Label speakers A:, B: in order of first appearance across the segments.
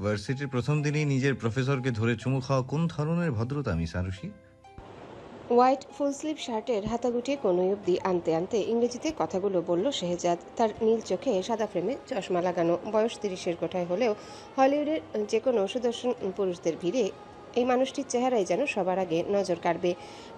A: ভার্সিটির প্রথম দিনেই নিজের প্রফেসরকে ধরে চুমু খাওয়া কোন ধরনের ভদ্রতা miss Arushi?
B: White full sleeve শার্টের হাতা গুটিয়ে কনুই অবধি আনতে আনতে ইংরেজিতে কথাগুলো বলল শেহজাদ। তার নীল চোখে সাদা ফ্রেমে চশমা লাগানো, বয়স 30-এর কোঠায় হলেও হলিউডের যে কোনো সুদর্শন পুরুষদের ভিড়ে এই মানুষটির চেহারাই যেন সবার আগে নজর কাড়বে।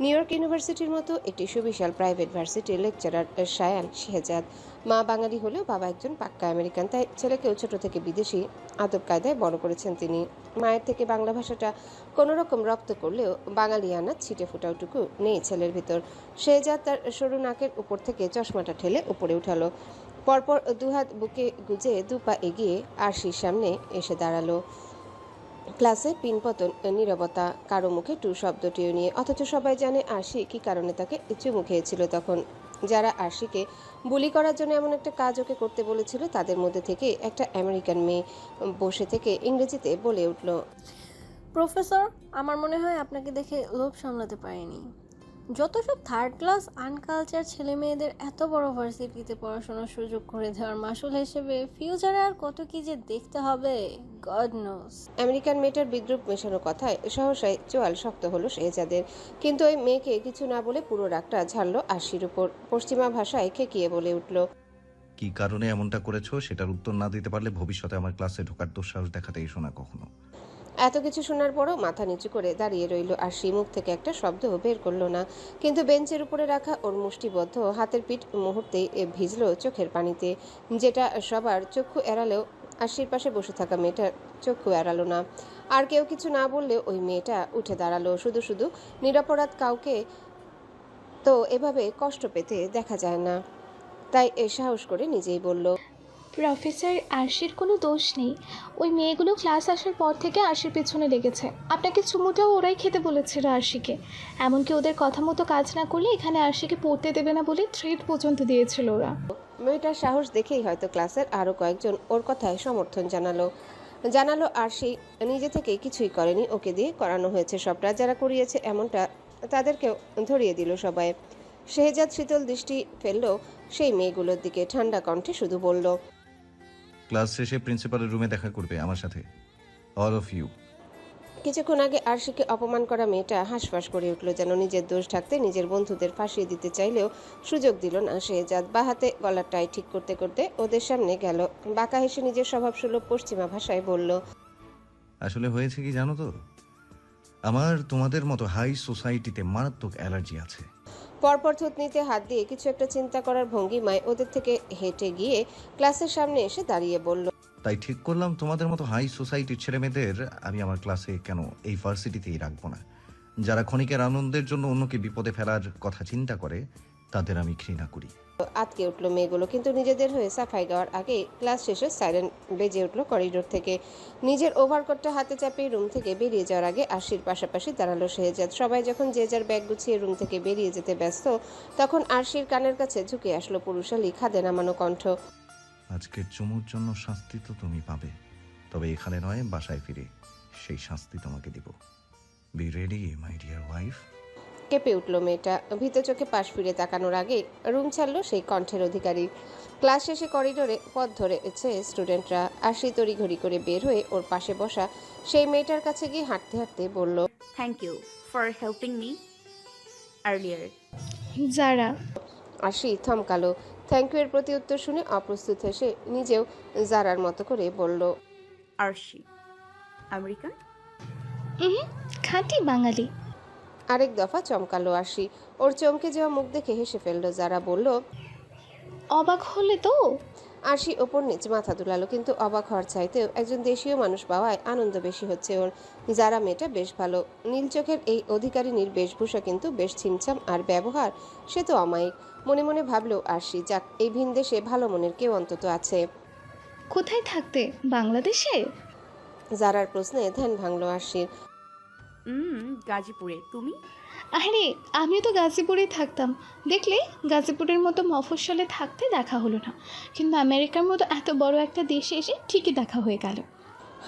B: নিউ ইয়র্ক ইউনিভার্সিটির মতো একটি সুবিশাল প্রাইভেট ভার্সিটির লেকচারার শায়ান শেহজাদ। মা বাঙালি হলেও বাবা একজন পাক্কা আমেরিকান, তাই ছেলেকেও ছোট থেকে বিদেশি আদব কায়দায় বড় করেছেন তিনি। মায়ের থেকে বাংলা ভাষাটা কোনো রকম রপ্ত করলেও বাঙালিয়ানা ছিটে ফোটাওটুকু নেই ছেলের ভিতর। শেহজাদ তার সরু নাকের উপর থেকে চশমাটা ঠেলে উপরে উঠালো। পরপর দুহাত বুকে গুজে দুপা এগিয়ে আরশির সামনে এসে দাঁড়ালো। ক্লাসে পিনপতন, নীরবতা, কারো মুখে টু শব্দটিও নিয়ে, অথচ সবাই জানে আরশি কী কারণে তাকে চুমু খেয়েছিল তখন। যারা আরশিকে বুলি করার জন্য এমন একটা কাজ ওকে করতে বলেছিল তাদের মধ্যে থেকে একটা আমেরিকান মেয়ে বসে থেকে ইংরেজিতে বলে উঠল,
C: প্রফেসর, আমার মনে হয় আপনাকে দেখে লোভ সামলাতে পারিনি। যত সব থার্ড ক্লাস আনকালচার ছেলে মেয়েদের এত বড় ভার্সিটিতে পড়াশোনার সুযোগ করে দেওয়ার মাসুল হিসেবে ফিউচারে আর কত কি যে দেখতে হবে, গড নোস।
B: আমেরিকান মেয়েটার বিদ্রুপ মেশানো কথায় সহসাই চোয়াল শক্ত হলো শেহজাদের। কিন্তু ওই মেয়েকে কিছু না বলে পুরো রাগটা ঝাড়লো আরশির উপর। পশ্চিমা ভাষায় খেকিয়ে বলে উঠল,
A: কি কারণে এমনটা করেছো সেটার উত্তর না দিতে পারলে ভবিষ্যতে আমার ক্লাসে ঢোকার দুঃসাহস দেখাতে এসো না কখনো।
B: এত কিছু শোনার পরও মাথা নিচু করে দাঁড়িয়ে রইল আরশি। মুখ থেকে একটা শব্দ বের করলো না। কিন্তু বেঞ্চের উপরে রাখা ওর মুষ্টিবদ্ধ হাতের পিঠ মুহূর্তেই ভিজল চোখের পানিতে, যেটা সবার চক্ষু এড়ালেও আরশির পাশে বসে থাকা মেয়েটার চক্ষু এড়ালো না। আর কেউ কিছু না বললেও ওই মেয়েটা উঠে দাঁড়ালো। শুধু শুধু নিরপরাধ কাউকে তো এভাবে কষ্ট পেতে দেখা যায় না, তাই সাহস করে নিজেই বলল,
D: প্রফেসর, আরশির কোনো দোষ নেই। ওই মেয়েগুলো ক্লাস আসার পর থেকে আরশির পেছনে লেগেছে। আপনাকে চুমুটাও ওরাই খেতে বলেছিল আরশিকে। এমনকি ওদের কথা মতো কাজ না করলে এখানে আরশিকে পড়তে দেবে না বলে থ্রেট পর্যন্ত দিয়েছিল ওরা।
B: মেয়েটার সাহস দেখেই হয়তো ক্লাসের আরও কয়েকজন ওর কথায় সমর্থন জানালো আরশি নিজে থেকে কিছুই করেনি, ওকে দিয়ে করানো হয়েছে সবটা। যারা করিয়েছে এমনটা তাদেরকেও ধরিয়ে দিল সবাই। শেহজাদ শীতল দৃষ্টি ফেললো সেই মেয়েগুলোর দিকে, ঠান্ডা কণ্ঠে শুধু বলল,
A: ক্লাস শেষে প্রিন্সিপালের রুমে দেখা করবে আমার সাথে, অল অফ ইউ।
B: কিছুক্ষণ আগে আরশিকে অপমান করা মেয়েটা হাঁসফাঁস করে উঠল, যেন নিজের দোষ ঢাকতে নিজের বন্ধুদের ফাঁসিয়ে দিতে চাইলেও সুযোগ দিল না শেহজাদ। বা হাতে গলার টাই ঠিক করতে করতে ওদের সামনে গেল, বাঁকা হেসে নিজের স্বভাবসুলভ পশ্চিমা ভাষায় বলল,
A: আসলে হয়েছে কি জানো তো, আমার তোমাদের মতো হাই সোসাইটিতে মারাত্মক অ্যালার্জি আছে।
B: পরপর থুতনিতে হাত দিয়ে কিছু একটা চিন্তা করার ভঙ্গিমায় ওদের থেকে হেঁটে গিয়ে ক্লাসের সামনে এসে দাঁড়িয়ে বলল,
A: তাই ঠিক করলাম তোমাদের মতো হাই সোসাইটির ছেলেমেয়েদের আমি আমার ক্লাসে কেন এই ভার্সিটিতেই রাখবো না। যারা ক্ষণিকের আনন্দের জন্য অন্যকে বিপদে ফেলার কথা চিন্তা করে তাদের আমি ঘৃণা করি।
B: আটকে উঠলো মেয়েগুলো। কিন্তু নিজেদের হয়ে সাফাই গাওয়ার আগে ক্লাস শেষে সাইরেন বেজে উঠলো করিডোর থেকে। নিজের ওভারকোটটা হাতে চাপিয়ে রুম থেকে বেরিয়ে যাওয়ার আগে আরশির পাশাপাশি দাঁড়ালো শেহজাদ। সবাই যখন যে যার ব্যাগ গুছিয়ে রুম থেকে বেরিয়ে যেতে ব্যস্ত, তখন আরশির কানের কাছে ঝুঁকে আসলো পুরুষালী খাদে নামানো কণ্ঠ,
A: আজকের চুমুর জন্য শাস্তি তো তুমি পাবে, তবে এখানে নয়, বাসায় ফিরে সেই শাস্তি তোমাকে দিব। Be ready my dear wife.
B: কেঁপে উঠলো মেয়েটা। ভীত চোখে পাশ ফিরে তাকানোর আগে রুম ছাড়লো সেই কণ্ঠের অধিকারী। ক্লাস শেষে করিডোরে পথ ধরেছে স্টুডেন্টরা। আরশি তড়িঘড়ি করে বের হয়ে ওর পাশে বসা সেই মেয়েটার কাছে গিয়ে হাঁটতে হাঁটতে বলল,
E: Thank you for helping me earlier.
D: যারা
B: আরশি থমকালো। থ্যাংক ইউ এর প্রতি উত্তর শুনে অপ্রস্তুত হেসে নিজেও জারার মতো করে বলল,
E: Arshi. American?
D: খাঁটি বাঙালি।
B: আরেক দফা চমকালো আরশি। ওর চমকে যাওয়া মুখ দেখে হেসে ফেললো যারা। বলল,
D: অবাক হলে তো?
B: আরশি ওপর নিচ মাথা দুলালো, কিন্তু অবাক হওয়ার চাইতেও একজন দেশীয় মানুষ পাওয়ায় আনন্দ বেশি হচ্ছে ওর। যারা মেয়েটা বেশ ভালো। নীল চোখের এই অধিকারিনীর বেশভূষা কিন্তু বেশ ছিমছাম, আর ব্যবহার সে তো অমায়িক। মনে মনে ভাবলেও আরশি, যাক, এই ভিন দেশে ভালো মনের কেউ অন্তত আছে।
D: কোথায় থাকতে? বাংলাদেশে?
B: জারার প্রশ্নে ধ্যান ভাঙলো আরশির।
E: গাজীপুরে। তুমি?
D: আরে, আমিও তো গাজীপুরেই থাকতাম। দেখলে, গাজীপুরের মতো মফস্বলে থাকতে দেখা হলো না, কিন্তু আমেরিকার মতো এত বড় একটা দেশে এসে ঠিকই দেখা হয়ে গেল।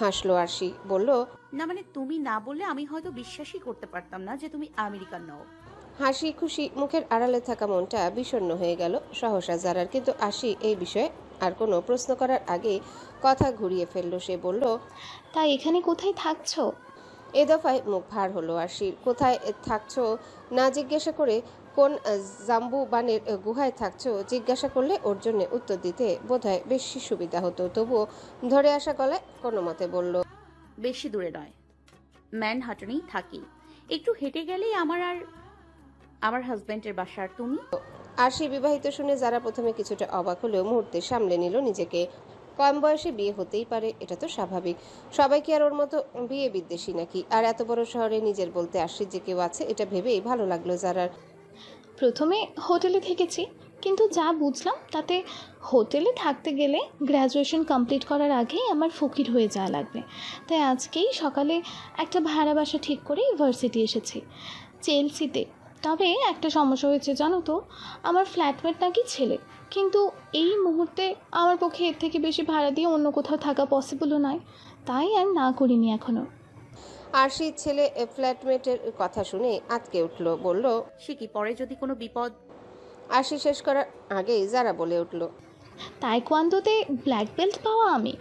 B: হাসলো আরশি, বলল,
E: না মানে তুমি না বললে আমি হয়তো বিশ্বাসই করতে পারতাম না যে তুমি আমেরিকান নও।
B: হাসি খুশি মুখের আড়ালে থাকা মনটা বিষণ্ণ হয়ে গেল সহসা জারার। কিন্তু আশি এই বিষয়ে আর কোনো প্রশ্ন করার আগেই কথা ঘুরিয়ে ফেলল। সে বলল,
D: তাই এখানে কোথায় থাকছো?
B: এ দফায় মুখ ভার হলো আশির। কোথায় থাকছো না জিজ্ঞাসা করে কোন জাম্বু বানের গুহায় থাকছো জিজ্ঞাসা করলে ওর জন্য উত্তর দিতে বোধহয় বেশি সুবিধা হতো। তবুও ধরে আসা গলায় কোনো মতে বলল,
E: বেশি দূরে নয়, ম্যানহাটনেই থাকি। একটু হেঁটে গেলেই আমার হাজবেন্ডের বাসা। আর তুমি?
B: আশি বিবাহিত শুনে যারা প্রথমে কিছুটা অবাক হলেও মুহূর্তে সামলে নিল নিজেকে। কম বয়সে বিয়ে হতেই পারে, এটা তো স্বাভাবিক। সবাই কি আর ওর মতো বিয়ে বিদ্বেষী নাকি? আর এত বড় শহরে নিজের বলতে আশির যে কেউ আছে এটা ভেবেই ভালো লাগলো যারার।
D: প্রথমে হোটেলে থেকেছি, কিন্তু যা বুঝলাম তাতে হোটেলে থাকতে গেলে গ্র্যাজুয়েশন কমপ্লিট করার আগেই আমার ফকির হয়ে যাওয়া লাগবে। তাই আজকেই সকালে একটা ভাড়া বাসা ঠিক করে ইউনিভার্সিটি এসেছি, চেলসিতে। তবে একটা সমস্যা হয়েছে জানো তো, আমার ফ্ল্যাটমেট নাকি ছেলে। কিন্তু এই মুহূর্তে আমার পক্ষে এর থেকে বেশি ভাড়া দিয়ে অন্য কোথাও থাকা পসিবলও নয়, তাই আর না করিনি এখনও।
B: আশির ছেলে ফ্ল্যাটমেটের কথা শুনে আঁতকে উঠল, বলল,
E: সে কি পরে যদি কোনো বিপদ?
B: আশি শেষ করার আগেই যারা বলে উঠল,
D: তাইকোয়ান্দোতে ব্ল্যাক বেল্ট পাওয়া আমি।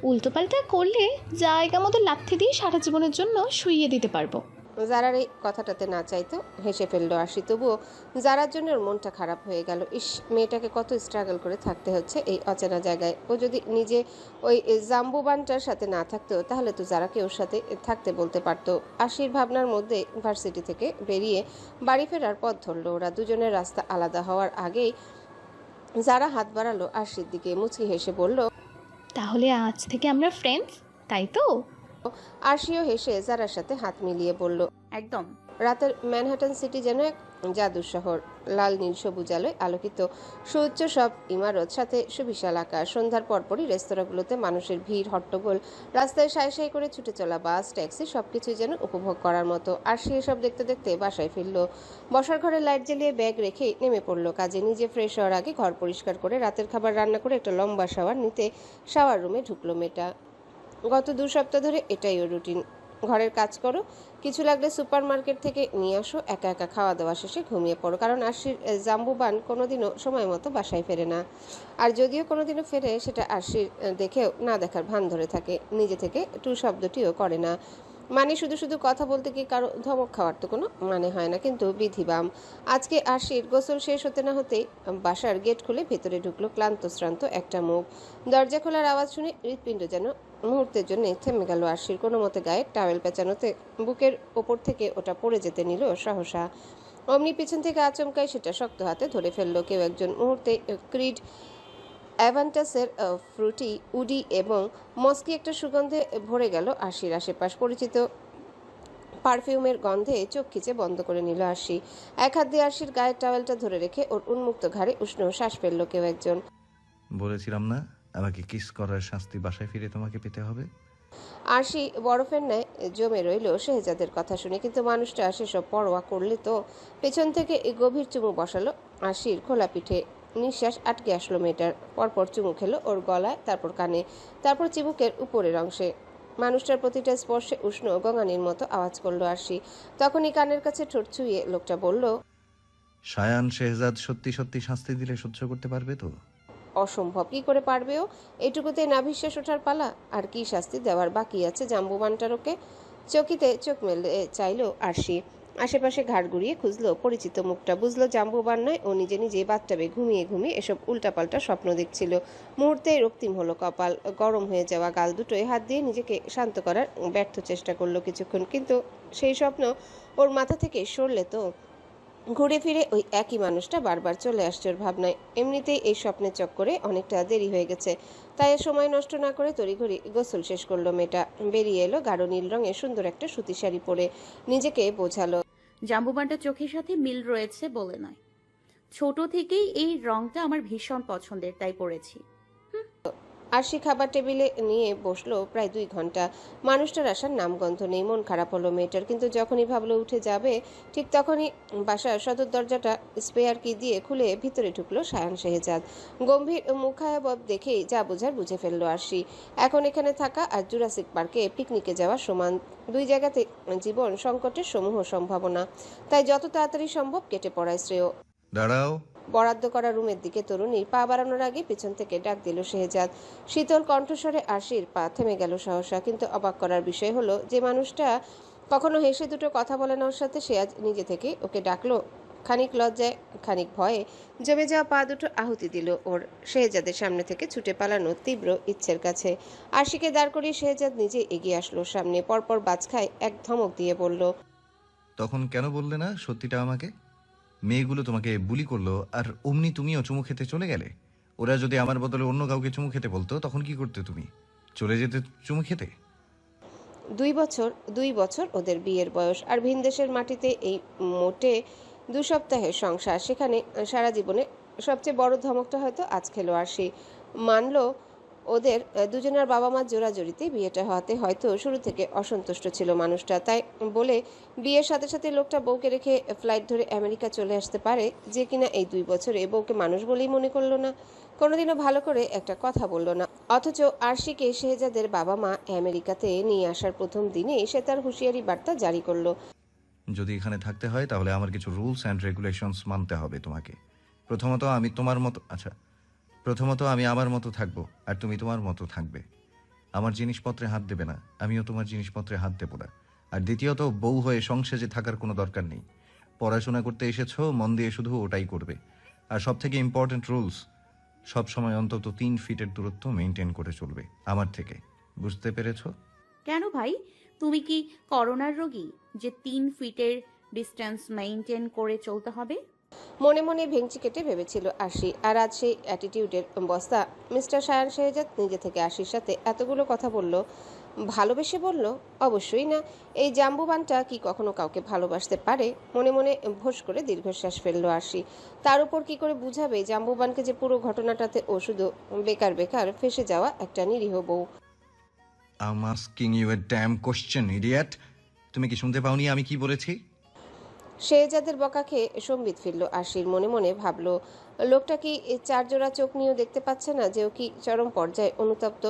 D: উল্টোপাল্টা করলে জায়গা মতো লাথি দিয়ে সারা জীবনের জন্য শুইয়ে দিতে পারবো।
B: যারার এই কথাটাতে না চাইতো হেসে ফেললো আশি। তবুও যারার জন্য ওর মনটা খারাপ হয়ে গেল। ইস, মেয়েটাকে কত স্ট্রাগল করে থাকতে হচ্ছে এই অচেনা জায়গায়। ও যদি নিজে ওই জাম্বুবানটার সাথে না থাকতো তাহলে তো যারাকে ওর সাথে থাকতে বলতে পারতো। আশির ভাবনার মধ্যে ভার্সিটি থেকে বেরিয়ে বাড়ি ফেরার পথ ধরলো ওরা। দুজনের রাস্তা আলাদা হওয়ার আগেই যারা হাত বাড়ালো আশির দিকে, মুচকি হেসে বলল,
D: তাহলে আজ থেকে আমরা ফ্রেন্ডস, তাই তো?
B: আশিও হেসে যারার সাথে হাত মিলিয়ে বলল,
E: একদম।
B: রাতের ম্যানহাটন সিটি যেন এক জাদুর শহর। লাল নীল সবুজ আলোয় আলোকিত সুউচ্চ সব ইমারত, সাথে সুবিশাল আকাশ। সন্ধ্যার পরপরই রেস্তোরাঁগুলোতে মানুষের ভিড়, হট্টগোল, রাস্তায় সাই সাই করে ছুটে চলা বাস, ট্যাক্সি, সবকিছু যেন উপভোগ করার মতো। আর সে সব দেখতে দেখতে বাসায় ফিরল। বসার ঘরে লাইট জ্বালিয়ে ব্যাগ রেখে নেমে পড়লো কাজে। নিজে ফ্রেশ হওয়ার আগে ঘর পরিষ্কার করে রাতের খাবার রান্না করে একটা লম্বা শাওয়ার নিতে শাওয়ার রুমে ঢুকলো মেয়েটা। গত 2 সপ্তাহ ধরে এটাই ওর রুটিন। ঘরের কাজ করো, কিছু লাগলে সুপার মার্কেট থেকে নিয়ে আসো, একা একা খাওয়া দাওয়া শেষে ঘুমিয়ে পড়ো। কারণ আশির জাম্বুবান কোনোদিনও সময় মতো বাসায় ফেরে না। আর যদিও কোনোদিনও ফেরে, সেটা আশির দেখেও না দেখার ভান ধরে থাকে। নিজে থেকে টু শব্দটিও করে না। মানে শুধু শুধু কথা বলতে গিয়ে কারো ধমক খাওয়ার তো কোনো মানে হয় না। কিন্তু বিধিবাম আজকে আশির গোসল শেষ হতে না হতেই বাসার গেট খুলে ভেতরে ঢুকলো ক্লান্ত শ্রান্ত একটা মুখ। দরজা খোলার আওয়াজ শুনে হৃৎপিণ্ড যেন মুহূর্তের জন্য থেমে গেল আশির। কোনো মতে গায়ে টাওয়েল পেঁচানোতে বুকের ওপর থেকে ওটা পড়ে যেতে নিল সহসা। অমনি পিছন থেকে আচমকায় সেটা শক্ত হাতে ধরে ফেললো কেউ একজন। মুহূর্তে ক্রিড অ্যাভান্টাসের ফ্রুটি, উডি এবং মস্কি একটা সুগন্ধে ভরে গেল আশির আশেপাশ। পরিচিত পারফিউমের গন্ধে চোখ খিচে বন্ধ করে নিল আশি। এক হাত দিয়ে আশির গায়ের টাওয়েলটা ধরে রেখে ওর উন্মুক্ত ঘাড়ে উষ্ণ শ্বাস ফেলল কেউ একজন।
A: বলেছিলাম না আমাকে কিস করার শাস্তি বাসায় ফিরে তোমাকে পেতে হবে।
B: আশি বরফের ন্যায় জমে রইল শেহজাদের কথা শুনে। কিন্তু মানুষটা সেসব পরোয়া করলে তো। পেছন থেকে গভীর চুমু বসালো আশির খোলা পিঠে। নিঃশ্বাস আটকে আসলো মেয়েটার। পরপর চুমু খেলো ওর গলায়, তারপর কানে, তারপর চিবুকের উপরের অংশে। মানুষটার প্রতিটা স্পর্শে উষ্ণ গঙানির মতো আওয়াজ করলো আশি। তখনই কানের কাছে ঠোঁট ছুঁয়ে লোকটা বলল,
A: শায়ান শেহজাদ সত্যি সত্যি শাস্তি দিলে সহ্য করতে পারবে তো?
B: অসম্ভব, কি করে পারবে ও? এটুকুতে না বিশ্বাস ওঠার পালা? আর কি শাস্তি দেওয়ার বাকি আছে জাম্বুবানটার ওকে? চকিতে চোখ মেলে চাইল আরশি। আশেপাশে ঘাড় ঘুরিয়ে খুঁজলো পরিচিত মুখটা। বুঝলো জাম্বুবান নয়, ও নিজে নিজে বাথটাবে ঘুমিয়ে ঘুমিয়ে এসব উল্টাপাল্টা স্বপ্ন দেখছিল। মুহূর্তে রক্তিম হলো কপাল, গরম হয়ে যাওয়া গাল দুটোয় হাত দিয়ে নিজেকে শান্ত করার ব্যর্থ চেষ্টা করলো কিছুক্ষণ। কিন্তু সেই স্বপ্ন ওর মাথা থেকে সরলে তো ঘুরে ফিরে ওই একই মানুষটা বারবার চলে আসছে ওর ভাবনায়। এমনিতেই এই স্বপ্নের চক্করে অনেকটা দেরি হয়ে গেছে, তাই সময় নষ্ট না করে তড়িঘড়ি গোসল শেষ করলো মেয়েটা। বেরিয়ে এলো গাঢ় নীল রঙের সুন্দর একটা সুতি শাড়ি পরে। নিজেকে বোঝালো,
E: জাম্বুবানটা চোখের সাথে মিল রয়েছে বলে নয়, ছোট থেকেই এই রংটা আমার ভীষণ পছন্দের, তাই পরেছি।
B: আরশি খাবার টেবিলে নিয়ে বসলো প্রায় 2 ঘন্টা। মানুষটার আসার নামগন্ধ নেই। মন খারাপ হলো মেয়েটার, কিন্তু যখনই ভাবলো উঠে যাবে ঠিক তখনই বাসার সদর দরজাটা স্পেয়ার কি দিয়ে খুলে ভিতরে ঢুকলো সায়ান শেহজাদ। গম্ভীর মুখায়বব দেখেই যা বোঝার বুঝে ফেললো আরশি। এখন এখানে থাকা আর জুরাসিক পার্কে পিকনিকে যাওয়া সমান, 2 জায়গাতে জীবন সংকটের সমূহ সম্ভাবনা। তাই যত তাড়াতাড়ি সম্ভব কেটে পড়ায় শ্রেয়।
A: দাঁড়াও।
B: বরাদ্দ করা রুমের দিকে তরুণীর পা বাড়ানোর আগে পিছন থেকে ডাক দিল শেহজাদ। শীতল কণ্ঠস্বরে আরশির পা থেমে গেল সহসা। কিন্তু অবাক করার বিষয় হলো যে মানুষটা কখনো হেসে দুটো কথা বলে না ওর সাথে, সে আজ নিজে থেকে ওকে ডাকলো। খানিক লজ্জায় খানিক ভয়ে জমে যাওয়া পা দুটো আহুতি দিল ওর শেহজাদের সামনে থেকে ছুটে পালানো তীব্র ইচ্ছের কাছে। আরশিকে দাঁড় করিয়ে শেহজাদ নিজে এগিয়ে আসলো সামনে। পরপর বাজ খায় এক ধমক দিয়ে বলল,
A: তখন কেন বললে না সত্যিটা আমাকে? মেয়েগুলো তোমাকে বুলি করলো আর অমনি তুমিও চুমু খেতে চলে গেলে। ওরা যদি আমার বদলে অন্য কাউকে চুমু খেতে বলতো তখন কি করতে তুমি? চলে যেতে চুমু খেতে?
B: 2 বছর ওদের বিয়ের বয়স, আর ভিনদেশের মাটিতে এই মোটে 2 সপ্তাহের সংসার। সেখানে সারা জীবনে সবচেয়ে বড় ধমকটা হয়তো আজ খেলো আরশি। মানলো ওদের দুজনের বাবা মার জোরাজোরিতে বিয়েটা হওয়াতে হয়তো শুরু থেকে অসন্তুষ্ট ছিল মানুষটা। তাই বলে বিয়ের সাথে সাথে লোকটা বউকে রেখে ফ্লাইট ধরে আমেরিকা চলে আসতে পারে, যে কিনা এই 2 বছরে বউকে মানুষ বলেই মনে করলো না, কোনোদিনও ভালো করে একটা কথা বলল না। অথচ আরশিকে শেহজাদের বাবা মা আমেরিকাতে নিয়ে আসার প্রথম দিনেই সে তার হুঁশিয়ারি বার্তা জারি করলো।
A: যদি এখানে থাকতে হয় তাহলে আমার কিছু রুলস অ্যান্ড রেগুলেশনস মানতে হবে তোমাকে। প্রথমত আমি আমার মতো থাকবো আর তুমি তোমার মতো থাকবে। আমার জিনিসপত্রে হাত দেবে না, আমিও তোমার জিনিসপত্রে হাত দেবো না। আর দ্বিতীয়ত, বউ হয়ে সংসারে থাকার কোনো দরকার নেই। পড়াশোনা করতে এসেছো, মন দিয়ে শুধু ওটাই করবে। আর সব থেকে ইম্পর্টেন্ট রুলস, সব সময় অন্তত 3 ফিটের দূরত্ব মেনটেন করে চলবে আমার থেকে। বুঝতে পেরেছো?
E: কেন ভাই, তুমি কি করোনার রোগী যে 3 ফিটের ডিস্টেন্স মেইনটেইন করে চলতে হবে?
B: মনে মনে ভেঙচি কেটে ভেবেছিল আরশি। আর আজ সেই অ্যাটিটিউডের বস্তা। মিস্টার সায়ান শেহজাদ নিজে থেকে আরশির সাথে এতগুলো কথা বলল, ভালোবেসে বলল? অবশ্যই না। এই জাম্বুবানটা কি কখনো কাউকে ভালোবাসতে পারে? মনে মনে ভোঁস করে দীর্ঘশ্বাস ফেললো আরশি। তার উপর কি করে বুঝাবে জাম্বুবানকে যে পুরো ঘটনাটাতে ও শুধু বেকার বেকার ফেসে যাওয়া একটা নিরীহ বউ।
A: I'm asking you a damn question, idiot! তুমি কি শুনতে পাওনি আমি কি বলেছি?
B: শেহজাদের বকা খেয়ে সম্বিত ফিরল আরশির। মনে মনে ভাবলো, লোকটা কি 4 জোড়া চোখ নিয়েও দেখতে পাচ্ছে না যে ও কি চরম পর্যায়ে অনুতপ্ত?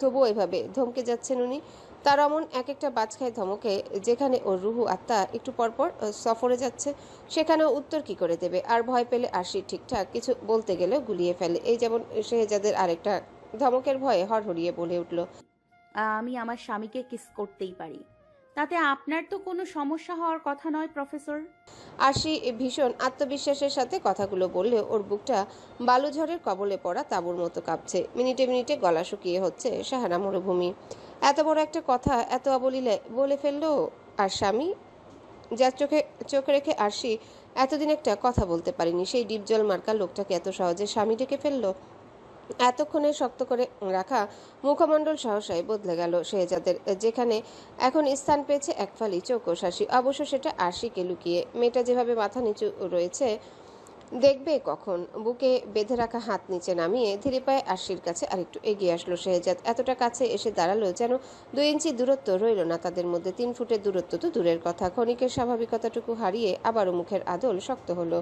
B: তবুও এভাবে ধমকে যাচ্ছেন উনি। তার অমন এক একটা বাজখায় ধমকে, যেখানে ওর রুহু আত্মা একটু পরপর সফরে যাচ্ছে, সেখানেও উত্তর কি করে দেবে? আর ভয় পেলে আরশি ঠিকঠাক কিছু বলতে গেলেও গুলিয়ে ফেলে। এই যেমন শেহজাদের আরেকটা ধমকের ভয়ে হড়হড়িয়ে বলে উঠল,
E: আমি আমার স্বামীকে কিস করতেই পারি, তাতে আপনার তো কোনো সমস্যা হওয়ার কথা নয় প্রফেসর।
B: আরশি ভীষণ আত্মবিশ্বাসের সাথে কথাগুলো বললেও ওর বুকটা বালুঝড়ের কবলে পড়া তাঁবুর মতো কাঁপছে। মিনিটে মিনিটে গলা শুকিয়ে হচ্ছে সাহারা মরুভূমি। এত বড় একটা কথা এত অবলীলে বলে ফেললো। আর স্বামী, যার চোখে চোখ রেখে আরশি এতদিন একটা কথা বলতে পারিনি, সেই ডিপজল মার্কা লোকটাকে এত সহজে স্বামী ডেকে ফেললো। এতক্ষণে শক্ত করে রাখা মুখমণ্ডল সহসায় বদলে গেল শেহজাদের, যেখানে এখন স্থান পেয়েছে এক ফালি চৌকস হাসি। অবশ্য সেটা আরশিকে লুকিয়ে। মেয়েটা যেভাবে মাথা নিচু রয়েছে, দেখবে কখন। বুকে বেঁধে রাখা হাত নিচে নামিয়ে ধীরে পায়ে আরশির কাছে আরেকটু এগিয়ে আসলো শেহজাদ। এতটা কাছে এসে দাঁড়ালো যেন 2 ইঞ্চি দূরত্ব রইল না তাদের মধ্যে। 3 ফুটের দূরত্ব তো দূরের কথা। ক্ষণিকের স্বাভাবিকতাটুকু হারিয়ে আবারও মুখের আদল শক্ত হলো।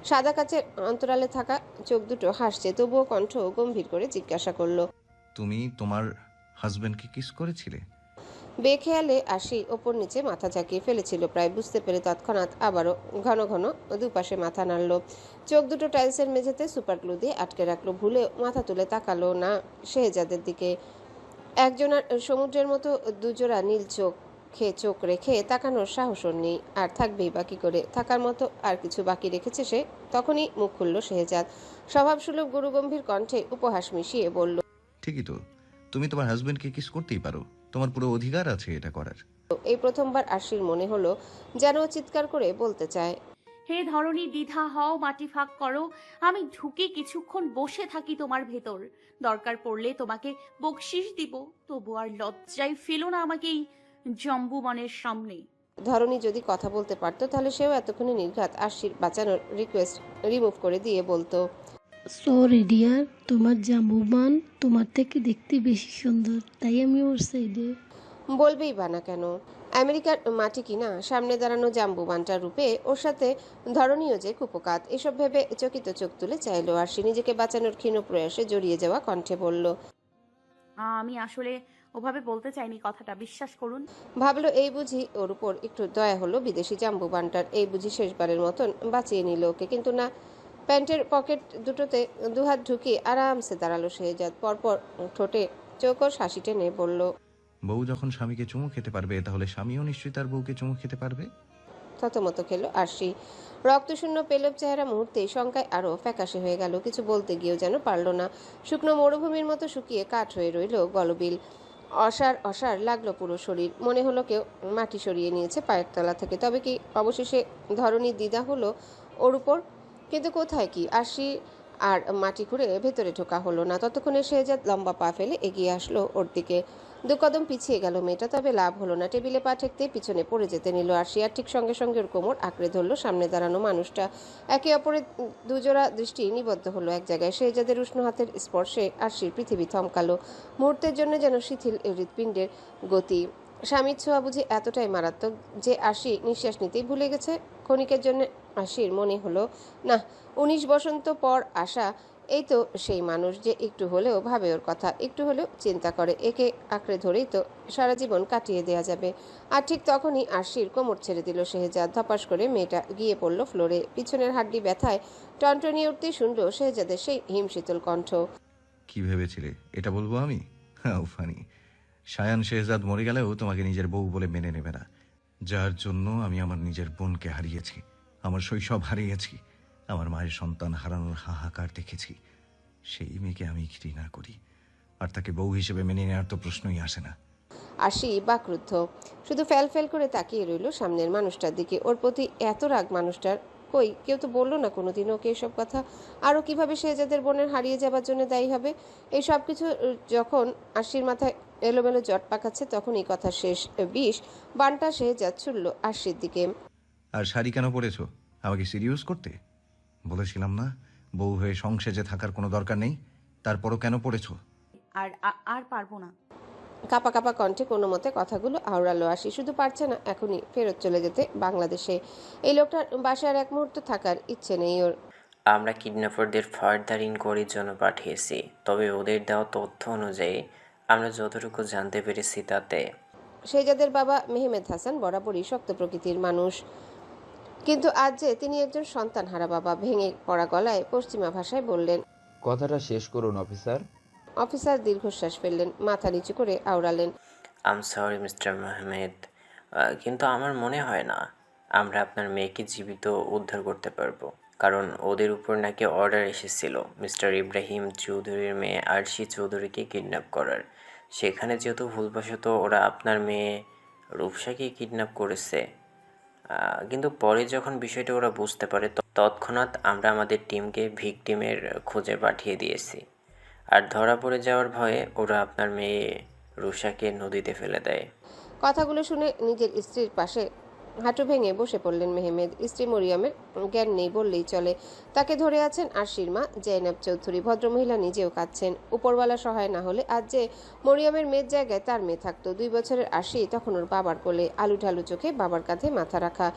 B: সাদা কাচের অন্তরালে থাকা চোখ দুটো হাসছে, তবুও কণ্ঠ গম্ভীর করে জিজ্ঞাসা করলো,
A: তুমি তোমার হাজবেন্ডকে কিস করেছিলে?
B: বেখেয়ালে আরশি ওপর নিচে মাথা ঝাঁকিয়ে ফেলেছিল প্রায়। বুঝতে পেরে তৎক্ষণাৎ আবারও ঘন ঘন দুপাশে মাথা নাড়ল। চোখ দুটো টাইলসের মেঝেতে সুপার গ্লু দিয়ে আটকে রাখলো। ভুলে মাথা তুলে তাকালো না শেহজাদের দিকে। একজনের সমুদ্রের মতো 2 জোড়া নীল চোখ রেখে তাকানোর সাহস ওর নেই। আর থাকবেই বাকি করে। থাকার মতো আর কিছু বাকি রেখেছে সে? তখনই মুখ খুলল শেহজাদ। স্বভাবসুলভ গুরুগম্ভীর কণ্ঠে উপহাস মিশিয়ে বলল,
A: ঠিকই তো, তুমি তোমার হাজবেন্ডকে কিস করতেই পারো। তোমার পুরো অধিকার আছে এটা করার।
B: এই প্রথমবার আরশির মনে হলো যেন ও চিৎকার করে বলতে চায়,
E: হে ধরনী, দ্বিধা হও, মাটি ফাঁক করো, আমি ঢুকে কিছুক্ষণ বসে থাকি তোমার ভেতর। দরকার পড়লে তোমাকে বকশিস দিব, তবু আর লজ্জায় ফেলো না আমাকে এই জম্বুবনের সামনে।
B: ধরনী যদি কথা বলতে পারতো তাহলে সেও এতক্ষণে নির্ঘাত আরশির বাঁচানোর রিকোয়েস্ট রিমুভ করে দিয়ে বলতো,
F: সরি ডিয়ার, তোমার জাম্বুবান তোমার থেকে দেখতে বেশি সুন্দর, তাই আমি ওর সাইডে।
B: বলবেই বা না কেন? আমেরিকার মাটি কিনা সামনে দাঁড়ানো জাম্বুবানটার রূপে ওর সাথে ধরনীয় যে কুপকাত, এসব ভেবে চকিত চোখ তুলে চাইলো আরশি। নিজেকে বাঁচানোর ক্ষীণ প্রয়াসে জড়িয়ে যাওয়া কণ্ঠে বলল,
E: আমি আসলে ওভাবে বলতে চাইনি, কথাটা বিশ্বাস করুন।
B: ভাবলো এই বুঝি ওর উপর একটু দয়া হলো বিদেশি জাম্বুবানটার, এই বুঝি শেষবারের মতন বাঁচিয়ে নিল ওকে। কিন্তু না, প্যান্টের পকেট দুটোতে দুহাত ঢুকিয়ে আরামসে দাঁড়ালো শেহজাদ। পরপর ঠোঁটে চৌকস হাসি টেনে বলল,
A: বউ যখন স্বামীকে চুমু খেতে পারবে, তাহলে স্বামীও নিশ্চয়ই তার বউকে চুমু খেতে পারবে।
B: থতমত খেলো আরশি। রক্তশূন্য পেলব চেহারা মুহূর্তেই শঙ্কায় আরো ফ্যাকাশে হয়ে গেল। কিছু বলতে গিয়েও যেন পারল না। শুকনো মরুভূমির মতো শুকিয়ে কাঠ হয়ে রইল গলবিল। অসার অসার লাগলো পুরো শরীর। মনে হলো কেউ মাটি সরিয়ে নিয়েছে পায়ের তলা থেকে। তবে কি অবশেষে ধরনী দ্বিধা হলো ওর উপর? কিন্তু কোথায় কি? আরশি আর মাটি খুঁড়ে ভেতরে ঢোকা হলো না। ততক্ষণে শেহজাদ লম্বা পা ফেলে এগিয়ে আসলো ওর দিকে। দু কদম পিছিয়ে গেল মেয়েটা, তবে লাভ হলো না। টেবিলে পা ঠেকতেই পিছনে পড়ে যেতে নিল আরশি। আর ঠিক সঙ্গে সঙ্গে ওর কোমর আঁকড়ে ধরলো সামনে দাঁড়ানো মানুষটা। একে অপরের দুজোড়া দৃষ্টি নিবদ্ধ হলো এক জায়গায়। শেহজাদের উষ্ণ হাতের স্পর্শে আরশির পৃথিবী থমকালো। মুহূর্তের জন্য যেন শিথিল হৃৎপিণ্ডের গতি। স্বামীর ছোঁয়া বুঝি এতটাই মারাত্মক যে আরশি নিঃশ্বাস নিতেই ভুলে গেছে। ক্ষণিকের জন্য আরশির মনে হলো, না, 19 বসন্ত পর আসা এই তো সেই মানুষ যে একটু হলেও ভাবে ওর কথা, একটু হলেও চিন্তা করে। একে আঁকড়ে ধরেই তো সারা জীবন কাটিয়ে দেয়া যাবে। আর ঠিক তখনই আরশির কোমর ছেড়ে দিল শেহজাদ। ধপাস করে মেয়েটা গিয়ে পড়ল ফ্লোরে। পিছনের হাড্ডি ব্যথায় টনটনিয়ে উঠতেই শুনল শেহজাদের সেই হিমশীতল কণ্ঠ,
A: কি ভেবেছিলে এটা বলবো আমি? হ্যাঁ, ফানি। শায়ান শেহজাদ মরে গেলেও তোমাকে নিজের বউ বলে মেনে নেবে না, যার জন্য আমি আমার নিজের বোনকে হারিয়েছি, আমার শৈশব হারিয়েছি, আমার মায়ের সন্তান হারানোর হাহাকার দেখেছি। সেই মেয়েকে আমি ঘৃণা করি, আর তাকে বউ হিসেবে মেনে নেওয়ার তো প্রশ্নই আসে না।
B: আরশি বাকরুদ্ধ, শুধু ফ্যাল ফ্যাল করে তাকিয়ে রইল সামনের মানুষটার দিকে। ওর প্রতি এত রাগ মানুষটার, কই কেউ তো বললো না কোনোদিন ওকে এসব কথা। আরও কিভাবে শেহজাদের বোনের হারিয়ে যাবার জন্য দায়ী হবে? এই সব কিছু যখন আরশির মাথায় এলোমেলো জট পাকাচ্ছে, তখন এই কথা শেষ বিষ বানটা শেহজাদ ছুড়ল আরশির দিকে।
A: আর শাড়ি কেন পরেছো? আমাকে সিরিয়াস করতে বলেছিলাম না বউ হয়ে সংসারে থাকার কোনো দরকার নেই, তারপরও কেন পড়েছো?
E: আর আর পারবো না।
B: কাপা কাপা কণ্ঠে কোনো মতে কথাগুলো আওড়ালো আরশি। শুধু পারছে না এখনই ফেরত চলে যেতে বাংলাদেশে। এই লোকটার বাসায় আর এক মুহূর্ত থাকার ইচ্ছে নেই ওর।
G: আমরা কিডন্যাপারদের ফার্দার ইনকোয়ারির জন্য পাঠিয়েছি, তবে ওদের দেওয়া তথ্য অনুযায়ী আমরা যতটুকু জানতে পেরেছি তাতে
B: শেহজাদের বাবা মেহমেদ হাসান বরাবরই শক্ত প্রকৃতির মানুষ, কিন্তু আজ যে তিনি একজন সন্তানহারা বাবা। ভেঙে পড়া গলায় পশ্চিমা ভাষায় বললেন,
H: কথাটা শেষ করুন অফিসার।
B: অফিসার দীর্ঘশ্বাস ফেললেন, মাথা নিচু করে আওড়ালেন,
G: আম সরি মিস্টার মাহমেদ, কিন্তু আমার মনে হয় না আমরা আপনার মেয়েকে জীবিত উদ্ধার করতে পারবো, কারণ ওদের উপর নাকি অর্ডার এসেছিল মিস্টার ইব্রাহিম চৌধুরীর মেয়ে আরশি চৌধুরীকে কিডন্যাপ করার। সেখানে যেহেতু ভুলবশত ওরা আপনার মেয়ে রূপসাকে কিডন্যাপ করেছে, কিন্তু পরে যখন বিষয়টা ওরা বুঝতে পারে তৎক্ষণাৎ আমরা আমাদের টিমকে ভিকটিমের খোঁজে পাঠিয়ে দিয়েছি। আর ধরা পড়ে যাওয়ার ভয়ে ওরা আপনার মেয়ে রুষাকে নদীতে ফেলে দেয়।
B: কথাগুলো শুনে নিজের স্ত্রীর পাশে হাঁটু ভেঙে বসে পড়লেন মেহমেদ। স্ত্রী মরিয়মের জ্ঞান নেই বললেই চলে। তাকে ধরে আছেন আরশির মা জয়নাব চৌধুরী। ভদ্রমহিলা নিজেও কাঁদছেন। উপরওয়ালা সহায় না হলে আজ যে মরিয়মের মেয়ের জায়গায় তার মেয়ে থাকতো। 2 বছরের আরশি তখন ওর বাবার কোলে, আলু ঢালু চোখে বাবার কাঁধে মাথা রাখা।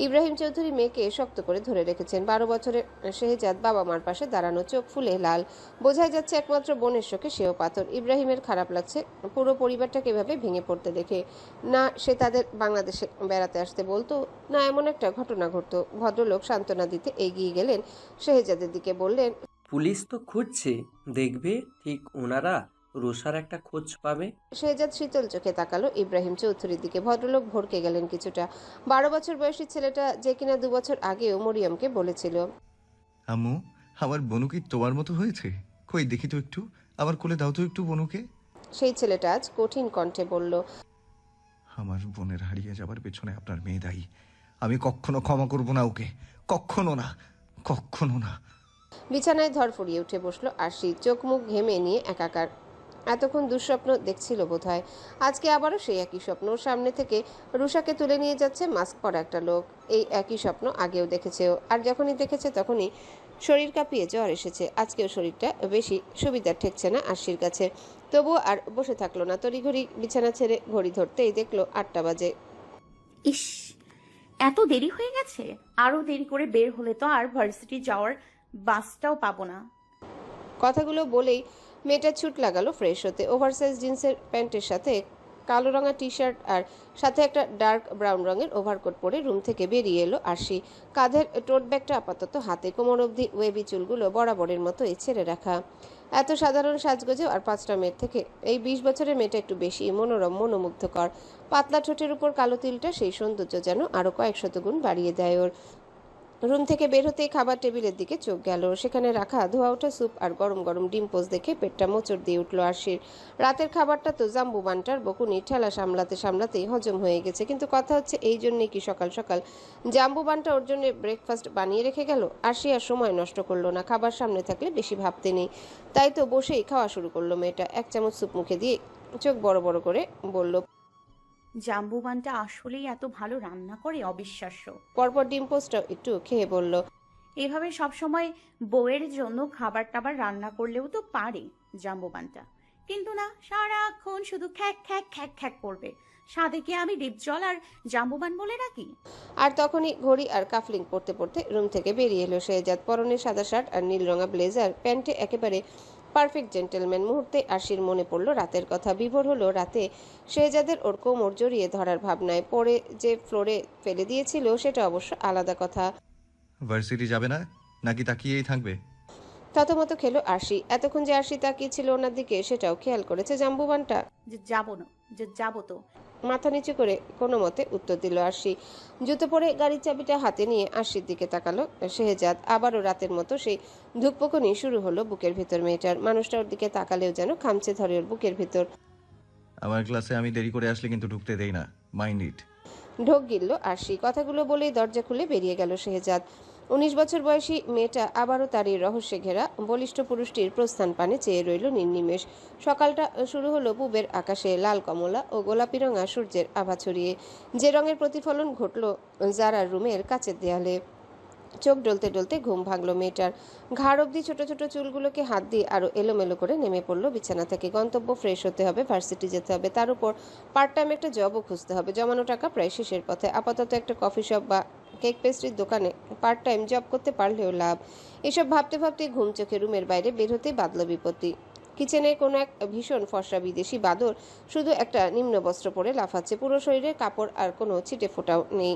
B: ইব্রাহিম চৌধুরী মেয়েকে শক্ত করে ধরে রেখেছেন। 12 বছরের শেহজাদ বাবা মার পাশে দাঁড়ানো, চোখ ফুলে লাল। বোঝাই যাচ্ছে একমাত্র বোনের শোকে সেও পাথর। ইব্রাহিমের খারাপ লাগছে পুরো পরিবারটাকে এভাবে ভেঙে পড়তে দেখে। না সে তাদের বাংলাদেশে বেড়াতে আসতে বলতো, না এমন একটা ঘটনা ঘটতো। ভদ্রলোক সান্ত্বনা দিতে এগিয়ে গেলেন শেহজাদের দিকে, বললেন,
I: পুলিশ তো খুঁজছে, দেখবে ঠিক ওনারা রোষার একটা খোঁজ পাবে।
B: শেহজাদ শীতল চোখে তাকালো ইব্রাহিম চৌধুরীর দিকে। ভদ্রলোক ভড়কে গেলেন কিছুটা। 12 বছর বয়সী ছেলেটা যে কিনা 2 বছর আগেও মরিয়মকে বলেছিল,
A: আম্মু, আমার বনু কি তোমার মতো হয়েছে? কই দেখি তো একটু, আমার কোলে দাও তো একটু বনুকে।
B: সেই ছেলেটা আজ কঠিন কণ্ঠে বলল,
A: আমার বোনের হারিয়ে যাবার পেছনে আপনার মেয়ে দায়ী। আমি কখনো ক্ষমা করব না ওকে, কখনো না, কখনো না।
B: বিছানায় ধরফড়িয়ে উঠে বসলো আরশি, চোখ মুখ ঘেমে নিয়ে একাকার। এতক্ষণ দুঃস্বপ্ন দেখছিল বোধহয়, আজকে আবারও সেই একই স্বপ্ন। ওর সামনে থেকে রুষাকে তুলে নিয়ে যাচ্ছে মাস্ক পরা একটা লোক। এই একই স্বপ্ন আগেও দেখেছে ও, আর যখনই দেখেছে তখনই শরীর কাঁপিয়ে জ্বর এসেছে। আজকেও শরীরটা বেশি সুবিধার ঠেকছে না আরশির কাছে। তবুও আর বসে থাকলো না, তড়িঘড়ি বিছানা ছেড়ে ঘড়ি ধরতেই দেখলো 8টা বাজে।
E: ইস, এত দেরি হয়ে গেছে। আরো দেরি করে বের হলে তো আর ভার্সিটি যাওয়ার বাসটাও পাবো না।
B: কথাগুলো বলেই মেয়েটা ছুট লাগালো ফ্রেশ হতে। ওভারসাইজ জিন্সের প্যান্টের সাথে কালো রঙা টি শার্ট আর সাথে একটা ডার্ক ব্রাউন রঙের ওভারকোট পরে রুম থেকে বেরিয়ে এলো আরশি। কাঁধের টোট ব্যাগটা আপাতত হাতে, কোমর অবধি ওয়েবি চুলগুলো বরাবরের মতো ছেড়ে রাখা। এত সাধারণ সাজগোজেও আর 5টা মেয়ের থেকে এই 20 বছরের মেয়েটা একটু বেশি মনোরম, মনোমুগ্ধকর। পাতলা ঠোঁটের উপর কালো তিলটা সেই সৌন্দর্য যেন আরো কয়েক শতগুণ বাড়িয়ে দেয় ওর। রুম থেকে বের হতেই খাবার টেবিলের দিকে চোখ গেল। সেখানে রাখা ধোয়া ওঠা স্যুপ আর গরম গরম ডিম পোচ দেখে পেটটা মোচড় দিয়ে উঠল আরশির। রাতের খাবারটা তো জাম্বু বান্টার বকুনি ঠেলা সামলাতে সামলাতেই হজম হয়ে গেছে, কিন্তু কথা হচ্ছে এই জন্যে কি সকাল সকাল জাম্বু বান্টা ওর জন্য ব্রেকফাস্ট বানিয়ে রেখে গেল? আরশি আর সময় নষ্ট করলো না, খাবার সামনে থাকলে বেশি ভাবতে নেই। তাই তো বসেই খাওয়া শুরু করলো মেয়েটা। 1 চামচ স্যুপ মুখে দিয়ে চোখ বড় বড় করে বলল,
E: জাম্বুবানটা আসলেই এত ভালো রান্না করে, অবিশ্বাস্য।
B: পরপর ডিম পোচটাও একটু খেয়ে বলল,
E: এভাবে সবসময় বউয়ের জন্য খাবার টাবার রান্না করলেও তো পারে জাম্বুবানটা, কিন্তু না, সারাক্ষণ শুধু খ্যাক খ্যাক খ্যাক খ্যাক করবে। সাথে কি আমি ডিপজল আর জাম্বুবান বলে রাখি?
B: আর তখনই ঘড়ি আর কাফলিং পড়তে পড়তে রুম থেকে বেরিয়ে এলো শেহজাদ। পরনে সাদা শার্ট আর নীল রঙা ব্লেজার, প্যান্টে একেবারে পারফেক্ট জেন্টেলম্যান। মুহূর্তে আরশির মনে পড়ল রাতের কথা। বিভোর হলো রাতে শেহজাদের ওর কোমর জড়িয়ে ধরার ভাবনায়। পরে যে ফ্লোরে ফেলে দিয়েছিল সেটা অবশ্য আলাদা কথা।
A: ভার্সিটি যাবে না নাকি তাকিয়েই থাকবে?
B: থতমত খেলো আরশি। এতক্ষণ যে আরশি তাকিয়েছিল ওনার দিকে সেটাও খেয়াল করেছে জাম্বুবানটা।
E: যে যাবো না, যে যাবো তো।
B: মাথা নিচু করে কোনো মতে উত্তর দিল আরশি। জুতো পরে গাড়ির চাবিটা হাতে নিয়ে আরশির দিকে তাকালো শেহজাদ। আবারও রাতের মতো সেই ধুকপুকুনি শুরু হলো বুকের ভিতর মেয়েটার। মানুষটা ওর দিকে তাকালেও যেন খামচে ধরে ওর বুকের ভিতর।
A: আমার ক্লাসে আমি দেরি করে আসলে কিন্তু ঢুকতে দেই না, মাইন্ড ইট।
B: ঢোক গিলল আরশি। কথাগুলো বলেই দরজা খুলে বেরিয়ে গেল শেহজাদ। 19 বছর বয়সী মেয়েটা আবারও তারই রহস্যে ঘেরা বলিষ্ঠ পুরুষটির প্রস্থান পানে চেয়ে রইল নির্নিমেষ। সকালটা শুরু হলো পূবের আকাশে লাল কমলা ও গোলাপি রঙা সূর্যের আভা ছড়িয়ে। যে রঙের প্রতিফলন ঘটল জারার রুমের কাচের দেয়ালে। চোখ ডলতে ডলতে ঘুম ভাঙল মেয়েটার। ঘাড় অবধি ছোট ছোট চুলগুলোকে হাত দিয়ে আরো এলোমেলো করে নেমে পড়লো বিছানা থেকে। গন্তব্য ফ্রেশ হতে হবে, ভার্সিটি যেতে হবে, তার উপর পার্ট টাইম একটা জবও খুঁজতে হবে। জমানো টাকা প্রায় শেষের পথে। আপাতত একটা কফি শপ বা কেক পেস্ট্রির দোকানে পার্ট টাইম জব করতে পারলেও লাভ। এসব ভাবতে ভাবতে ঘুম চোখে রুমের বাইরে বের হতেই বাঁধল বিপত্তি। কিচেনে কোনো এক ভীষণ ফর্সা বিদেশি বাদর শুধু একটা নিম্ন বস্ত্র পরে লাফাচ্ছে। পুরো শরীরে কাপড় আর কোনো ছিটে ফোঁটাও নেই।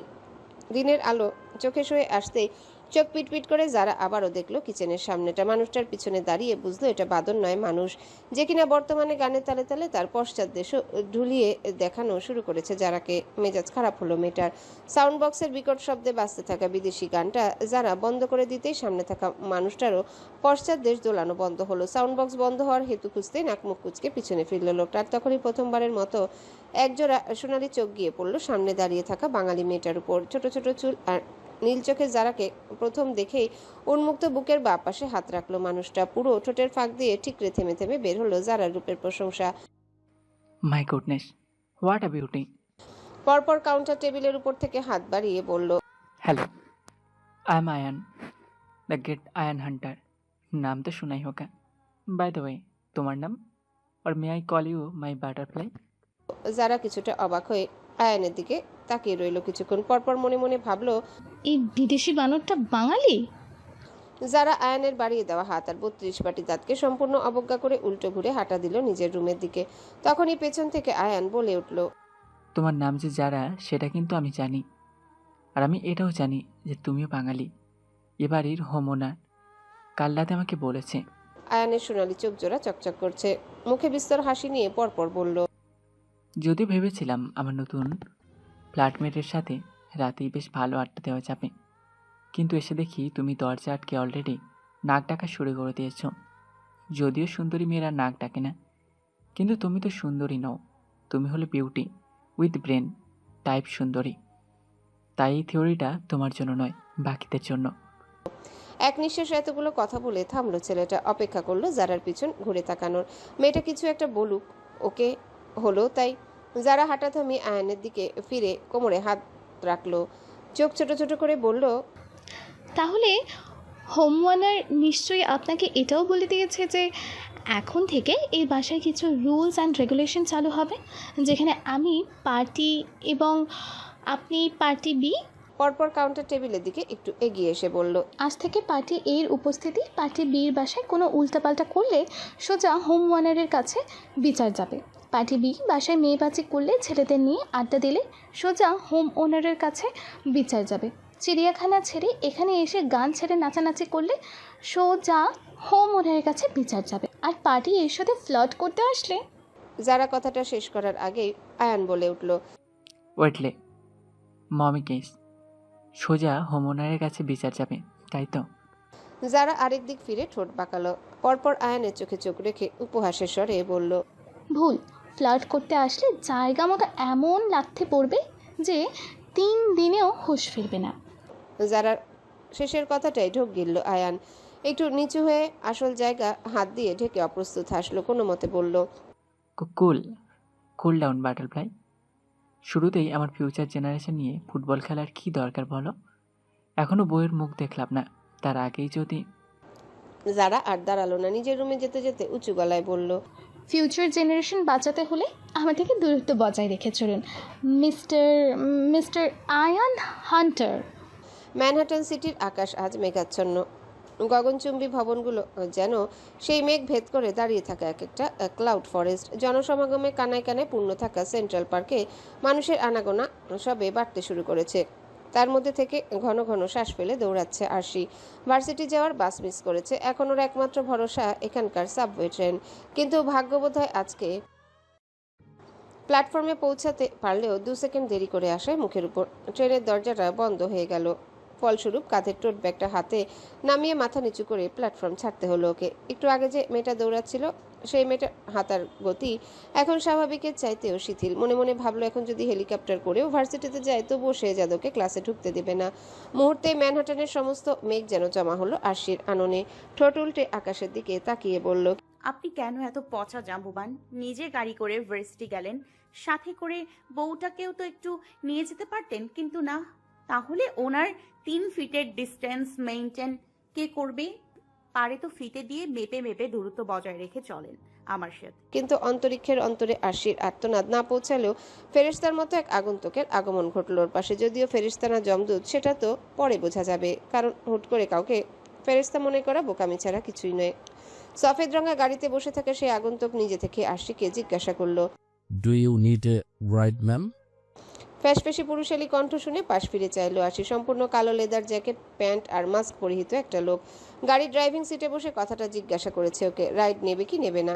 B: দিনের আলো চোখে সয়ে আসতেই চোখ পিটপিট করে যারা আবারও দেখলো কিচেনের সামনেটা। মানুষটার পিছনে দাঁড়িয়ে বুঝলো এটা বাদর নয়, মানুষ, যে কিনা বর্তমানে গানের তালে তালে তার পশ্চাৎ দেশ ঢুলিয়ে দেখানো শুরু করেছে যারাকে। মেজাজ খারাপ হলো মেয়েটার। সাউন্ড বক্সের বিকট শব্দে বাজতে থাকা বিদেশি গানটা যারা বন্ধ করে দিতেই সামনে থাকা মানুষটারও পশ্চাৎ দেশ দোলানো বন্ধ হলো। সাউন্ড বক্স বন্ধ হওয়ার হেতু খুঁজতেই নাক মুখ কুচকে পিছনে ফিরল লোকটার। তখনই প্রথমবারের মতো একজোড়া সোনালি চোখ গিয়ে পড়লো সামনে দাঁড়িয়ে থাকা বাঙালি মেয়েটার উপর। ছোট ছোট চুল আর নীল চোখে যারাকে প্রথম দেখেই উন্মুক্ত বুকের বাঁ পাশে হাত রাখলো মানুষটা। পুরো ঠোঁটের ফাঁক দিয়ে ঠিকরে থেমে থেমে বের হলো যারার রূপের প্রশংসা।
J: My goodness, what a beauty.
B: পরপর কাউন্টার টেবিলের উপর থেকে হাত বাড়িয়ে বলল,
J: hello, I am ion, the great ion Hunter. नाम तो सुना ही होगा। बाय द वे, तुम्हारा नाम? और मे आई कॉल यू माई बाटरफ्लाई?
B: যারা কিছুটা অবাক হয়ে আয়ানের দিকে তাকিয়ে রইল কিছুক্ষণ। পরপর মনে মনে ভাবলো,
K: এই বিদেশি বানরটা বাঙালি।
B: যারা আয়ানের বাড়িয়ে দেওয়া হাত আর 32 পাটি দাঁতকে সম্পূর্ণ অবজ্ঞা করে উল্টো ঘুরে হাঁটা দিল নিজের রুমের দিকে। তখনই পেছন থেকে আয়ান বলে উঠল,
J: তোমার নাম যে যারা সেটা কিন্তু আমি জানি, আর আমি এটাও জানি যে তুমিও বাঙালি, এ বাড়ির হোমওনার। কাল রাতে আমাকে বলেছে।
B: আয়ানের সোনালি চোখ জোড়া চকচক করছে, মুখে বিস্তর হাসি নিয়ে পরপর বলল,
J: যদিও ভেবেছিলাম আমার নতুন ফ্ল্যাটমেটের সাথে রাতেই বেশ ভালো আড্ডা দেওয়া যাবে, কিন্তু এসে দেখি তুমি দরজা আটকে অলরেডি নাক ডাকা শুরু করে দিয়েছ। যদিও সুন্দরী মেয়েরা নাক ডাকে না, কিন্তু তুমি তো সুন্দরী নও, তুমি হলো বিউটি উইথ ব্রেন টাইপ সুন্দরী। তাই এই থিওরিটা তোমার জন্য নয়, বাকিদের জন্য।
B: এক নিঃশ্বাসে এতগুলো কথা বলে থামলো ছেলেটা। অপেক্ষা করলো যারার পিছন ঘুরে তাকানোর। মেয়েটা কিছু একটা বলুক, ওকে হলো তাই। যারা হাঁটা থামিয়ে আয়নের দিকে ফিরে কোমরে হাত রাখলো, চোখ ছোট ছোট করে বলল,
K: তাহলে হোমওয়ানার নিশ্চয়ই আপনাকে এটাও বলে দিয়েছে যে এখন থেকে এই বাসায় কিছু রুলস অ্যান্ড রেগুলেশন চালু হবে, যেখানে আমি পার্টি এবং আপনি পার্টি বি।
B: পরপর কাউন্টার টেবিলের দিকে একটু এগিয়ে এসে বলল,
K: আজ থেকে পার্টি এর উপস্থিতি পার্টি বির বাসায় কোনো উল্টাপাল্টা করলে সোজা হোম ওয়ানারের কাছে বিচার যাবে। পার্টি বি বাসায় মেয়েবাজি করলে, ছেলেদের নিয়ে আড্ডা দিলে সোজা হোম ওনারের কাছে বিচার যাবে। চিড়িয়াখানা ছেড়ে এখানে এসে গান ছেড়ে নাচানাচি করলে সোজা হোম ওনারের কাছে বিচার যাবে। আর পার্টি এর সাথে ফ্লার্ট করতে আসলে।
B: যারা কথাটা শেষ করার আগেই আয়ান বলে উঠল,
J: ওয়েটলে মমি কেস সোজা হোমওনারের কাছে বিচার যাবে, তাই তো?
B: যারা আরেক দিক ফিরে ঠোঁট বাঁকালো। পরপর আয়ানের চোখে চোখ রেখে উপহাসের স্বরে বলল,
K: ভুল। ফ্লার্ট করতে আসলে জায়গা মতো এমন লাথি পড়বে যে 3 দিনেও হুঁশ ফিরবে না।
B: যারা শেষের কথাটাই ঢোক গিলল আয়ান। একটু নিচু হয়ে আসল জায়গা হাত দিয়ে ঢেকে অপ্রস্তুত হাসলো, কোনো মতে বলল,
J: কুল কুল ডাউন বাটারফ্লাই। শুরুতেই আমার ফিউচার জেনারেশন নিয়ে ফুটবল খেলার কি দরকার বলো? এখনও বইয়ের মুখ দেখলাম না, তার আগেই যদি...
B: যারা আর দাঁড়ালো না, নিজের রুমে যেতে যেতে উঁচু গলায় বলল,
K: ফিউচার জেনারেশন বাঁচাতে হলে আমার থেকে দূরত্ব বজায় রেখে চলুন mister mister Ayaan Hunter.
B: Manhattan সিটির আকাশ আজ মেঘাচ্ছন্ন। গগনচুম্বী ভবনগুলো যেন সেই মেঘ ভেদ করে দাঁড়িয়ে থাকা এক একটা ক্লাউড ফরেস্ট। জনসমাগমে কানায় কানায় পূর্ণ থাকা সেন্ট্রাল পার্কে মানুষের আনাগোনা সবে বাড়তে শুরু করেছে। তার মধ্যে থেকে ঘন ঘন শ্বাস ফেলে দৌড়াচ্ছে আরশি। ভার্সিটি যাওয়ার বাস মিস করেছে, এখন ওর একমাত্র ভরসা এখানকার সাবওয়ে ট্রেন। কিন্তু ভাগ্যবোধ হয় আজকে প্ল্যাটফর্মে পৌঁছাতে পারলেও 2 সেকেন্ড দেরি করে আসায় মুখের উপর ট্রেনের দরজাটা বন্ধ হয়ে গেল। ফলস্বরূপ কাঁধের টোট ব্যাগটা হাতে নামিয়ে মাথা নিচু করে প্ল্যাটফর্ম ছাড়তে হলো ওকে। একটু আগে যে মেয়েটা দৌড়াচ্ছিল সেই মেয়েটার হাতার গতি এখন স্বাভাবিকের চাইতেও শিথিল। মনে মনে ভাবলো এখন যদি হেলিকপ্টার করেও ভার্সিটিতে যায় তবুও শেহজাদকে ক্লাসে ঢুকতে দেবে না। মুহূর্তে ম্যানহাটনের সমস্ত মেঘ যেন জমা হলো আরশির আননে। ঠোঁট উল্টে আকাশের দিকে তাকিয়ে বলল,
E: আপনি কেন এত পচা জাম্বুবান? নিজে গাড়ি করে ভার্সিটি গেলেন, সাথে করে বউটাকেও তো একটু নিয়ে যেতে পারতেন, কিন্তু না। তাহলে ওনার 3 ফিটের ডিস্টেন্স মেইনটেইন কে করবে? পারে তো ফিতে দিয়ে মেপে মেপে দূরত্ব বজায় রেখে চলেন আমার সাথে।
B: কিন্তু অন্তরিক্ষের অন্তরে আরশির আর্তনাদ না পৌঁছালেও ফেরেশতার মতো এক আগন্তুকের আগমন ঘটল ওর পাশে। যদিও ফেরেশতা না যমদূত সেটা তো পরে বোঝা যাবে, কারণ হুট করে কাউকে ফেরেশতা মনে করা বোকামি ছাড়া কিছুই নয়। সফেদ রঙা গাড়িতে বসে থাকা সেই আগন্তুক নিজে থেকে আরশিকে জিজ্ঞাসা করলো,
L: do you need a ride ma'am?
B: ফ্যাসফেসি পুরুষালী কণ্ঠ শুনে পাশ ফিরে চাইলো আরশি। সম্পূর্ণ কালো লেদার জ্যাকেট, প্যান্ট আর মাস্ক পরিহিত একটা লোক গাড়ির ড্রাইভিং সিটে বসে কথাটা জিজ্ঞাসা করেছে ওকে, রাইড নেবে কি নেবে না।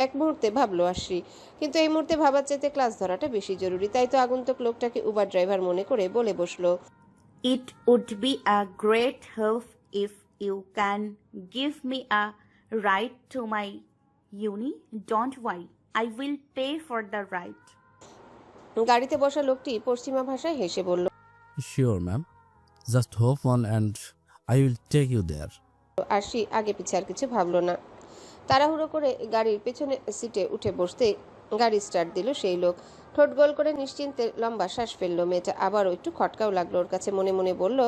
B: এক মুহূর্তে ভাবলো আরশি, কিন্তু এই মুহূর্তে ভাবার চাইতে ক্লাস ধরাটা বেশি জরুরি। তাই তো আগন্তুক লোকটাকে উবার ড্রাইভার মনে করে বলে বসলো,
E: it would be a great help if you can give me a ride to my uni. Don't worry, I will pay for the ride.
B: গাড়িতে বসা লোকটি পশ্চিমা ভাষায় হেসে বলল,
L: sure ma'am, just hop on and I will take you there.
B: Arshi আগে পিছে আর কিছু ভাবলো না, তাড়াহুড়ো করে গাড়ির পেছনে সিটে উঠে বসতে গাড়ি স্টার্ট দিল সেই লোক। ঠোঁট গোল করে নিশ্চিন্তে লম্বা শ্বাস ফেললো মেয়েটা। আবারও একটু খটকাও লাগলো ওর কাছে। মনে মনে বলল,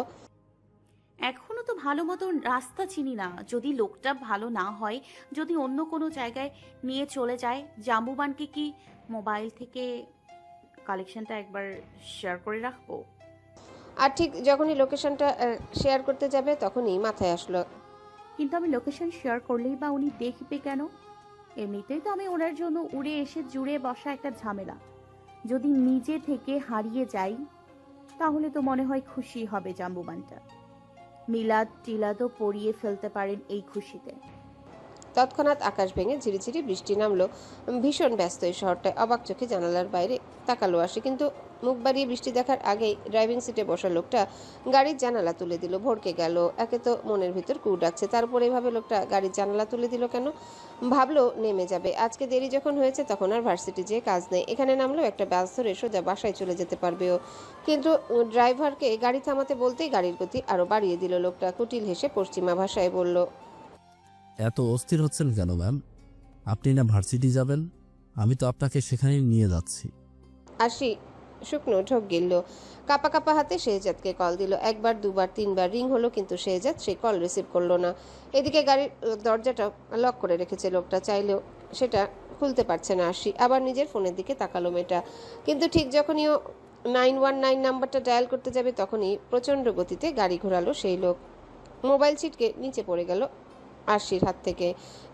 E: এখনো তো ভালো মতো রাস্তা চিনি না। যদি লোকটা ভালো না হয়, যদি অন্য কোনো জায়গায় নিয়ে চলে যায়, জাম্বুবানকে কি মোবাইল থেকে কালেকশনটা একবার শেয়ার করে রাখবো?
B: আর ঠিক যখনই লোকেশনটা শেয়ার করতে যাবে তখনই মাথায় আসলো,
E: কিন্তু আমি লোকেশন শেয়ার করলেই বা উনি দেখবে কেন? এমনিতেই তো আমি ওনার জন্য উড়ে এসে জুড়ে বসা একটা ঝামেলা। যদি নিজে থেকে হারিয়ে যাই তাহলে তো মনে হয় খুশি হবে জাম্বুবানটা। মিলাদ টিলাদও পরিয়ে ফেলতে পারেন এই খুশিতে।
B: তৎক্ষণাৎ আকাশ ভেঙে ঝিরিঝিরি বৃষ্টি নামলো। ভীষণ ব্যস্ত এই শহরটায়। অবাক চোখে জানালার বাইরে তাকালো আসে, কিন্তু মুখ বাড়িয়ে বৃষ্টি দেখার আগেই ড্রাইভিং সিটে বসা লোকটা গাড়ির জানালা তুলে দিল। ভড়কে গেল। একে তো মনের ভিতর কু ডাকছে, তারপর এইভাবে লোকটা গাড়ির জানালা তুলে দিল কেন? ভাবলো নেমে যাবে। আজকে দেরি যখন হয়েছে তখন আর ভার্সিটি যেয়ে কাজ নেই। এখানে নামলো একটা বাস ধরে সোজা বাসায় চলে যেতে পারবে ও। কিন্তু ড্রাইভারকে গাড়ি থামাতে বলতেই গাড়ির গতি আরো বাড়িয়ে দিল লোকটা। কুটিল হেসে পশ্চিমা ভাষায় বলল,
L: এত অস্থির হচ্ছেন কেন ম্যাম? আপনি না ভার্সিটি যাবেন? আমি তো আপনাকে সেখানেই নিয়ে যাচ্ছি।
B: আশি শুকনো ঢোক গিলল। কাপা কাপা হাতে শেহজাদকে কল দিল। একবার, দুবার, তিনবার রিং হলো, কিন্তু শেহজাদ সেই কল রিসিভ করলো না। এদিকে গাড়ির দরজাটা লক করে রেখেছে লোকটা, চাইলেও সেটা খুলতে পারছে না আরশি। আবার নিজের ফোনের দিকে তাকালো মেয়েটা, কিন্তু ঠিক যখনই ও 919 নাম্বারটা ডায়াল করতে যাবে তখনই প্রচণ্ড গতিতে গাড়ি ঘোরালো সেই লোক। মোবাইল ছিটকে নিচে পড়ে গেল আরশির হাত থেকে।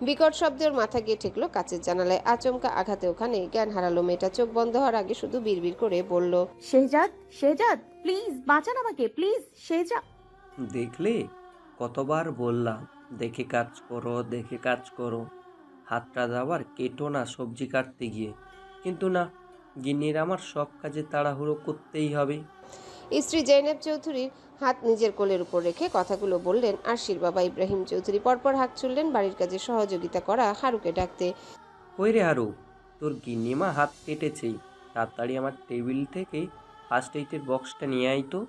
B: বিকট শব্দে ওর মাথা গিয়ে ঠেকলো কাচের জানালায়। আচমকা আঘাতে ওখানে জ্ঞান হারালো মেয়েটা। চোখ বন্ধ হওয়ার আগে শুধু বিড়বিড় করে বলল,
E: শেহজাদ, শেহজাদ, প্লিজ বাঁচান আমাকে, প্লিজ শেহজাদ।
I: দেখলে, কতবার বললাম দেখে কাজ করো, দেখে কাজ করো। হাতটা যাবার কেটো না সবজি কাটতে গিয়ে, কিন্তু না, গিন্নির আমার সব কাজে তাড়াহুড়ো করতেই হবে।
B: স্ত্রী জৈনেব চৌধুরীর হাত নিজের কোলের উপর রেখে কথাগুলো বললেন আরশির বাবা ইব্রাহিম চৌধুরী। পরপর হাঁক ছুড়লেন বাড়ির কাজে সহযোগিতা করা হারুকে ডাকতে।
I: কই রে হারু, তোর গিন্নিমা হাত কেটেছেই, তাড়াতাড়ি আমার টেবিল থেকে ফার্স্ট এইডের বক্সটা নিয়ে আয় তো।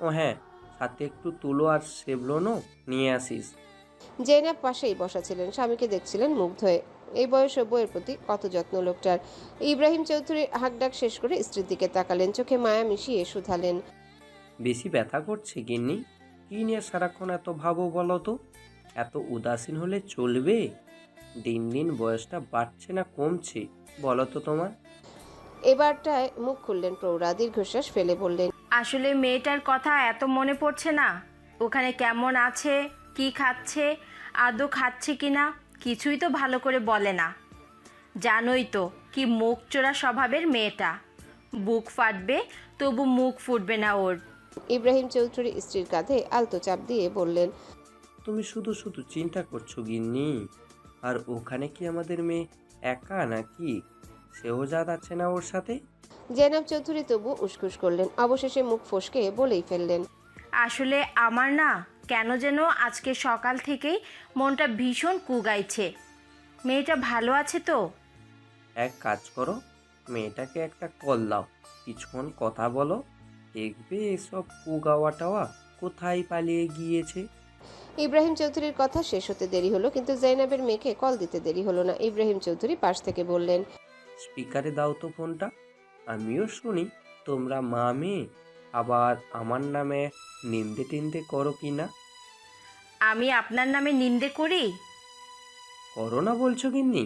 I: ও হ্যাঁ, সাথে একটু তুলো আর সেভলনও নিয়ে আসিস।
B: জৈনেব পাশেই বসা ছিলেন, স্বামীকে দেখছিলেন মুগ্ধ হয়ে। এই বয়সে বইয়ের প্রতি কত যত্ন লোকটার। ইব্রাহিম চৌধুরী হাঁকডাক শেষ করে স্ত্রীর দিকে তাকালেন, চোখে মায়া মিশিয়ে শুধালেন,
I: বেশি ব্যথা করছে গিন্নি? কি নিয়ে সারাক্ষণ এত ভাবো বলো তো? এত উদাসীন হলে চলবে? দিন দিন বয়সটা বাড়ছে না কমছে বলো তো তোমার?
B: এবারটায় মুখ খুললেন প্রৌঢ়া, দীর্ঘশ্বাস ফেলে বললেন,
M: আসলে মেয়েটার কথা এত মনে পড়ছে না। ওখানে কেমন আছে, কি খাচ্ছে, আদৌ খাচ্ছে কিনা, কিছুই তো ভালো করে বলে না। জানোই তো কি মুখ চোরা স্বভাবের মেয়েটা। বুক ফাটবে তবু মুখ ফুটবে না ওর।
B: ইব্রাহিম চৌধুরী স্ত্রীর কাঁধে আলতো চাপ দিয়ে বললেন,
I: তুমি শুধু শুধু চিন্তা করছো গিন্নি। আর ওখানে কি আমাদের মেয়ে একা নাকি? শেহজাদ আছে না ওর সাথে?
B: জৈনব চৌধুরী তবু উসখুস করলেন, অবশেষে মুখ ফসকে বলেই ফেললেন,
M: আসলে আমার না কেন যেন আজকে সকাল থেকেই মনটা ভীষণ কুগাইছে। মেয়েটা ভালো আছে তো?
I: এক কাজ করো, মেয়েটাকে একটা কল দাও, কিছুক্ষণ কথা বলো, দেখবে এসব কুগাওয়া টাওয়া কোথায় পালিয়ে গিয়েছে।
B: ইব্রাহিম চৌধুরীর কথা শেষ হতে দেরি হলো, কিন্তু জৈনবের মেয়েকে কল দিতে দেরি হলো না। ইব্রাহিম চৌধুরী পাশ থেকে বললেন,
I: স্পিকারে দাও তো ফোনটা, আমিও শুনি তোমরা মা মেয়ে আবার আমার নামে নিন্দে টিন্দে করো কি না।
M: আমি আপনার নামে নিন্দে করি?
I: করো না বলছো গিন্নি?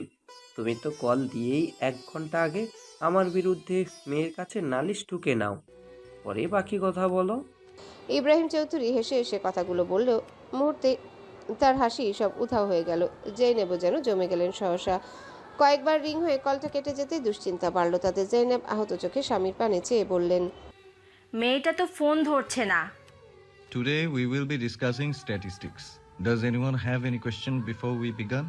I: তুমি তো কল দিয়েই 1 ঘন্টা আগে আমার বিরুদ্ধে মেয়ের কাছে নালিশ ঠুকে নাও, পরে বাকি কথা বলো।
B: ইব্রাহিম চৌধুরী হেসে হেসে কথাগুলো বললেও মুহূর্তে তার হাসি সব উধাও হয়ে গেল। জৈনেব যেন জমে গেলেন সহসা। কয়েকবার রিং হয়ে কলটা কেটে যেতেই দুশ্চিন্তা বাড়ল তাদের। জৈনেব আহত চোখে স্বামীর পানে চেয়ে বললেন,
M: মেয়েটা তো ফোন ধরছে না।
A: Today we will be discussing statistics. Does anyone have any question before we begin?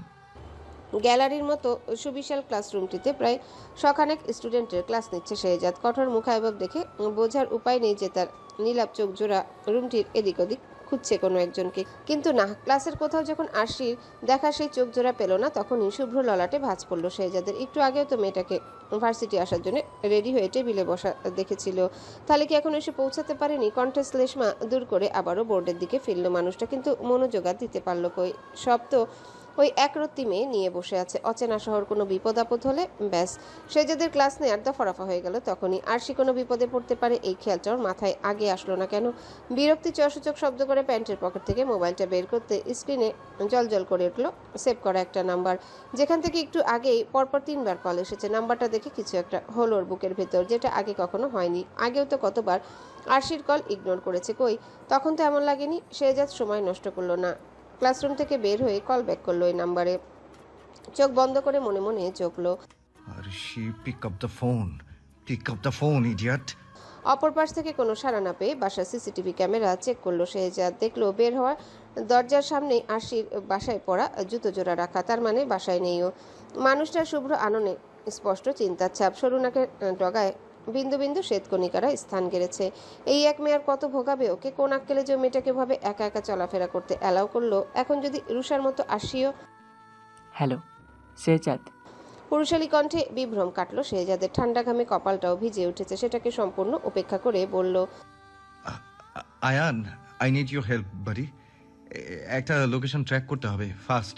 B: গ্যালারির মতো সুবিশাল ক্লাসরুমটিতে প্রায় শখানেক স্টুডেন্টের ক্লাস নিচ্ছে শেহজাদ। কঠোর মুখাবয়ব দেখে বোঝার উপায় নেই যে তার নীলাভ চোখ জোড়া রুমটির এদিক ওদিক খুঁজছে কোনো একজনকে। কিন্তু না, ক্লাসের কোথাও যখন আরশির দেখা সেই চোখ জোড়া পেল না, তখনই শুভ্র ললাটে ভাঁজ পড়ল শেহজাদের। একটু আগেও তো মেয়েটাকে ভার্সিটি আসার জন্য রেডি হয়ে টেবিলে বসা দেখেছিল, তাহলে কি এখন এসে পৌঁছাতে পারেনি? কণ্ঠে শ্লেষ্মা দূর করে আবারও বোর্ডের দিকে ফিরল মানুষটা, কিন্তু মনোযোগ আর দিতে পারল কই। সব তো ওই একরত্তি মেয়ে নিয়ে বসে আছে। অচেনা শহর, কোনো বিপদ আপদ হলে ব্যাস শেহজাদের ক্লাস নেয়ার দফারফা হয়ে গেল। তখনই আরশি কোনো বিপদে পড়তে পারে এই খেয়ালটা ওর মাথায় আগে আসলো না কেন? বিরক্তি চসূচক শব্দ করে প্যান্টের পকেট থেকে মোবাইলটা বের করতে স্ক্রিনে জলজল করে উঠলো সেভ করা একটা নাম্বার, যেখান থেকে একটু আগেই পরপর 3বার কল এসেছে। নাম্বারটা দেখে কিছু একটা হলো ওর বুকের ভেতর, যেটা আগে কখনো হয়নি। আগেও তো কতবার আরশির কল ইগনোর করেছে, কই তখন তো এমন লাগেনি। শেহজাদ সময় নষ্ট করলো না, ক্লাসরুম থেকে বের হয়ে কল ব্যাক করলো ওই নাম্বারে। চোখ বন্ধ করে মনে মনে চোখলো,
A: Arshi, pick up the phone. Pick up the phone, idiot.
B: অপর পাশ থেকে কোনো সাড়া না পেয়ে বাসার সিসিটিভি ক্যামেরা চেক করলো শেহজাদ। দেখলো বের হওয়ার দরজার সামনে আরশির বাসায় পড়া জুতো জোড়া রাখা, তার মানে বাসায় নেইও। মানুষটার শুভ্র আননে স্পষ্ট চিন্তার ছাপ, সরু নাকের ডগায় বিন্দু বিন্দু শ্বেতকণিকারা স্থান গেড়েছে। এই এক মেয়ার কত ভোগাবে ওকে? কোন আক্কেলে যে মেয়েটাকে ভাবে একা একা চলাফেরা করতে অ্যালাউ করলো? এখন যদি রুষার মতো আরশিও।
J: হ্যালো শেহজাদ।
B: পুরুষালী কণ্ঠে বিভ্রম কাটলো শেহজাদের। ঠান্ডা ঘামে কপালটাও ভিজে উঠেছে, সেটাকে সম্পূর্ণ উপেক্ষা করে বলল,
A: Ayaan, I need your help, buddy. একটা লোকেশন ট্র্যাক করতে হবে, ফাস্ট।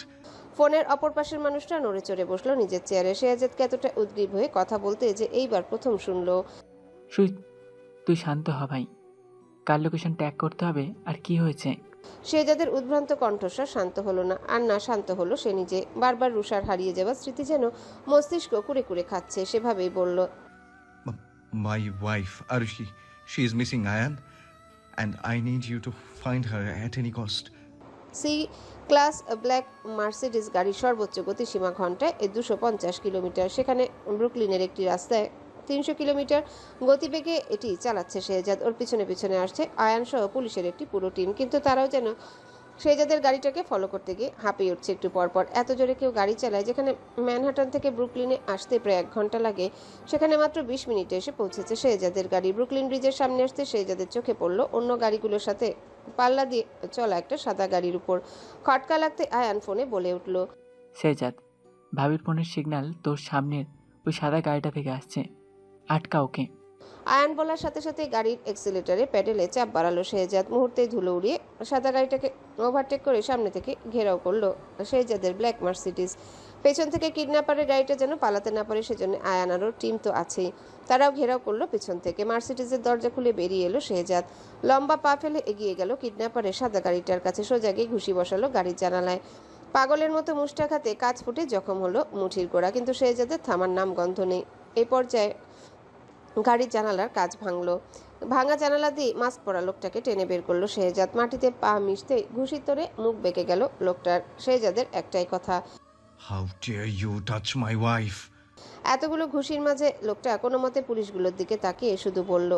B: ফোনের অপর পাশের মানুষটা নড়ে চড়ে বসলো নিজের চেয়ারে। শেহজাদকে এতটা উদ্গ্রীব হয়ে কথা বলতে যে এইবার প্রথম শুনলো।
J: তুই শান্ত হ ভাই, কার লোকেশন ট্যাগ করতে হবে আর কি হয়েছে?
B: শেহজাদের উদ্ভ্রান্ত কণ্ঠস্বর শান্ত হলো না, আর না শান্ত হলো সে নিজে। বারবার রুষার হারিয়ে যাওয়া স্মৃতি যেন মস্তিষ্ক কুড়ে কুড়ে খাচ্ছে। সেভাবেই বলল,
A: My wife, Arushi, she is missing Ayan, and I need you to find her at any cost.
B: C class black Mercedes গাড়ির সর্বোচ্চ গতিসীমা ঘন্টায় 250 কিলোমিটার। সেখানে ব্রুকলিনের একটি রাস্তায় 300 কিলোমিটার গতিবেগে এটি চালাচ্ছে শেহজাদ। ওর পিছনে পিছনে আসছে আয়ান সহ পুলিশের একটি পুরো টিম, কিন্তু তারাও যেন শেহজাদের গাড়িটাকে ফলো করতে গিয়ে হাঁপিয়ে উঠছে একটু পরপর। এত জোরে কেউ গাড়ি চালায় যেখানে ম্যানহাটন থেকে ব্রুকলিনে আসতে প্রায় 1 ঘন্টা লাগে, সেখানে মাত্র 20 মিনিটে এসে পৌঁছেছে শেহজাদের গাড়ি। ব্রুকলিন ব্রিজের সামনে আসতে শেহজাদের চোখে পড়ল অন্য গাড়িগুলোর সাথে পাল্লা দিয়ে চলা একটা সাদা গাড়ির উপর। খটকা লাগতে আয়ান ফোনে বলে উঠল,
J: শেহজাদ, ভাবির ফোনের সিগন্যাল তোর সামনের ওই সাদা গাড়িটা থেকে আসছে, আটকা ওকে।
B: আয়ান বলার সাথে সাথে গাড়ির এক্সিলেটরে প্যাডেলে চাপ বাড়ালো শেহজাদ। মুহূর্তেই ধুলো উড়িয়ে সাদা গাড়িটাকে ওভারটেক করে সামনে থেকে ঘেরাও করলো শেহজাদের ব্ল্যাক মার্সিডিজ। পেছন থেকে কিডন্যাপারের গাড়িটা যেন পালাতে না পারে সেজন্য আয়ান আরও টিম তো আছেই, তারাও ঘেরাও করলো পেছন থেকে। মার্সিডিজের দরজা খুলে বেরিয়ে এলো শেহজাদ। লম্বা পা ফেলে এগিয়ে গেল কিডন্যাপারের সাদা গাড়িটার কাছে, সোজা গিয়ে ঘুষি বসালো গাড়ির জানালায়। পাগলের মতো মুষ্টাঘাতে কাঁচ ফুটে জখম হলো মুঠির গোড়া, কিন্তু শেহজাদের থামার নাম গন্ধ নেই। এই পর্যায়ে গাড়ির জানালার কাঁচ ভাঙলো। ভাঙা জানালা দিয়ে মাস্ক পরা লোকটাকে টেনে বের করলো শেহজাদ। মাটিতে পা মিশতে ঘুষি তোরে মুখ বেঁকে গেল লোকটার। শেহজাদের একটাই কথা,
A: How dare you touch my wife?
B: এতগুলো ঘুষির মাঝে লোকটা কোনো মতে পুলিশগুলোর দিকে তাকিয়ে শুধু বলল,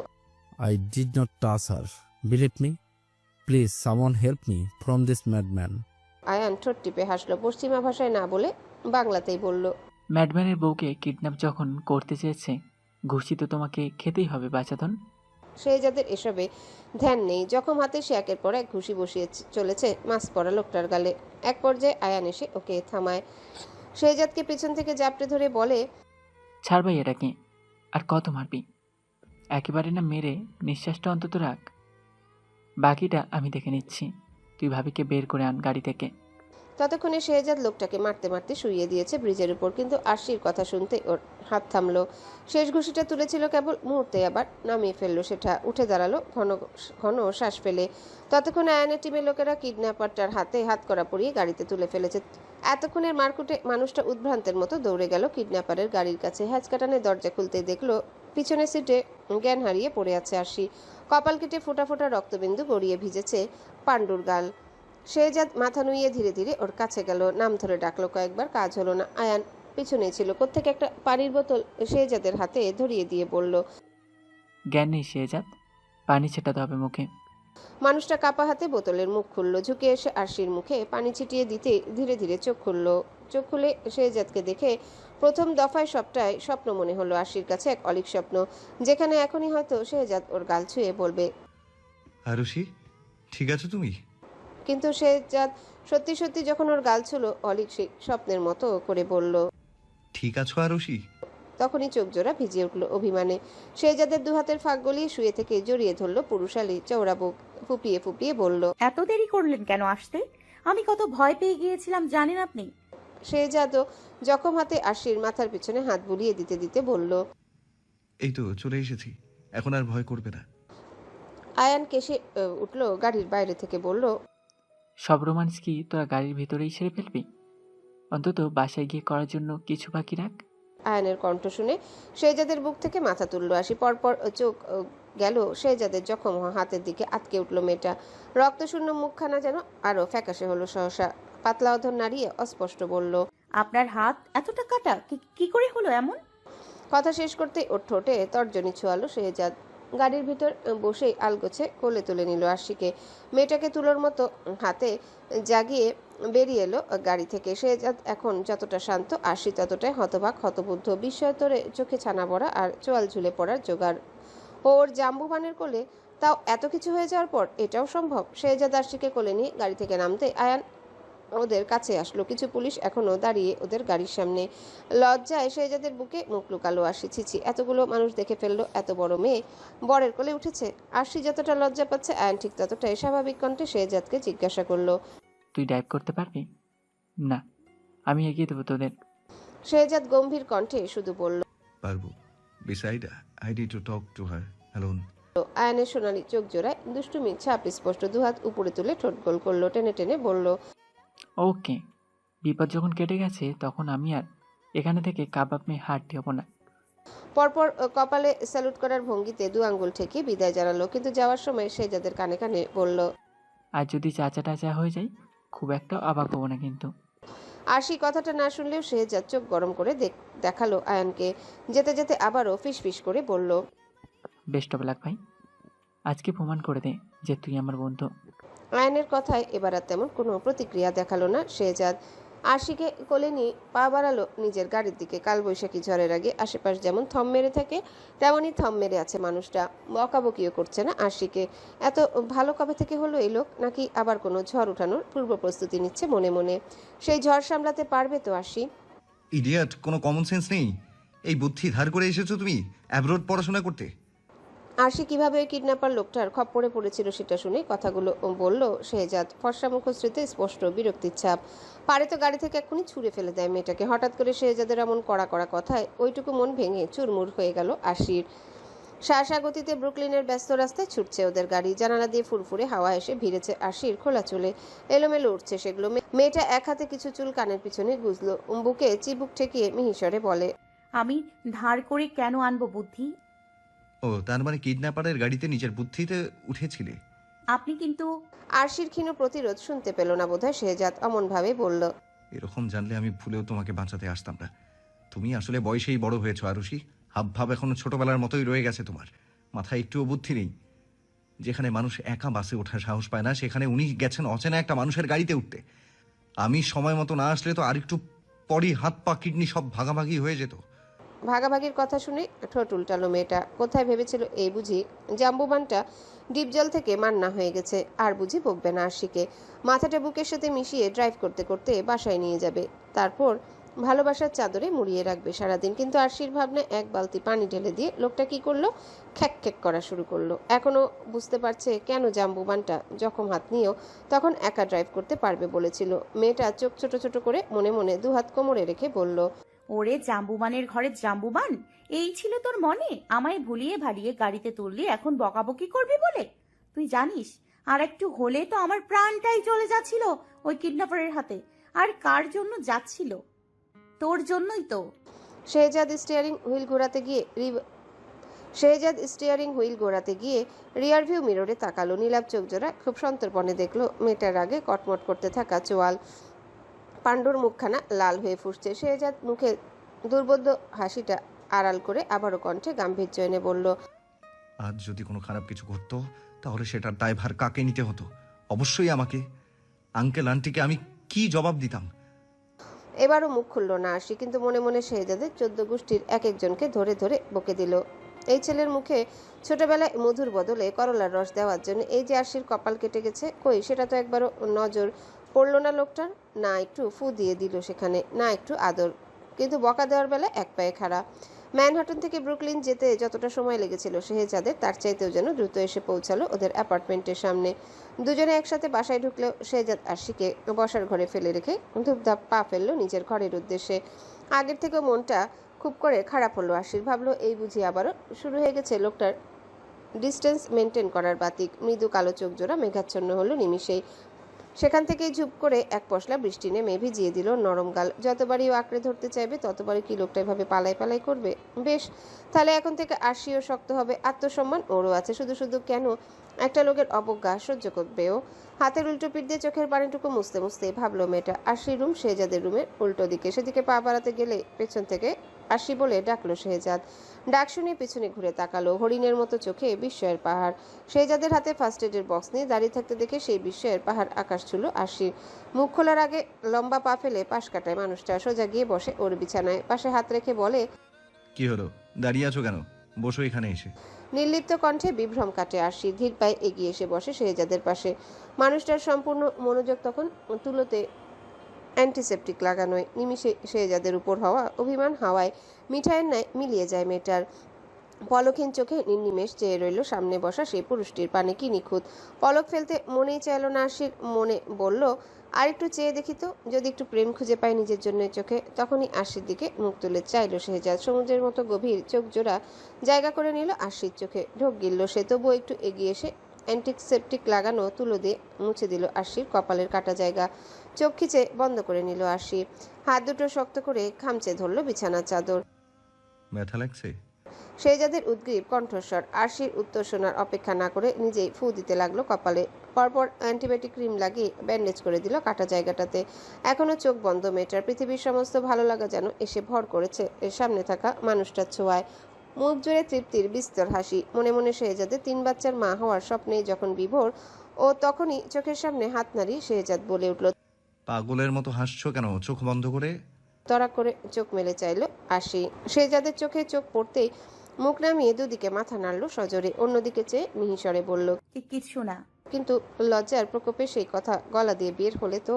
L: I did not touch her. Believe me. Please, someone help me from this madman.
B: Ayaan ঠোঁট টিপে হাসলো। পশ্চিমা ভাষায় না বলে বাংলাতেই বলল,
J: ম্যাডম্যানের বউকে কিডন্যাপ যখন করতে চেয়েছে, ঘুষি তো তোমাকে খেতেই হবে বাচাধন।
B: শেহজাদের এসবে ধ্যান নেই। জখম হাতে সে একের পর এক ঘুষি বসিয়ে চলেছে মাস্ক পরা লোকটার গালে। এক পর্যায়ে আয়ান এসে ওকে থামায়। শেহজাদকে পেছন থেকে জাপটে ধরে বলে,
J: ছাড় ভাই এটাকে, আর কত মারবি? একেবারে না মেরে নিঃশ্বাসটা অন্তত রাখ, বাকিটা আমি দেখে নিচ্ছি। তুই ভাবিকে বের করে আন গাড়ি থেকে।
B: ততক্ষণে শেহজাদ লোকটাকে মারতে মারতে শুইয়ে দিয়েছে ব্রিজের উপর, কিন্তু আরশির কথা শুনতে ওর হাত থামলো। শেষ ঘুষিটা তুলেছিল কেবল, মুহূর্তে আবার নামিয়ে ফেললো সেটা। উঠে দাঁড়ালো ঘন ঘন শ্বাস ফেলে। ততক্ষণে আয়নের টিমের লোকেরা কিডন্যাপারটার হাতে হাত করা পরিয়ে গাড়িতে তুলে ফেলেছে। এতক্ষণের মারকুটে মানুষটা উদ্ভ্রান্তের মতো দৌড়ে গেল কিডন্যাপারের গাড়ির কাছে। হ্যাচকাটানে দরজা খুলতেই দেখলো পিছনের সিটে জ্ঞান হারিয়ে পড়ে আছে আরশি। কপাল কেটে ফোঁটা ফোঁটা রক্তবিন্দু গড়িয়ে ভিজেছে পাণ্ডুর গাল। শেহজাদ মাথা নুইয়ে ধীরে ধীরে ওর কাছে গেল, নাম ধরে ডাকলো কয়েকবার, কাজ হলো না। আয়ান পিছনেই ছিল। কোত্থেকে একটা পানির বোতল শেহজাদের হাতে ধরিয়ে দিয়ে বলল,
J: জ্ঞান নেই শেহজাদ, পানি ছেটাতে হবে মুখে।
B: মানুষটা কাপা হাতে বোতলের মুখ খুলল। ঝুঁকে এসে আরশির মুখে পানি ছিটিয়ে দিতে ধীরে ধীরে চোখ খুলল। চোখ খুলে শেহজাদকে দেখে প্রথম দফায় সবটাই স্বপ্ন মনে হলো আরশির কাছে, এক অলীক স্বপ্ন, যেখানে এখনই হয়তো শেহজাদ ওর গাল ছুঁয়ে বলবে,
A: আরুষি, ঠিক আছো তুমি?
B: কিন্তু শেহজাদ সত্যি সত্যি যখন ওর গাল ছিল অলীক সেই স্বপ্নের মতো করে বলল,
A: ঠিক আছো আরুষি?
B: তখনই চোখ জোড়া ভিজে উঠল অভিমানে। শেহজাদের দুহাতের ফাঁক গলিয়ে শুয়ে থেকে জড়িয়ে ধরলো পুরুষালী চওড়া বুক। ফুপিয়ে ফুপিয়ে বলল,
E: এত দেরি করলেন কেন আসতে? আমি কত ভয় পেয়ে গিয়েছিলাম জানেন আপনি?
B: শেহজাদও জখম হাতে আরশির মাথার পিছনে হাত বুলিয়ে দিতে দিতে বলল,
A: এই তো চলে এসেছি, এখন আর ভয় করবে না।
B: আয়ান কেসে উঠল গাড়ির বাইরে থেকে, বলল,
J: সব রোমান্স কি তোরা গাড়ির ভেতরেই সেরে ফেলবি? অন্তত বাসায় গিয়ে করার জন্য কিছু বাকি রাখ।
B: আয়ানের কণ্ঠ শুনে শেহজাদের বুক থেকে মাথা তুলল আশি। পরপর চোখ গেল শেহজাদের জখম হওয়া হাতের দিকে। আটকে উঠল মেয়েটা। রক্তশূন্য মুখখানা যেন আরো ফ্যাকাশে হলো সহসা। পাতলা অধর নাড়িয়ে অস্পষ্ট বলল,
E: আপনার হাত এতটা কাটা কি করে হলো এমন?
B: কথা শেষ করতে ওর ঠোঁটে তর্জনী ছোঁয়ালো শেহজাদ। গাড়ির ভিতর বসেই আলগোছে কোলে তুলে নিল আরশিকে। মেয়েটাকে তুলোর মতো হাতে জাগিয়ে বেরিয়ে এলো গাড়ি থেকে। শেহজাদ এখন যতটা শান্ত, আরশি ততটাই হতবাক হতবুদ্ধ। বিস্ময় তোরে চোখে ছানা পড়া আর চোয়াল ঝুলে পড়ার জোগাড়। ওর জাম্বুবানের কোলে, তাও এত কিছু হয়ে যাওয়ার পর এটাও সম্ভব? শেহজাদ আরশিকে কোলে নিয়ে গাড়ি থেকে নামতে আয়ান ওদের কাছে আসলো। কিছু পুলিশ এখনো দাঁড়িয়ে ওদের গাড়ির সামনে। লজ্জায় শেহজাদের বুকে মুখ লুকালো আরশি। ছিছি, এতগুলো মানুষ দেখে ফেললো, এত বড় মেয়ে বরের কোলে উঠেছে। আরশি যতটা লজ্জা পাচ্ছে আয়ান ঠিক ততটাই স্বাভাবিক কণ্ঠে শেহজাদকে জিজ্ঞাসা করলো,
J: তুই ড্রাইভ করতে পারবি? না, আমি এগিয়ে দেবো তোদের।
B: শেহজাদ গম্ভীর কণ্ঠে শুধু বলল,
A: পারবো, Beside, I need to talk to her alone.
B: আয়ানের সোনালি চোখ জোড়ায় দুষ্টুমির ছাপ স্পষ্ট, দুহাত উপরে তুলে ঠোঁট গোল করলো, টেনে টেনে বলল,
J: ওকে, বিপদ যখন কেটে গেছে তখন আমি আর এখানে থেকে কাবাব মেয়ে হাঁটতে হবো না।
B: পরপর কপালে স্যালুট করার ভঙ্গিতে দু আঙ্গুল ঠেকিয়ে বিদায় জানালো, কিন্তু যাওয়ার সময় শেহজাদের কানে কানে বলল,
J: আর যদি চাচা টাচা হয়ে যায় খুব একটা অবাক হবো না কিন্তু।
B: আশি কথাটা না শুনলেও শেহজাদ চোখ গরম করে দেখালো আয়ানকে। যেতে যেতে আবারও ফিসফিস করে বলল,
J: বেস্ট অফ লাক ভাই, আজকে প্রমাণ করে দে যে তুই আমার বন্ধু।
B: আয়ানের কথায় এবার আর তেমন কোনো প্রতিক্রিয়া দেখালো না শেহজাদ। আশিকে কোলে নিয়ে পা বাড়ালো নিজের গাড়ির দিকে। কালবৈশাখী ঝড়ের আগে আশেপাশ যেমন থম মেরে থাকে, তেমনই থম মেরে আছে মানুষটা। বকাবকিও করছে না আশিকে। এত ভালো কবে থেকে হলো এই লোক, নাকি আবার কোনো ঝড় উঠানোর পূর্ব প্রস্তুতি নিচ্ছে মনে মনে? সেই ঝড় সামলাতে পারবে তো আশি?
A: ইডিয়াট, কোনো কমন সেন্স নেই? এই বুদ্ধি ধার করে এসেছো তুমি অ্যাব্রোড পড়াশোনা করতে?
B: আশি কিভাবে ওই কিডন্যাপার লোকটার খপ্পরে পড়েছিল সেটা শুনে কথাগুলো বলল শেহজাদ। ফর্সা মুখশ্রীতে স্পষ্ট বিরক্তির ছাপ। পারে তো গাড়ি থেকে এক্ষুনি ছুঁড়ে ফেলে দেয় মেয়েটাকে। হঠাৎ করে শেহজাদের এমন কড়া কড়া কথায় ওইটুকু মন ভেঙে চুরমুর হয়ে গেল আশির। শাসা গতিতে ব্রুকলিনের ব্যস্ত রাস্তায় ছুটছে ওদের গাড়ি। জানালা দিয়ে ফুরফুরে হাওয়া এসে ভিড়েছে আশির খোলা চুলে। এলোমেলো উঠছে সেগুলো। মেয়েটা এক হাতে কিছু চুল কানের পিছনে গুজলো, বুকে চিবুক ঠেকিয়ে মিহিসরে বলে,
E: আমি ধার করে কেন আনবো বুদ্ধি?
A: ও, তার মানে কিডন্যাপারের গাড়িতে নিজের বুদ্ধিতে উঠেছিলে?
E: আপনি কিন্তু
B: আরশির ক্ষীণ প্রতিরোধ শুনতে পেল না বোধহয় শেহজাদ অমনভাবে বলল,
A: এরকম জানলে আমি ভুলেও তোমাকে বাঁচাতে আসতাম না। তুমি আসলে বয়সেই বড় হয়েছো আরুষি। হাবভাব এখনো ছোটবেলার মতোই রয়ে গেছে তোমার। মাথায় একটুও বুদ্ধি নেই। যেখানে মানুষ একা বাসে ওঠার সাহস পায় না, সেখানে উনি গেছেন অচেনা একটা মানুষের গাড়িতে উঠতে। আমি সময় মতো না আসলে তো আরেকটু পরই হাত পা কিডনি সব ভাগাভাগি হয়ে যেত।
B: ভাগাভাগির কথা শুনে ঠোঁট উল্টালো মেয়েটা। কোথায় ভেবেছিল এই বুঝি জাম্বুবানটা ডিপ জল থেকে মান্না হয়ে গেছে, আর বুঝি বকবে না আরশিকে। মাথাটা বুকের সাথে মিশিয়ে ড্রাইভ করতে করতে বাসায় নিয়ে যাবে, তারপর ভালোবাসার চাদরে মুড়িয়ে রাখবে সারাদিন। কিন্তু আরশির ভাবনা এক বালতি পানি ঢেলে দিয়ে লোকটা কি করলো, খ্যাক খ্যাক করা শুরু করলো। এখনো বুঝতে পারছে কেন জাম্বুবানটা যখন হাত নিয়েও তখন একা ড্রাইভ করতে পারবে বলেছিল। মেয়েটা চোখ ছোট ছোট করে মনে মনে দুহাত কোমরে রেখে বলল,
E: ওরে জাম্বুবানের ঘরে জাম্বুবান, এই ছিল তোর মনে? আমায় ভুলিয়ে ভালিয়ে গাড়িতে তুললি, এখন বকাবকি করবি বলে? তুই জানিস আর একটু হলে তো আমার প্রাণটাই চলে যাচ্ছিল ওই কিডন্যাপারের হাতে। আর কার জন্য যাচ্ছিল? তোর জন্যই তো।
B: শেহজাদ স্টিয়ারিং হুইল ঘোরাতে গিয়ে রিয়ার ভিউ মিররে তাকালো। নীলাভ চোখ জোড়া খুব সন্তর্পণে দেখলো মেয়েটার আগে কটমট করতে থাকা চোয়াল। পাণ্ডুর মুখখানা লাল হয়ে ফুসছে। শেহজাদ মুখে দুর্বোধ্য হাসিটা আড়াল করে আবারও কণ্ঠে গাম্ভীর্য এনে বলল,
A: আজ যদি কোনো খারাপ কিছু ঘটতো তাহলে সেটার দায়ভার কাকে নিতে হতো? অবশ্যই আমাকে। আঙ্কেল আন্টিকে আমি কি জবাব দিতাম?
B: এবারও মুখ খুলল না আশি, কিন্তু মনে মনে শেহজাদের 14 গোষ্ঠীর এক একজনকে ধরে ধরে বকে দিল। এই ছেলের মুখে ছোটবেলায় মধুর বদলে করলার রস দেওয়ার জন্য এই যে আশির কপাল কেটে গেছে, কই সেটা তো একবারও নজর পড়ল না লোকটার। না একটু ফু দিয়ে দিল সেখানে, না একটু আদর। কিন্তু বকা দেওয়ার বেলা এক পায়ে খাড়া। ম্যানহাটন থেকে ব্রুকলিন যেতে যতটা সময় লেগেছিল শেহজাদের, তার চাইতেও যেন দ্রুত এসে পৌঁছালো ওদের অ্যাপার্টমেন্টের সামনে। দুজনে একসাথে বাসায় ঢুকলেও শেহজাদ আরশিকে বসার ঘরে ফেলে রেখে ধূপধাপ পা ফেললো নিজের ঘরের উদ্দেশ্যে। আগের থেকেও মনটা খুব করে খারাপ হলো আরশির। ভাবলো এই বুঝি আবারও শুরু হয়ে গেছে লোকটার ডিস্টেন্স মেনটেন করার বাতিক। মৃদু কালো চোখ জোড়া মেঘাচ্ছন্ন হলো নিমিষেই। সেখান থেকেই ঝুপ করে এক পশলা বৃষ্টি নেমে ভিজিয়ে দিল নরম গাল। যতবারই ও আঁকড়ে ধরতে চাইবে ততবারই কি লোকটা এভাবে পালাই পালাই করবে? বেশ, তাহলে এখন থেকে আরশিও শক্ত হবে। আত্মসম্মান ওরও আছে, শুধু শুধু কেন একটা লোকের অবজ্ঞা সহ্য করবে ও? হাতের উল্টো পিঠ দিয়ে চোখের পানিটুকু মুছতে মুছতে ভাবলো মেয়েটা। আরশির রুম শেহজাদের রুমের উল্টো দিকে। সেদিকে পা বাড়াতে গেলে পেছন থেকে আরশি বলে ডাকলো শেহজাদ। ডাক শুনে পিছনে ঘুরে তাকালো। হরিণের মতো চোখে বিস্ময়ের পাহাড়। শেহজাদের হাতে ফার্স্ট এডের বক্স নিয়ে দাঁড়িয়ে থাকতে দেখে সেই বিস্ময়ের পাহাড় আকাশ ছুলো আরশির। মুখ খোলার আগে লম্বা পা ফেলে পাশ কাটায় মানুষটা। সোজা গিয়ে বসে ওর বিছানায়, পাশে হাত রেখে বলে,
A: কি হলো, দাঁড়িয়ে আছো কেন? বসো এখানে এসে।
B: নির্লিপ্ত কণ্ঠে বিভ্রম কাটে আরশি। ধীর পায়ে এগিয়ে এসে বসে শেহজাদের পাশে। মানুষটার সম্পূর্ণ মনোযোগ তখন তুলোতে অ্যান্টিসেপটিক লাগানোয়। নিমিষে শেহজাদের উপর হওয়া অভিমান হাওয়ায় মিঠাইয়ের ন্যায় মিলিয়ে যায় মেয়েটার। পলকহীন চোখে নির্নিমেষ চেয়ে রইল সামনে বসা সেই পুরুষটির পানে। কি নিখুঁত! পলক ফেলতে মনেই চাইল না আরশির। মনে বলল, আর একটু চেয়ে দেখি তো, যদি একটু প্রেম খুঁজে পায় নিজের জন্য চোখে। তখনই আরশির দিকে মুখ তুলে চাইল শেহজাদ। সমুদ্রের মতো গভীর চোখ জোড়া জায়গা করে নিল আরশির চোখে। ঢোক গিলল সে, তবুও একটু এগিয়ে এসে অ্যান্টিসেপটিক লাগানো তুলো দিয়ে মুছে দিল আরশির কপালের কাটা জায়গা। চোখ খিচে বন্ধ করে নিল আরশি। হাত দুটো শক্ত করে খামচে ধরল বিছানার চাদর।
A: ব্যথা লাগছে?
B: শেহজাদের উদ্গ্রীব কণ্ঠস্বর। আরশির উত্তর শোনার অপেক্ষা না করে নিজেই ফু দিতে লাগলো কপালে। পরপর অ্যান্টিবায়োটিক ক্রিম লাগিয়ে ব্যান্ডেজ করে দিল কাটা জায়গাটাতে। এখনো চোখ বন্ধ মেয়েটার। পৃথিবীর সমস্ত ভালো লাগা যেন এসে ভর করেছে এর সামনে থাকা মানুষটার ছোঁয়ায়। মুখ জুড়ে তৃপ্তির বিস্তর হাসি। মনে মনে শেহজাদের 3 বাচ্চার মা হওয়ার স্বপ্নে যখন বিভোর, ও তখনই চোখের সামনে হাত নাড়িয়ে শেহজাদ বলে উঠল,
A: পাগলের মতো হাসছো কেন? চোখ বন্ধ করে।
B: তড়া করে চোখ মেলে চাইল আরশি। শেহজাদের চোখে চোখ পড়তেই মুখ নামিয়ে দুদিকে মাথা নাড়ল সজোরে। অন্যদিকে চেয়ে মিহিসরে বলল,
E: কিছু না।
B: কিন্তু লজ্জার প্রকোপে সেই কথা গলা দিয়ে বের হলে তো।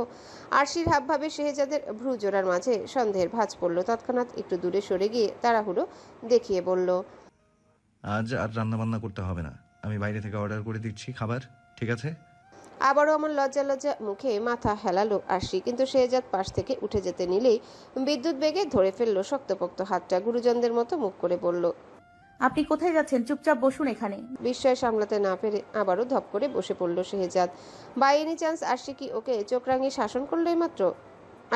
B: আরশির হাবভাবে শেহজাদের ভ্রু জোড়ার মাঝে সন্দেহের ভাঁজ পড়ল। তৎক্ষণাৎ একটু দূরে সরে গিয়ে তাড়াহুড়ো দেখিয়ে বলল,
A: আজ আর রান্না বান্না করতে হবে না, আমি বাইরে থেকে অর্ডার করে দিচ্ছি খাবার, ঠিক আছে?
B: আবারও আমার লজ্জা লজ্জা মুখে মাথা হেলালো আরশি। কিন্তু শেহজাদ পাশ থেকে উঠে যেতে নিলেই বিদ্যুৎ বেগে ধরে ফেলল শক্তপোক্ত হাতটা। গুরুজনদের মতো মুখ করে বলল,
E: আপনি কোথায় যাচ্ছেন? চুপচাপ বসুন এখানে।
B: বিস্ময় সামলাতে না পেরে আবারও ধপ করে বসে পড়ল শেহজাদ। বাই এনি চান্স আরশি কি ওকে চোখ রাঙিয়ে শাসন করলোই মাত্র?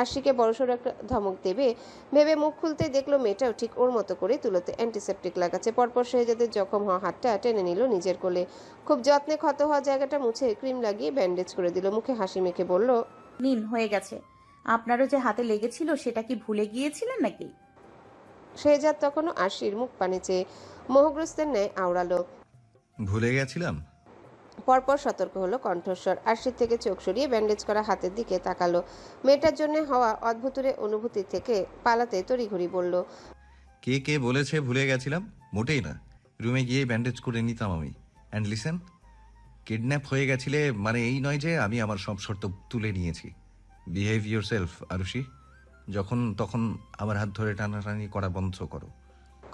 B: আরশিকে বড়সড় একটা ধমক দেবে ভেবে মুখ খুলতে দেখলো মেয়েটাও ঠিক ওর মতো করে তুলোতে অ্যান্টিসেপটিক লাগাচ্ছে। পরপর শেহজাদের জখম হওয়া হাতটা টেনে নিল নিজের কোলে। খুব যত্নে ক্ষত হওয়া জায়গাটা মুছে ক্রিম লাগিয়ে ব্যান্ডেজ করে দিল। মুখে হাসি মেখে বলল,
E: নিন, হয়ে গেছে। আপনারও যে হাতে লেগেছিল সেটা কি ভুলে গিয়েছিলেন নাকি?
B: শেহজাদ তখনও আরশির মুখ পানে চেয়ে মোহগ্রস্তের ন্যায় আওড়ালো।
A: ভুলে গেছিলাম।
B: পরপর সতর্ক হলো কণ্ঠস্বর। আরশির থেকে চোখ সরিয়ে ব্যান্ডেজ করা হাতের দিকে তাকালো। মেয়েটার জন্য হওয়া অদ্ভুতুরে অনুভূতি থেকে পালাতে তড়িঘড়ি বলল,
A: কে কে বলেছে ভুলে গেছিলাম? মোটেই না, রুমে গিয়ে ব্যান্ডেজ করে নিতাম আমি। অ্যান্ড লিসেন, কিডন্যাপ হয়ে গেছিলে মানে এই নয় যে আমি আমার সব শর্ত তুলে নিয়েছি। Behave your self Arushi. যখন তখন আমার হাত ধরে টানাটানি করা বন্ধ করো।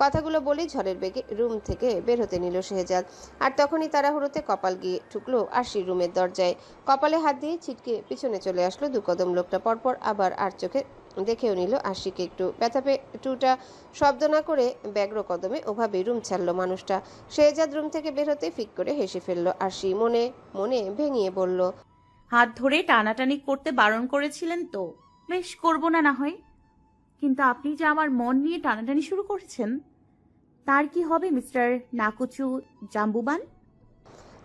B: কথাগুলো বলেই ঝড়ের বেগে রুম থেকে বের হতে নিল শেহজাদ। আর তখনই তাড়াহুড়োতে কপাল গিয়ে ঠুকলো আরশির রুমের দরজায়। কপালে হাত দিয়ে ছিটকে পিছনে চলে আসলো 2 কদম লোকটা। পরপর আবার আর চোখে দেখেও নিল আরশিকে একটু। ব্যথা টুটা শব্দ না করে ব্যগ্র কদমে ওভাবে রুম ছাড়লো মানুষটা। শেহজাদ রুম থেকে বের হতে ফিক করে হেসে ফেললো আরশি। মনে মনে ভেঙিয়ে বলল,
E: হাত ধরে টানাটানি করতে বারণ করেছিলেন তো, বেশ করব না না হয়। কিন্তু আপনি যে আমার মন নিয়ে টানাটানি শুরু করেছেন, তার কি হবে মিস্টার নাকুচু জাম্বুবান?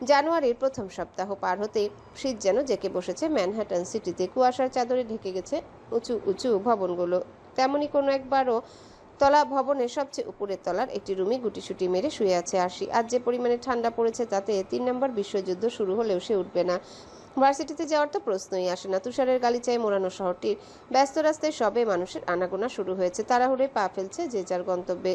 B: জানুয়ারির প্রথম সপ্তাহ পার হতে শীত যেন জেঁকে বসেছে ম্যানহাটন সিটিতে। কুয়াশার চাদরে ঢেকে গেছে উঁচু উঁচু ভবনগুলো। তেমনি কোনো একবারও তলা ভবনের সবচেয়ে উপরের তলার একটি রুমে গুটিসুটি মেরে শুয়ে আছে আরশি। আজ যে পরিমাণে ঠান্ডা পড়েছে তাতে 3 নম্বর বিশ্বযুদ্ধ শুরু হলেও সে উঠবে না। ভার্সিটিতে যাওয়ার তো প্রশ্নই আসে না। তুষারের গালিচায় মোড়ানো শহরটির ব্যস্ত রাস্তায় সবে মানুষের আনাগোনা শুরু হয়েছে। তাড়াহুড়ে পা ফেলছে যে যার গন্তব্যে।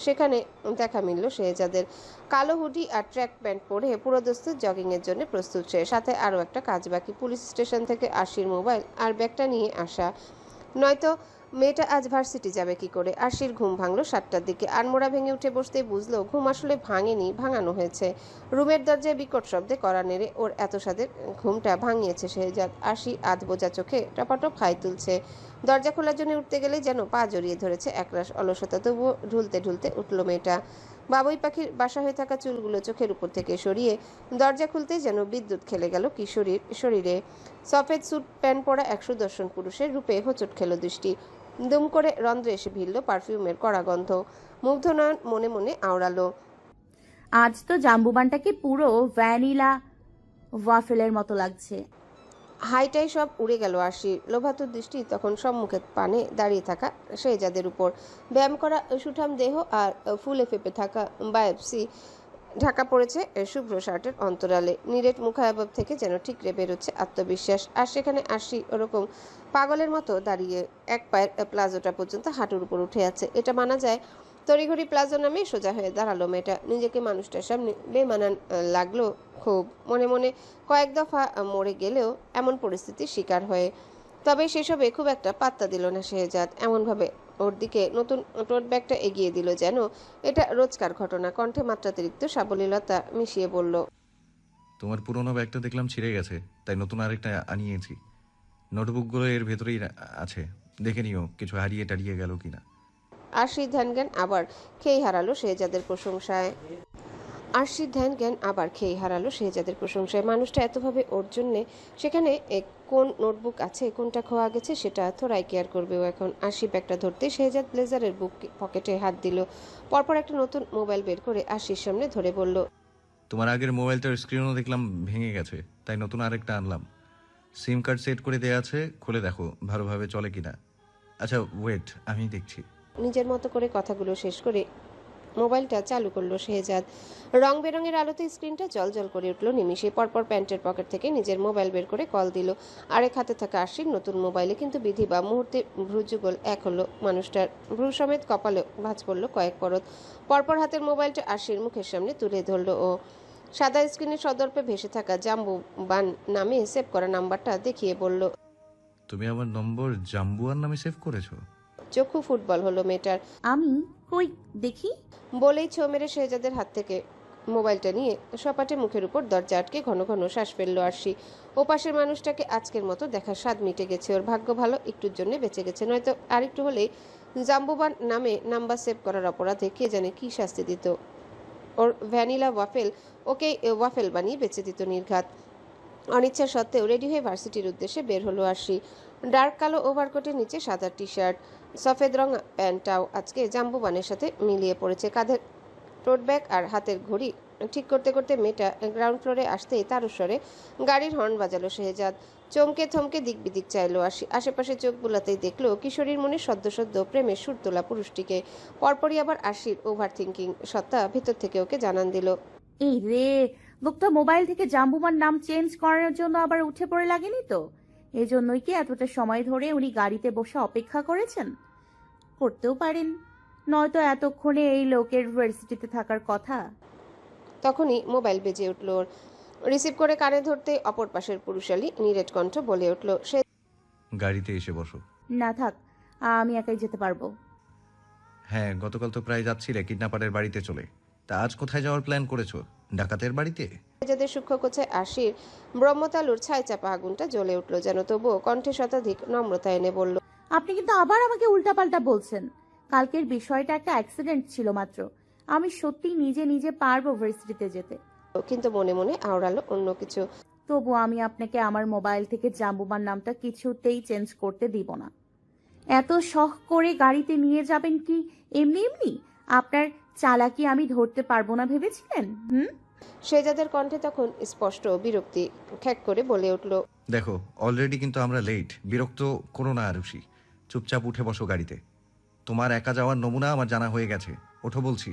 B: সেখানে দেখা মিলল শেহজাদের। কালো হুডি আর ট্র্যাক প্যান্ট পরে পুরোদস্তুর জগিংয়ের জন্য প্রস্তুত সে। সাথে আরও একটা কাজ বাকি, পুলিশ স্টেশন থেকে আরশির মোবাইল আর ব্যাগটা নিয়ে আসা। নয়তো মেয়েটা আজ ভার্সিটি যাবে কি করে? আরশির ঘুম ভাঙলো 7টার দিকে। আনমোড়া ভেঙে উঠে বসতে বুঝলো ঘুম আসলে ভাঙেনি, ভাঙানো হয়েছে। রুমের দরজায় বিকট শব্দে কড়া নেড়ে ওর এত স্বাদের ঘুমটা ভাঙিয়েছে শেহজাদ। আরশি আধ বোঝা চোখে টপাটপ হাই তুলছে। দরজা খোলার জন্য উঠতে গেলেই যেন পা জড়িয়ে ধরেছে একরাশ অলসতা। তবুও ঢুলতে ঢুলতে উঠল মেয়েটা। বাবুই পাখির বাসা হয়ে থাকা চুলগুলো চোখের উপর থেকে সরিয়ে দরজা খুলতেই যেন বিদ্যুৎ খেলে গেল কিশোরীর শরীরে। সফেদ স্যুট প্যান্ট পরা এক সুদর্শন পুরুষের রূপে হোঁচট খেল দৃষ্টি। দুম করে রন্ধ্রে এসে ভিড়ল পারফিউমের কড়া গন্ধ। মুগ্ধ নয়ন মনে মনে আওড়ালো,
E: আজ তো জাম্বুবানটাকে পুরো ভ্যানিলা ওয়াফেলের মতো লাগছে।
B: হাইটাই সব উড়ে গেল আরশির। লোভাতুর দৃষ্টি তখন সম্মুখে পানে দাঁড়িয়ে থাকা শেহজাদের উপর। ব্যায়াম করা সুঠাম দেহ আর ফুলে ফেপে থাকা বায়োপসি ঢাকা পড়েছে শুভ্র শার্টের অন্তরালে। নিরেট মুখাবয়ব থেকে যেন ঠিকরে বেরোচ্ছে আত্মবিশ্বাস। আর সেখানে আরশি ওরকম পাগলের মতো দাঁড়িয়ে এক পায়ের প্লাজোটা পর্যন্ত হাঁটুর উপর উঠে আছে। এটা মানা যায়? তড়িঘড়ি প্লাজো নামে সোজা হয়ে দাঁড়ালো মেয়েটা। নিজেকে মানুষটার সামনে বেমানান লাগলো খুব। মনে মনে কয়েক দফা মরে গেলেও এমন পরিস্থিতির শিকার হয়ে। তবে সেসবে খুব একটা পাত্তা দিল না শেহজাদ। এমনভাবে ওর দিকে নতুন টোট ব্যাগটা এগিয়ে দিল যেন এটা রোজকার ঘটনা। কণ্ঠে মাত্রাতিরিক্ত সাবলীলতা মিশিয়ে বলল,
A: তোমার পুরোনো ব্যাগটা দেখলাম ছিঁড়ে গেছে, তাই নতুন আরেকটা আনিয়েছি। নোটবুকগুলো এর ভেতরেই আছে, দেখে নিও কিছু হারিয়ে টারিয়ে গেল কিনা।
B: আরশির ধ্যান আবার খেই হারালো শেহজাদের প্রশংসায়। মানুষটা এতভাবে ওর জন্যে, সেখানে কোন নোটবুক আছে, কোনটা খোয়া গেছে সেটা থোড়াই কেয়ার করবে ও এখন। আরশি ব্যাগটা ধরতে শেহজাদ ব্লেজারের বুক পকেটে হাত দিল। পরপর একটা নতুন মোবাইল বের করে আরশির সামনে ধরে বলল,
A: তোমার আগের মোবাইলটার স্ক্রিনও দেখলাম ভেঙে গেছে, তাই নতুন আরেকটা আনলাম। সিম কার্ড সেট করে দেওয়া আছে, খুলে দেখো ভালোভাবে চলে কিনা। আচ্ছা ওয়েট, আমি দেখছি।
B: নিজের মতো করে কথাগুলো শেষ করে মোবাইলটা চালু করলো শেহজাদ। রং বেরঙের আলোতে স্ক্রিনটা জলজল করে উঠল নিমিষে। পরপর প্যান্টের পকেট থেকে নিজের মোবাইল বের করে কল দিল আরেক হাতে থাকা আরশির নতুন মোবাইলে। কিন্তু বিধি বা মুহূর্তে ভ্রুযুগল এক হলো মানুষটার, ভ্রু সমেত কপালে ভাঁজ পড়লো কয়েক পরত। পরপর হাতের মোবাইলটা আরশির মুখের সামনে তুলে ধরলো ও সাদা স্ক্রিনের সদর্পে ভেসে থাকা জাম্বুবান নামে সেভ করা নাম্বারটা দেখিয়ে বলল,
A: তুমি আমার নম্বর জাম্বুয়ার নামে সেভ করেছো?
B: চক্ষু ফুটবল হলো মেয়েটার।
E: আমি কই দেখি।
B: বলেই ছো মেরে শেহজাদের হাত থেকে মোবাইলটা নিয়ে সপাটে মুখের উপর দরজা আটকে ঘন ঘন শ্বাস ফেললো আরশি। ও পাশের মানুষটাকে আজকের মতো দেখার স্বাদ মিটে গেছে ওর। ভাগ্য ভালো একটুর জন্য বেঁচে গেছে, নয়তো আরেকটু হলেই জাম্বুবান নামে নাম্বার সেভ করার অপরাধে কে জানে কি শাস্তি দিত ওর। ভ্যানিলা ওয়াফেল ওকে ওয়াফেল বানিয়ে বেঁচে দিত নির্ঘাত। অনিচ্ছা সত্ত্বেও রেডি হয়ে ভার্সিটির উদ্দেশ্যে বের হলো আরশি। ডার্ক কালো ওভারকোটের নিচে সাদা টি শার্ট, সফেদ রঙ প্যান্টটাও আজকে জাম্বুবানের সাথে মিলিয়ে পড়েছে। কাঁধের টোট ব্যাগ আর হাতের ঘড়ি ঠিক করতে করতে মেয়েটা গ্রাউন্ড ফ্লোরে আসতেই তারস্বরে গাড়ির হর্ন বাজালো শেহজাদ। চমকে থমকে দিক বিদিক চাইলো আরশি। আশেপাশে চোখ বুলাতেই দেখলো কিশোরীর মনে সদ্য সদ্য প্রেমের সুর তোলা পুরুষটিকে। পরপরই আবার আরশির ওভার থিঙ্কিং সত্তা ভিতর থেকে ওকে জানান দিল,
E: এই রে, লোকটা মোবাইল থেকে জাম্বুমার নাম চেঞ্জ করার জন্য আবার উঠে পড়ে লাগেনি তো? এজন্যই কি এতটা সময় ধরে উনি গাড়িতে বসে অপেক্ষা করেছেন? করতেও পারেন, নয়তো এতক্ষণে এই লোকের ভার্সিটিতে থাকার কথা।
B: তখনই মোবাইল বেজে উঠল ওর। রিসিভ করে কানে ধরতে অপর পাশের পুরুষালী নিরেট কণ্ঠ বলে উঠল, সে
A: গাড়িতে এসে বসো।
E: না থাক, আমি একাই যেতে পারবো।
A: হ্যাঁ, গতকাল তো প্রায় যাচ্ছিলে কিডন্যাপারের বাড়িতে চলে, তা আজ কোথায় যাওয়ার প্ল্যান করেছো? ডাকাতের বাড়িতে?
B: যাদের সূক্ষ্ম কোচায় আশির ব্রহ্মতালুর ছাই চাপা আগুনটা জ্বলে উঠল যেন, তবুও কণ্ঠে শতাধিক নম্রতা এনে বলল,
E: আপনি কিন্তু আবার আমাকে উল্টাপাল্টা বলছেন। কালকের বিষয়টা একটা অ্যাক্সিডেন্ট ছিল মাত্র। আমি সত্যি নিজে নিজে পারবো ভার্সিটিতে যেতে।
B: কিন্তু মনে মনে আওড়ালো অন্য কিছু।
E: তবু আমি আপনাকে আমার মোবাইল থেকে জাম্বুমার নামটা কিছুতেই চেঞ্জ করতে দিব না। এত শখ করে গাড়িতে নিয়ে যাবেন কি এমনি এমনি? আপনার চালাকি আমি ধরতে পারবো না ভেবেছিলেন?
B: শেহজাদের কণ্ঠে তখন স্পষ্ট বিরক্তি। খ্যাক করে বলে উঠল,
A: দেখো অলরেডি কিন্তু আমরা লেট, বিরক্ত করো না আরুষি। চুপচাপ উঠে বসো গাড়িতে। তোমার একা যাওয়ার নমুনা আমার জানা হয়ে গেছে, ওঠো বলছি।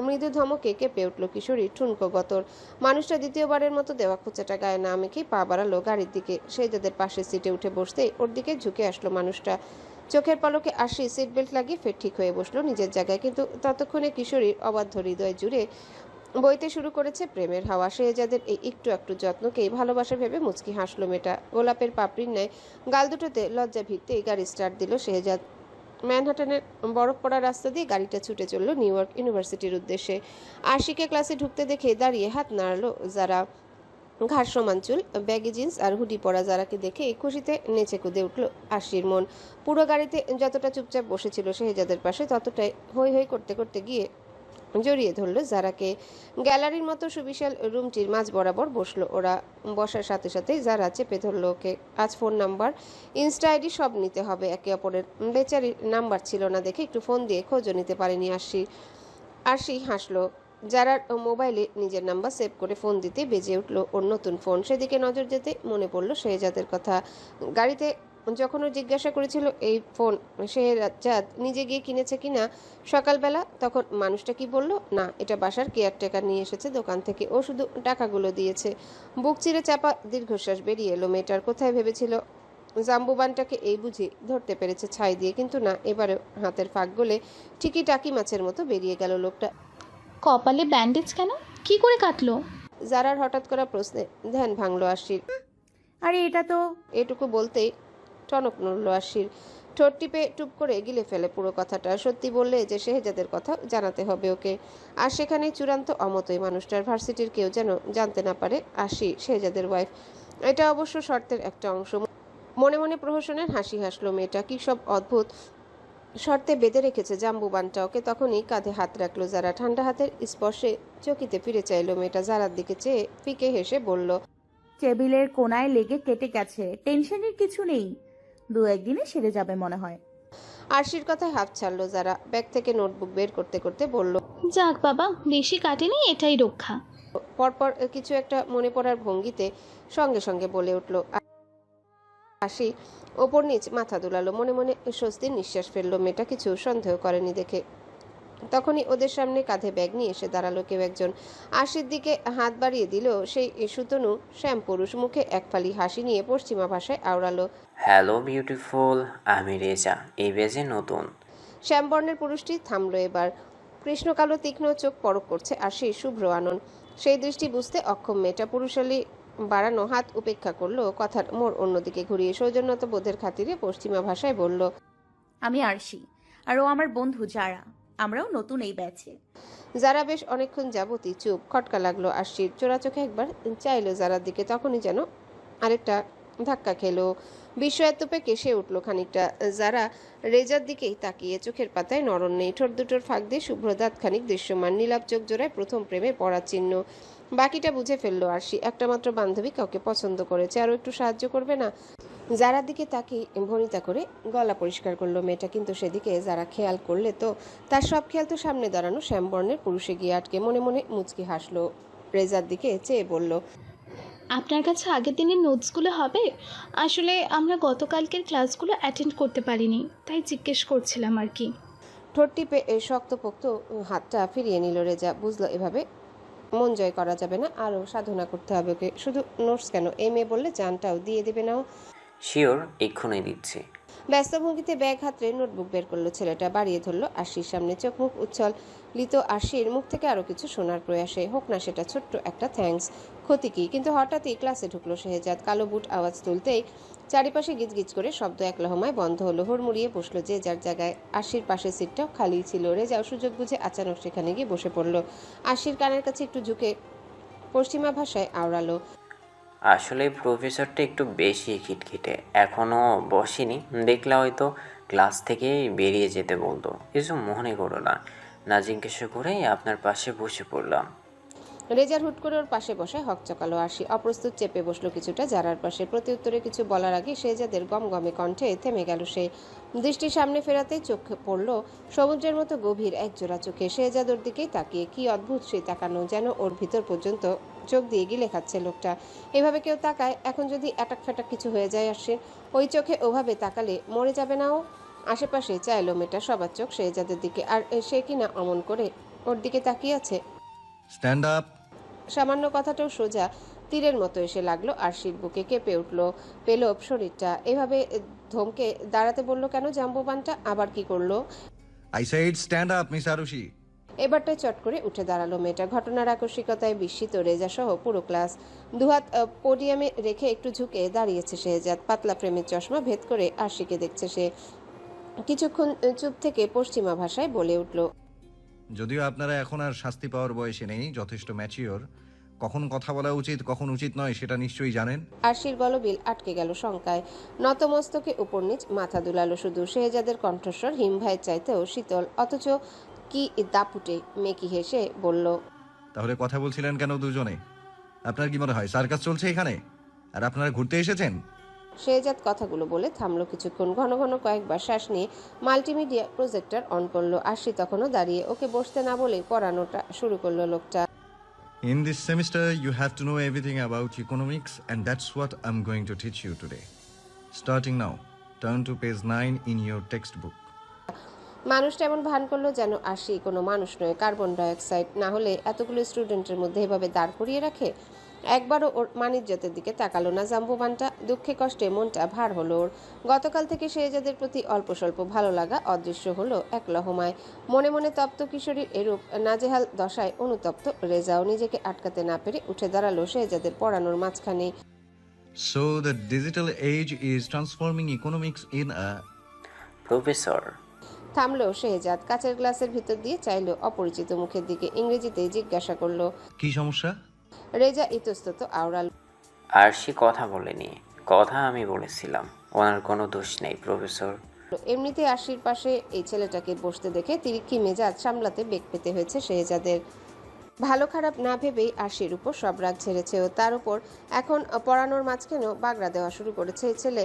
B: মৃদু ধমকে কেঁপে উঠল কিশোরী ঠুনকো গতর। মানুষটা দ্বিতীয়বারের মতো দেওয়া খোঁচাটা গায়ে না মেখেই পা বাড়ালো গাড়ির দিকে। শেহজাদের পাশের সিটে উঠে বসতেই ওর দিকে ঝুঁকে আসলো মানুষটা। চোখের পলকে আরশি সিট বেল্ট লাগিয়ে ফের ঠিক হয়ে বসলো নিজের জায়গায়। কিন্তু ততক্ষণে কিশোরীর অবাধ্য হৃদয় জুড়ে বইতে শুরু করেছে প্রেমের হাওয়া। শেহজাদের এই একটু একটু যত্নকেই ভালোবাসা ভেবে মুচকি হাসলো মেয়েটা। গোলাপের পাপড়ির ন্যায় গাল দুটোতে লজ্জা ভিড়তেই গাড়ি স্টার্ট দিল শেহজাদ। ম্যানহাটনের বরফ পড়া রাস্তা দিয়ে গাড়িটা ছুটে চলল নিউ ইয়র্ক ইউনিভার্সিটির উদ্দেশ্যে। আরশিকে ক্লাসে ঢুকতে দেখে দাঁড়িয়ে হাত নাড়ালো যারা। ঘাড় সমান চুল, ব্যাগি জিন্স আর হুডি পরা যারাকে দেখে খুশিতে নেচে কুদে উঠল আরশির মন। পুরো গাড়িতে যতটা চুপচাপ বসেছিল শেহজাদের পাশে, ততটাই হৈ হৈ করতে করতে গিয়ে জড়িয়ে ধরল যারাকে। গ্যালারির মতো সুবিশাল রুমটির মাঝ বরাবর বসলো ওরা। বসার সাথে সাথেই যারা চেপে ধরলো ওকে। আজ ফোন নাম্বার, ইনস্টা আইডি সব নিতে হবে একে অপরের। বেচারির নাম্বার ছিল না দেখে একটু ফোন দিয়ে খোঁজও নিতে পারেনি আরশি হাসলো। যারার মোবাইলে নিজের নাম্বার সেভ করে ফোন দিতে বেজে উঠলো ওর নতুন ফোন। সেদিকে নজর যেতে মনে পড়লো শেহজাদের কথা। গাড়িতে যখন ও জিজ্ঞাসা করেছিল এই ফোন শেহজাদ নিজে গিয়ে কিনেছে কিনা সকালবেলা, তখন মানুষটা কি বলল, না এটা বাসার কেয়ারটেকার নিয়ে এসেছে দোকান থেকে, ও শুধু টাকাগুলো দিয়েছে। বুক চিরে চাপা দীর্ঘশ্বাস বেরিয়ে এলো মেয়েটার। কোথায় ভেবেছিল জাম্বুবানটাকে এই বুঝি ধরতে পেরেছে ছাই দিয়ে, কিন্তু না, এবারেও হাতের ফাঁক গলে ঠিকই টাকি মাছের মতো বেরিয়ে গেল লোকটা।
K: কপালে ব্যান্ডেজ কেন? কি করে কাটলো?
B: যারার হঠাৎ করা প্রশ্নে ধ্যান ভাঙলো আরশির।
E: আরে এটা তো,
B: এটুকু বলতেই টনক নড়ল আরশির। ঠোঁট টিপে টুপ করে গিলে ফেলে পুরো কথাটা। সত্যি বললে যে শেহজাদের কথা জানাতে হবে ওকে। আর সেখানেই চূড়ান্ত অমতই মানুষটার। ভার্সিটির কেউ যেন জানতে না পারে আরশি শেহজাদের ওয়াইফ। এটা অবশ্য শর্তের একটা অংশ। মনে মনে প্রহসনের হাসি হাসলো মেয়েটা। কি সব অদ্ভুত শর্তে বেঁধে রেখেছে জাম্বুবানটা ওকে। তখনই কাঁধে হাত রাখলো যারা। ঠান্ডা হাতের স্পর্শে চকিতে ফিরে চাইলো মেয়েটা। যারার দিকে চেয়ে ফিকে হেসে বলল,
E: টেবিলের কোনায় লেগে কেটে গেছে, টেনশনের কিছু নেই, 2-1 দিনে সেরে যাবে মনে হয়।
B: আরশির কথায় হাফ ছাড়লো যারা। ব্যাগ থেকে নোটবুক বের করতে করতে বলল,
K: যাক বাবা, বেশি কাটেনি, এটাই রক্ষা।
B: পরপর কিছু একটা মনে পড়ার ভঙ্গিতে সঙ্গে সঙ্গে বলে উঠল। আশি ওপর নিচ মাথা দুলালো। মনে মনে স্বস্তির নিঃশ্বাস ফেললো মেয়েটা। কিছু সন্দেহ করেনি দেখে। তখনই ওদের সামনে কাঁধে ব্যাগ নিয়ে এসে দাঁড়ালো কেউ একজন। আশির দিকে হাত বাড়িয়ে দিল সেই সুতনু শ্যাম পুরুষ। মুখে এক ফালি হাসি নিয়ে পশ্চিমা ভাষায় আওড়ালো,
G: হ্যালো বিউটিফুল, আমি রেজা, এই বেজে নতুন।
B: শ্যামবর্ণের পুরুষটি থামলো এবার। কৃষ্ণকালো তীক্ষ্ণ চোখ পরক করছে আশির শুভ্র আনন। সেই দৃষ্টি বুঝতে অক্ষম মেয়েটা পুরুষালী বাড়ানো হাত উপেক্ষা করলো। কথার মোড় অন্যদিকে ঘুরিয়ে সৌজন্যতা বোধের খাতিরে পশ্চিমা ভাষায় বলল,
E: আমি আরশি, আর ও আমার বন্ধু যারা, আমরাও নতুন এই ব্যাচে।
B: যারা বেশ অনেকক্ষণ যাবতই চুপ। খটকা লাগলো আশির। চোরা চোখে একবার চাইলো যারার দিকে। তখনই যেন আরেকটা ধাক্কা খেলো। বিস্ময়াত্মপে কেসে উঠলো খানিকটা। যারা রেজার দিকেই তাকিয়ে, চোখের পাতায় নরণ নেই। ঠোঁট দুটোর ফাঁক দিয়ে শুভ্র দাঁত খানিক দৃশ্যমান। নীলাভ চোখ জোড়ায় প্রথম প্রেমে পড়ার চিহ্ন। বাকিটা বুঝে ফেললো আরশি। একটা মাত্র বান্ধবী কাউকে পছন্দ করেছে, আরও একটু সাহায্য করবে না? যারার দিকে তাকিয়ে ভনিতা করে গলা পরিষ্কার করলো মেয়েটা। কিন্তু সেদিকে যারা খেয়াল করলে তো তার সব খেয়াল তো সামনে দাঁড়ানো শ্যামবর্ণের পুরুষে গিয়ে আটকে। মনে মনে মুচকি হাসলো। রেজার দিকে চেয়ে বলল,
K: আপনার কাছে আগের দিনের নোটসগুলো হবে? আসলে আমরা গতকালকের ক্লাসগুলো অ্যাটেন্ড করতে পারিনি, তাই জিজ্ঞেস করছিলাম আর কি।
B: ঠোঁট টিপে শক্তপোক্ত হাতটা ফিরিয়ে নিল রেজা। বুঝলো এভাবে মন জয় করা যাবে না, আরও সাধনা করতে হবে ওকে। শুধু নোটস কেন, এই মেয়ে বললে জানটাও দিয়ে দেবে নাও।
G: শিওর, এক্ষুনি দিচ্ছি।
B: ব্যস্ত ভঙ্গিতে ব্যাগ হাতরে নোটবুক বের করলো ছেলেটা। বাড়িয়ে ধরলো আশির সামনে। চোখ মুখ উচ্ছল লিত আশির মুখ থেকে আরো কিছু শোনার প্রয়াসে। হোক না সেটা ছোট্ট একটা থ্যাঙ্কস, ক্ষতি কি? কিন্তু হঠাৎই ক্লাসে ঢুকলো শেহজাদ। কালো বুট আওয়াজ তুলতেই চারিপাশে গিজগিজ করে শব্দ এক লহমায় বন্ধ হলো। হুড়মুড়িয়ে বসলো যে যার জায়গায়। আশির পাশের সিটটাও খালি ছিল। রেজাও সুযোগ বুঝে আচানক সেখানে গিয়ে বসে পড়লো। আশির কানের কাছে একটু ঝুঁকে পশ্চিমা ভাষায় আওড়ালো,
G: আসলে প্রফেসরটা একটু বেশি খিটখিটে, এখনও বসেনি, দেখলে হয়তো ক্লাস থেকে বেরিয়ে যেতে বলতো। কিছু মনে করো না, না জিজ্ঞাসা করেই আপনার পাশে বসে পড়লাম।
B: রেজার হুট করে ওর পাশে বসে হকচকালো আশি। অপ্রস্তুত চেপে বসলো কিছুটা জারার পাশে। প্রতি উত্তরে কিছু বলার আগে শেহজাদের গমগমে কণ্ঠে থেমে গেল সে। দৃষ্টি সামনে ফেরাতেই চোখ পড়ল সমুদ্রের মতো গভীর একজোড়া চোখে। শেহজাদ ওর দিকেই তাকিয়ে। কি অদ্ভুত সেই তাকানো, যেন ওর ভিতর পর্যন্ত চোখ দিয়ে গিলে খাচ্ছে লোকটা। এভাবে কেউ তাকায়? এখন যদি অ্যাটাক ফ্যাটাক কিছু হয়ে যায় আসে, ওই চোখে ওভাবে তাকালে মরে যাবে না ও? আশেপাশে চাইলো মেয়েটা সবার চোখ শেহজাদের দিকে। আর সে কিনা অমন করে ওর দিকে তাকিয়ে আছে।
A: Stand up.
B: সামান্য কথাটাও সোজা তীরের মতো এসে লাগলো আরশির বুকে। কেঁপে উঠলো পেলব শরীরটা। এভাবে ধমকে দাঁড়াতে বললো কেন জাম্বুবানটা? আবার কি করলো?
A: I said stand up Miss Arushi.
B: এবারটায় চট করে উঠে দাঁড়ালো মেয়েটা। ঘটনার আকস্মিকতায় বিস্মিত রেজা সহ পুরো ক্লাস। দুহাত পোডিয়ামে রেখে একটু ঝুঁকে দাঁড়িয়েছে শেহজাদ। পাতলা ফ্রেমের চশমা ভেদ করে আরশিকে দেখছে সে। কিছুক্ষণ চুপ থেকে পশ্চিমা ভাষায় বলে উঠল,
A: যদিও আপনারা এখন আর শাস্তি পাওয়ার বয়সে নেই, যথেষ্ট ম্যাচিওর। কখন কথা বলা উচিত কখন উচিত নয় সেটা নিশ্চয়ই জানেন।
B: আরশির গলবিল আটকে গেল শঙ্কায়। নতমস্তকে উপর নিচ মাথা দুলালো শুধু। শেহজাদের কণ্ঠস্বর হিমভাইয়ের চাইতেও শীতল, অথচ কি দাপুটে। মেকি হেসে বলল,
A: তাহলে কথা বলছিলেন কেন দুজনে? আপনার কি মনে হয় সার্কাস চলছে এখানে আর আপনারা ঘুরতে এসেছেন?
B: শেহজাদ কথাগুলো বলে থামলো কিছুক্ষণ। ঘন ঘন কয়েকবার শ্বাস নিয়ে মাল্টিমিডিয়া প্রজেক্টর অন করলো। আরশি তখনও দাঁড়িয়ে। ওকে বসতে না বলে পড়ানোটা শুরু করলো লোকটা।
A: In this semester, you have to know everything about economics, and that's what I'm going to teach you today. Starting now, turn to page 9 in your textbook.
B: মানুষটা এমন ভান করলো যেন আরশি কোনো মানুষ নয়, কার্বন ডাইঅক্সাইড। না হলে এতগুলো স্টুডেন্টের মধ্যে এভাবে দাঁড় করিয়ে রাখে? একবারও ওর মানিজ্যতের দিকে তাকালো না জাম্বুবানটা। দুঃখে কষ্টে মনটা ভার হলো ওর। গতকাল থেকে শেহজাদের প্রতি অল্প স্বল্প ভালো লাগা অদৃশ্য হলো এক লহমায়। মনে মনে তপ্ত কিশোরীর এরূপ নাজেহাল দশায় অনুতপ্ত রেজাও। নিজেকে আটকাতে না পেরে উঠে দাঁড়ালো শেহজাদের পড়ানোর মাঝখানে।
A: So the digital age is transforming economics in a...
G: professor.
B: থামলো শেহজাদ। কাচের গ্লাসের ভিতর দিয়ে চাইলো অপরিচিত মুখের দিকে। ইংরেজিতে জিজ্ঞাসা করলো,
A: কি সমস্যা?
B: রেজা ইতস্তত আওড়াল,
G: আরশি কথা বলেনি, কথা আমি বলেছিলাম। ওনার কোনো দোষ নেই প্রফেসর।
B: এমনিতে আশির পাশে এই ছেলেটাকে বসতে দেখে তিরিক্ষি মেজাজ সামলাতে বেগ পেতে হয়েছে শেহজাদের। ভালো খারাপ না ভেবেই আশির উপর সব রাগ ছেড়েছে ও তার উপর এখন পড়ানোর মাঝখানেও বাগড়া দেওয়া শুরু করেছে এই ছেলে।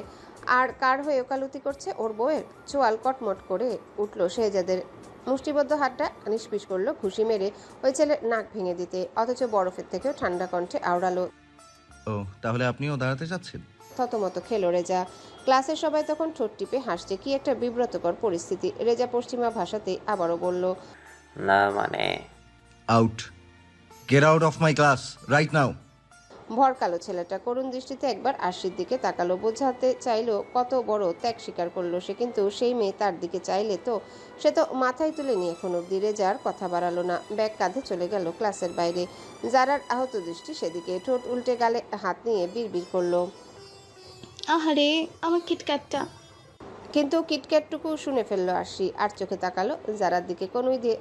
B: আর কার হয়ে ওকালতি করছে? ওর বউয়ের। চোয়াল কটমট করে উঠল শেহজাদের। মুষ্টিবদ্ধ হাতটা নিষ্পিস করলো ঘুষি মেরে ওই ছেলের নাক ভেঙে দিতে, অথচ বরফের থেকেও ঠান্ডা কণ্ঠে আওড়ালো,
A: ও তাহলে আপনিও দাঁড়াতে চাচ্ছেন?
B: থতমত খেলো রেজা। ক্লাসের সবাই তখন ঠোঁট টিপে হাসছে। কি একটা বিব্রতকর পরিস্থিতি। রেজা পশ্চিমা ভাষাতেই আবারও বলল,
G: না মানে
A: out, get out of my class right now.
B: ভরকালো ছেলেটা করুণ দৃষ্টিতে একবার আশির দিকে তাকালো। বোঝাতে চাইলো কত বড় ত্যাগ স্বীকার করলো সে, কিন্তু সেই মেয়ে তার দিকে চাইলে তো? সে তো মাথায় তুলে নিয়ে এখন অব্দি। রেজার কথা বাড়ালো না, ব্যাগ কাঁধে চলে গেল ক্লাসের বাইরে। যারার আহত দৃষ্টি সেদিকে, ঠোঁট উল্টে গালে হাত নিয়ে বিড়বিড় করলো,
K: আহারে আমার কিটক্যাটটা।
B: কিন্তু কিটক্যাটটুকু শুনে ফেললো আরশি। আর চোখে তাকালো যারার দিকে। কোনোই দিয়ে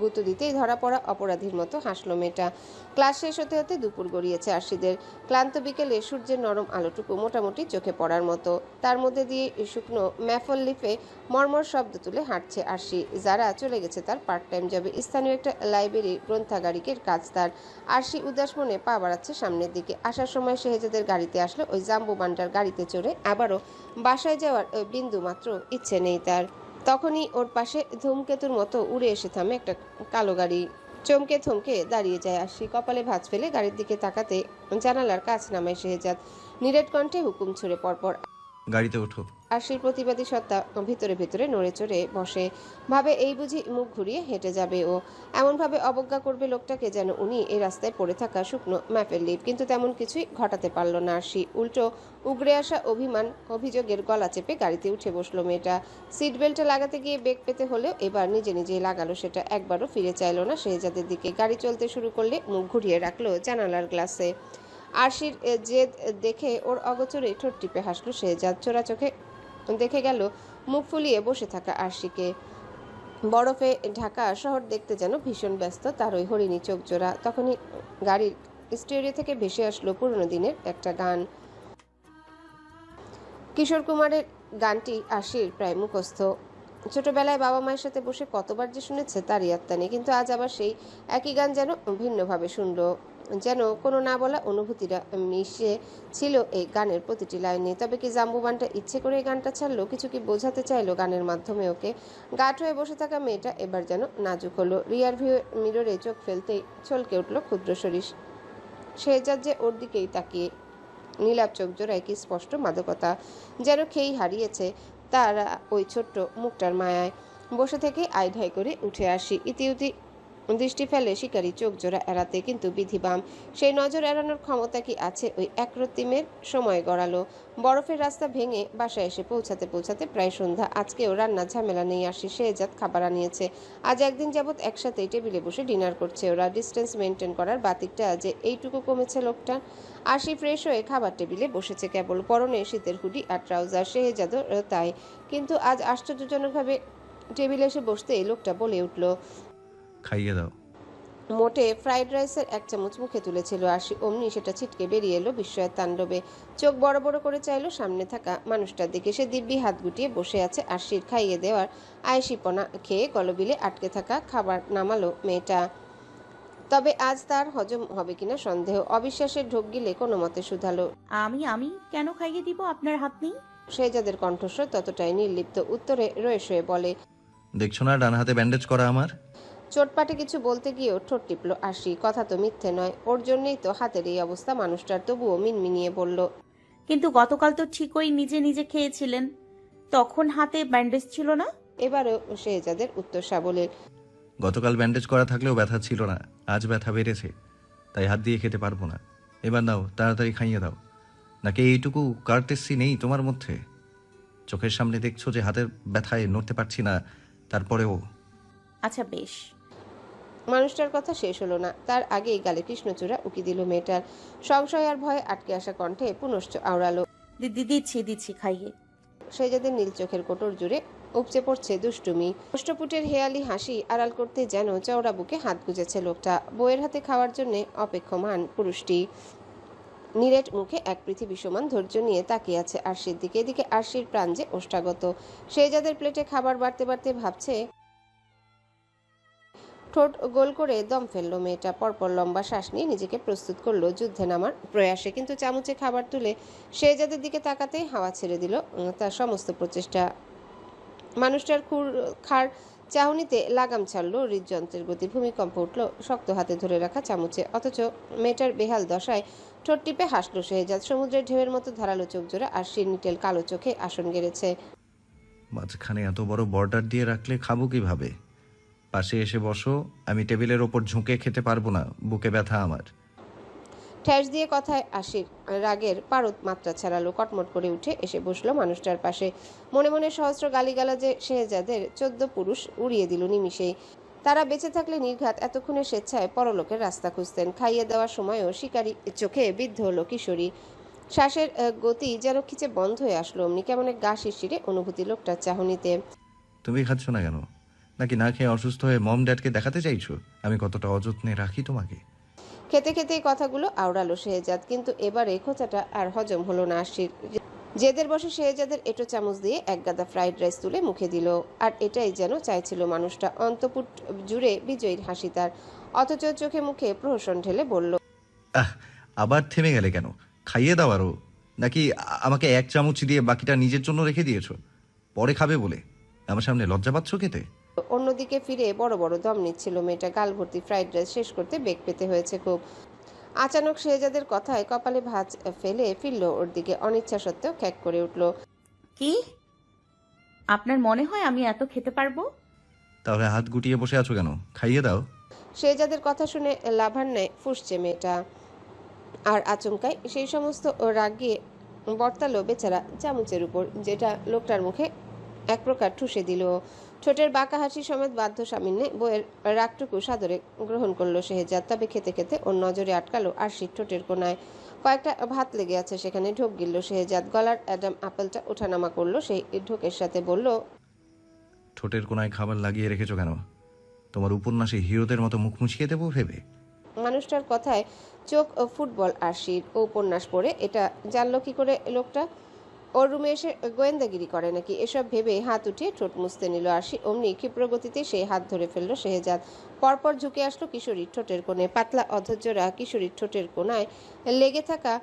B: গুঁতো দিতেই ধরা পড়া অপরাধীর মতো হাসলো মেয়েটা। ক্লাস শেষ হতে হতে দুপুর গড়িয়েছে আরশিদের। ক্লান্ত বিকেলে সূর্যের নরম আলোটুকু মোটামুটি চোখে পড়ার মতো। তার মধ্যে দিয়ে শুকনো ম্যাফল লিফে মর্মর শব্দ তুলে হাঁটছে আরশি। যারা চলে গেছে তার পার্ট টাইম জবে, স্থানীয় একটা লাইব্রেরি গ্রন্থাগারিকের কাজ তার। আরশি উদাস মনে পা বাড়াচ্ছে সামনের দিকে। আসার সময় শেহজাদের গাড়িতে আসলো, ওই জাম্বু বান্ডার গাড়িতে চড়ে। আবারও বাসায় যাওয়ার বিন্দু মাত্র ইচ্ছে নেই তার। তখনই ওর পাশে ধূমকেতুর মতো উড়ে এসে থামে একটা কালো গাড়ি। চমকে থমকে দাঁড়িয়ে যায় আরশি। কপালে ভাঁজ ফেলে গাড়ির দিকে তাকাতে জানালার কাছ নামায় শেহজাদ। নিরেট কণ্ঠে হুকুম ছুড়ে পরপর
A: গাড়িতে ওঠো।
B: আরশির প্রতিবাদী সত্তা ভিতরে ভিতরে নড়ে চড়ে বসে। ভাবে এই বুঝি মুখ ঘুরিয়ে হেঁটে যাবে ও। এমনভাবে অবজ্ঞা করবে লোকটাকে যেন উনি এই রাস্তায় পড়ে থাকা শুকনো ম্যাপের লিপ। কিন্তু তেমন কিছুই ঘটাতে পারল না আরশি। উল্টো উগড়ে আসা অভিমান অভিযোগের গলা চেপে গাড়িতে উঠে বসলো মেয়েটা। সিট বেল্টটা লাগাতে গিয়ে বেগ পেতে হলেও এবার নিজে নিজেই লাগালো সেটা। একবারও ফিরে চাইলো না শেহজাদের দিকে। গাড়ি চলতে শুরু করলে মুখ ঘুরিয়ে রাখলো জানালার গ্লাসে। আরশির জেদ দেখে ওর অগোচরে ঠোঁট টিপে হাসলো শেহজাদ। চোরা চোখে দেখে গেল মুখ ফুলিয়ে বসে থাকা আরশিকে। বরফে ঢাকা শহর দেখতে যেন ভীষণ ব্যস্ত তার ওই হরিণী চোখ জোড়া। তখনই গাড়ির স্টেরিও থেকে ভেসে আসলো পুরনো দিনের একটা গান। কিশোর কুমারের গানটি আরশির প্রায় মুখস্থ। ছোটবেলায় বাবা মায়ের সাথে বসে কতবার যে শুনেছে তার ইয়াত্তা নেই, কিন্তু আজ আবার সেই একই গান যেন ভিন্নভাবে শুনলো। যেন কোনো না বলা অনুভূতিরা মিশে ছিল এই গানের প্রতিটি লাইনে। তবে কি জাম্বুবানটা ইচ্ছে করে এই গানটা ছাড়লো? কিছু কি বোঝাতে চাইলো গানের মাধ্যমে ওকে? গাঢ় হয়ে বসে থাকা মেয়েটা এবার যেন নাজুক হলো। রিয়ার ভিউ মিররে চোখ ফেলতেই ছলকে উঠল ক্ষুদ্র শরীর। শেহজাদ যে ওর দিকেই তাকিয়ে, নীলাভ চোখ জোড়ায় কি স্পষ্ট মাদকতা যেন খেই হারিয়েছে তারা ওই ছোট্ট মুখটার মায়ায়। বসে থেকে আইঢাই করে উঠে আসি। ইতিউতি দৃষ্টি ফেলে শিকারী চোখ জোড়া এড়াতে, কিন্তু বিধিবাম সেই নজর এড়ানোর ক্ষমতা কি আছে ওই একরত্তিমের? সময় গড়ালো। বরফের রাস্তা ভেঙে বাসায় এসে পৌঁছাতে পৌঁছাতে প্রায় সন্ধ্যা। আজকেও রান্না ঝামেলা নেই আরশি। শেহজাদ খাবার আনিয়েছে। আজ একদিন যাবৎ একসাথেই টেবিলে বসে ডিনার করছে ওরা। ডিস্টেন্স মেনটেন করার বাতিকটা যে এইটুকু কমেছে লোকটা। আরশি ফ্রেশ হয়ে খাবার টেবিলে বসেছে কেবল, পরনে শীতের হুডি আর ট্রাউজার। শেহজাদও তাই। কিন্তু আজ আশ্চর্যজনকভাবে টেবিলে এসে বসতে এই লোকটা বলে উঠল,
A: খাইয়ে দাও।
B: মোটে ফ্রাইড রাইসের এক চামচ মুখে তুলেছিল আরশি, অমনি সেটা ছিটকে বেরিয়ে এলো বিস্ময়ের তাণ্ডবে। চোখ বড় বড় করে চাইলো সামনে থাকা মানুষটার দিকে। সে দিব্যি হাত গুটিয়ে বসে আছে। আরশির খাইয়ে দেওয়ার আয়েশিপনা খেয়ে গলবিলে আটকে থাকা খাবার নামালো মেয়েটা। তবে আজ তার হজম হবে কিনা সন্দেহ। অবিশ্বাসের ঢোক গিলে কোনো মতে শুধালো,
E: আমি কেন খাইয়ে দিব? আপনার হাত নেই?
B: শেহজাদের কণ্ঠস্বর ততটাই নির্লিপ্ত। উত্তরে রয়েস হয়ে বলে,
A: দেখছো না ডান হাতে ব্যান্ডেজ করা আমার?
B: চোটপাটে কিছু বলতে গিয়েও ঠোঁট টিপল আরশি। কথা তো মিথ্যে নয়, ওর জন্যই তো হাতের এই অবস্থা মানুষটার। তবুও মিনমিনিয়ে বলল,
E: কিন্তু গতকাল তো ঠিকই নিজে নিজে খেয়েছিলেন, তখন হাতে ব্যান্ডেজ ছিল না?
B: এবারও শেহজাদের উত্তর সাবলীল।
A: গতকাল ব্যান্ডেজ করা থাকলেও ব্যথা ছিল না, আজ ব্যথা বেড়েছে, তাই হাত দিয়ে খেতে পারবো না। এবার নাও, তাড়াতাড়ি খাইয়ে দাও। নাকি এইটুকু কার্টেসি নেই তোমার মধ্যে? চোখের সামনে দেখছো যে হাতের ব্যথায় নড়তে পারছি না, তারপরেও।
E: আচ্ছা বেশ।
B: মানুষটার কথা শেষ হলো না, তার আগেই গালে কৃষ্ণচূড়া উকি দিল মেয়েটার। সংশয় আর ভয়ে আটকে আসা কণ্ঠে পুনশ্চ আওড়ালো,
E: দিচ্ছি খাইয়ে।
B: শেহজাদের নীল চোখের কোটর জুড়ে উপচে পড়ছে দুষ্টুমি। অষ্টপুটের হেয়ালি হাসি আড়াল করতে যেন চওড়া বুকে হাত গুজেছে লোকটা। বইয়ের হাতে খাওয়ার জন্য অপেক্ষমান পুরুষটি। নিরেট মুখে এক পৃথিবী সমান ধৈর্য নিয়ে তাকিয়ে আছে আরশির দিকে। এদিকে আরশির প্রাণ যে ওষ্ঠাগত। শেহজাদের প্লেটে খাবার বাড়তে বাড়তে ভাবছে, ঠোঁট গোল করে দম ফেললো মেয়েটা। পরপর লম্বা শ্বাস নিয়ে নিজেকে প্রস্তুত করলো যুদ্ধে নামার প্রয়াসে, কিন্তু চামচে খাবার তুলে শেহজাদের দিকে তাকাতেই হাওয়া ছেড়ে দিল তার সমস্ত প্রচেষ্টা। মানুষটার খাড় চাহনিতে লাগাম ছাড়লো হৃদযন্ত্রের গতি। ভূমিকম্প উঠল শক্ত হাতে ধরে রাখা চামচে। অথচ মেয়েটার বেহাল দশায় ঠোঁট টিপে হাসলো শেহজাদ। সমুদ্রের ঢেউয়ের মতো ধারালো চোখ জোড়া আর নিটেল কালো চোখে আসন গেড়েছে।
A: মাঝখানে এত বড় বর্ডার দিয়ে রাখলে খাবো কিভাবে? পাশে এসে বসো, আমি টেবিলের ওপর ঝুঁকে খেতে পারবো না, বুকে ব্যথা আমার।
B: ঠ্যাস দিয়ে কথায় আশির রাগের পারদ মাত্রা ছাড়ালো। কটমট করে উঠে এসে বসলো মানুষটার পাশে। মনে মনে সহস্র গালিগালাজে শেহজাদের 14 পুরুষ উড়িয়ে দিল নিমিষেই। তারা বেঁচে থাকলে নির্ঘাত এতক্ষণে স্বেচ্ছায় পরলোকের রাস্তা খুঁজতেন। খাইয়ে দেওয়ার সময়ও শিকারী চোখে বিদ্ধ হলো কিশোরী। শ্বাসের গতি যেন খিচে বন্ধ হয়ে আসলো অমনি। কেমন এক গা শিরশিরে অনুভূতি লোকটার চাহনিতে।
A: তুমি খাচ্ছ না কেন? নাকি না খেয়ে অসুস্থ হয়ে মম ড্যাডকে দেখাতে চাইছো আমি কতটা অযত্নে রাখি তোমাকে?
B: খেতে খেতেই কথাগুলো আওড়ালো শেহজাদ, কিন্তু এবারে খোঁচাটা আর হজম হলো না আশির। জেদের বসে শেহজাদের এঁটো চামচ দিয়ে এক গাদা ফ্রাইড রাইস তুলে মুখে দিল। আর এটাই যেন চাইছিল মানুষটা। অন্তপুট জুড়ে বিজয়ীর হাসি তার, অথচ চোখে মুখে প্রহসন ঢেলে বলল,
A: আবার থেমে গেলে কেন? খাইয়ে দাও আরো। নাকি আমাকে এক চামচ দিয়ে বাকিটা নিজের জন্য রেখে দিয়েছো পরে খাবে বলে? আমার সামনে লজ্জা পাচ্ছ খেতে?
B: অন্যদিকে ফিরে বড় বড় দম নিচ্ছিল মেয়েটা। গাল ভর্তি ফ্রাইড রাইস শেষ করতে বেগ পেতে হয়েছে খুব। আচানক শেহজাদের কথায় কপালে ভাঁজ ফেলে ফিরল ওর দিকে। অনিচ্ছা সত্ত্বেও খ্যাক করে উঠল।
E: কি আপনার মনে হয় আমি এত খেতে পারবো?
A: তাহলে হাত গুটিয়ে বসে আছো কেন? খাইয়ে দাও।
B: শেহজাদের কথা শুনে লাভার ন্যায় ফুঁসছে মেয়েটা। আর আচমকাই সেই সমস্ত রাগ গিয়ে বর্তালো বেচারা চামচের উপর, যেটা লোকটার মুখে এক প্রকার ঠুসে দিল। ঠোঁটের বাঁকা হাসি সমেত বাধ্য সামিন্যে বইয়ের রাগটুকু সাদরে গ্রহণ করলো শেহজাদ। তবে খেতে খেতে ওর নজরে আটকালো আরশির ঠোঁটের কোনায়। কয়েকটা ভাত লেগে আছে সেখানে। ঢোক গিলল শেহজাদ। গলার অ্যাডাম আপেলটা ওঠানামা করলো সেই ঢোকের সাথে। বলল,
A: ঠোঁটের কোনায় খাবার লাগিয়ে রেখেছো কেন? তোমার উপন্যাসে হিরোদের মতো মুখ মুছিয়ে দেবো ভেবে?
B: মানুষটার কথায় চোখ ফুটবল আরশির। ও উপন্যাস পড়ে এটা জানলো কি করে লোকটা? ওর রুমে এসে গোয়েন্দাগিরি করে নাকি? এসব ভেবে হাত উঠিয়ে ঠোঁট মুছতে নিল আরশি। অমনি ক্ষিপ্রগতিতে সেই হাত ধরে ফেললো শেহজাদ। পরপর ঝুঁকে আসলো কিশোরীর ঠোঁটের কোণে। পাতলা অধৈর্যরা কিশোরীর ঠোঁটের কোণায় লেগে থাকা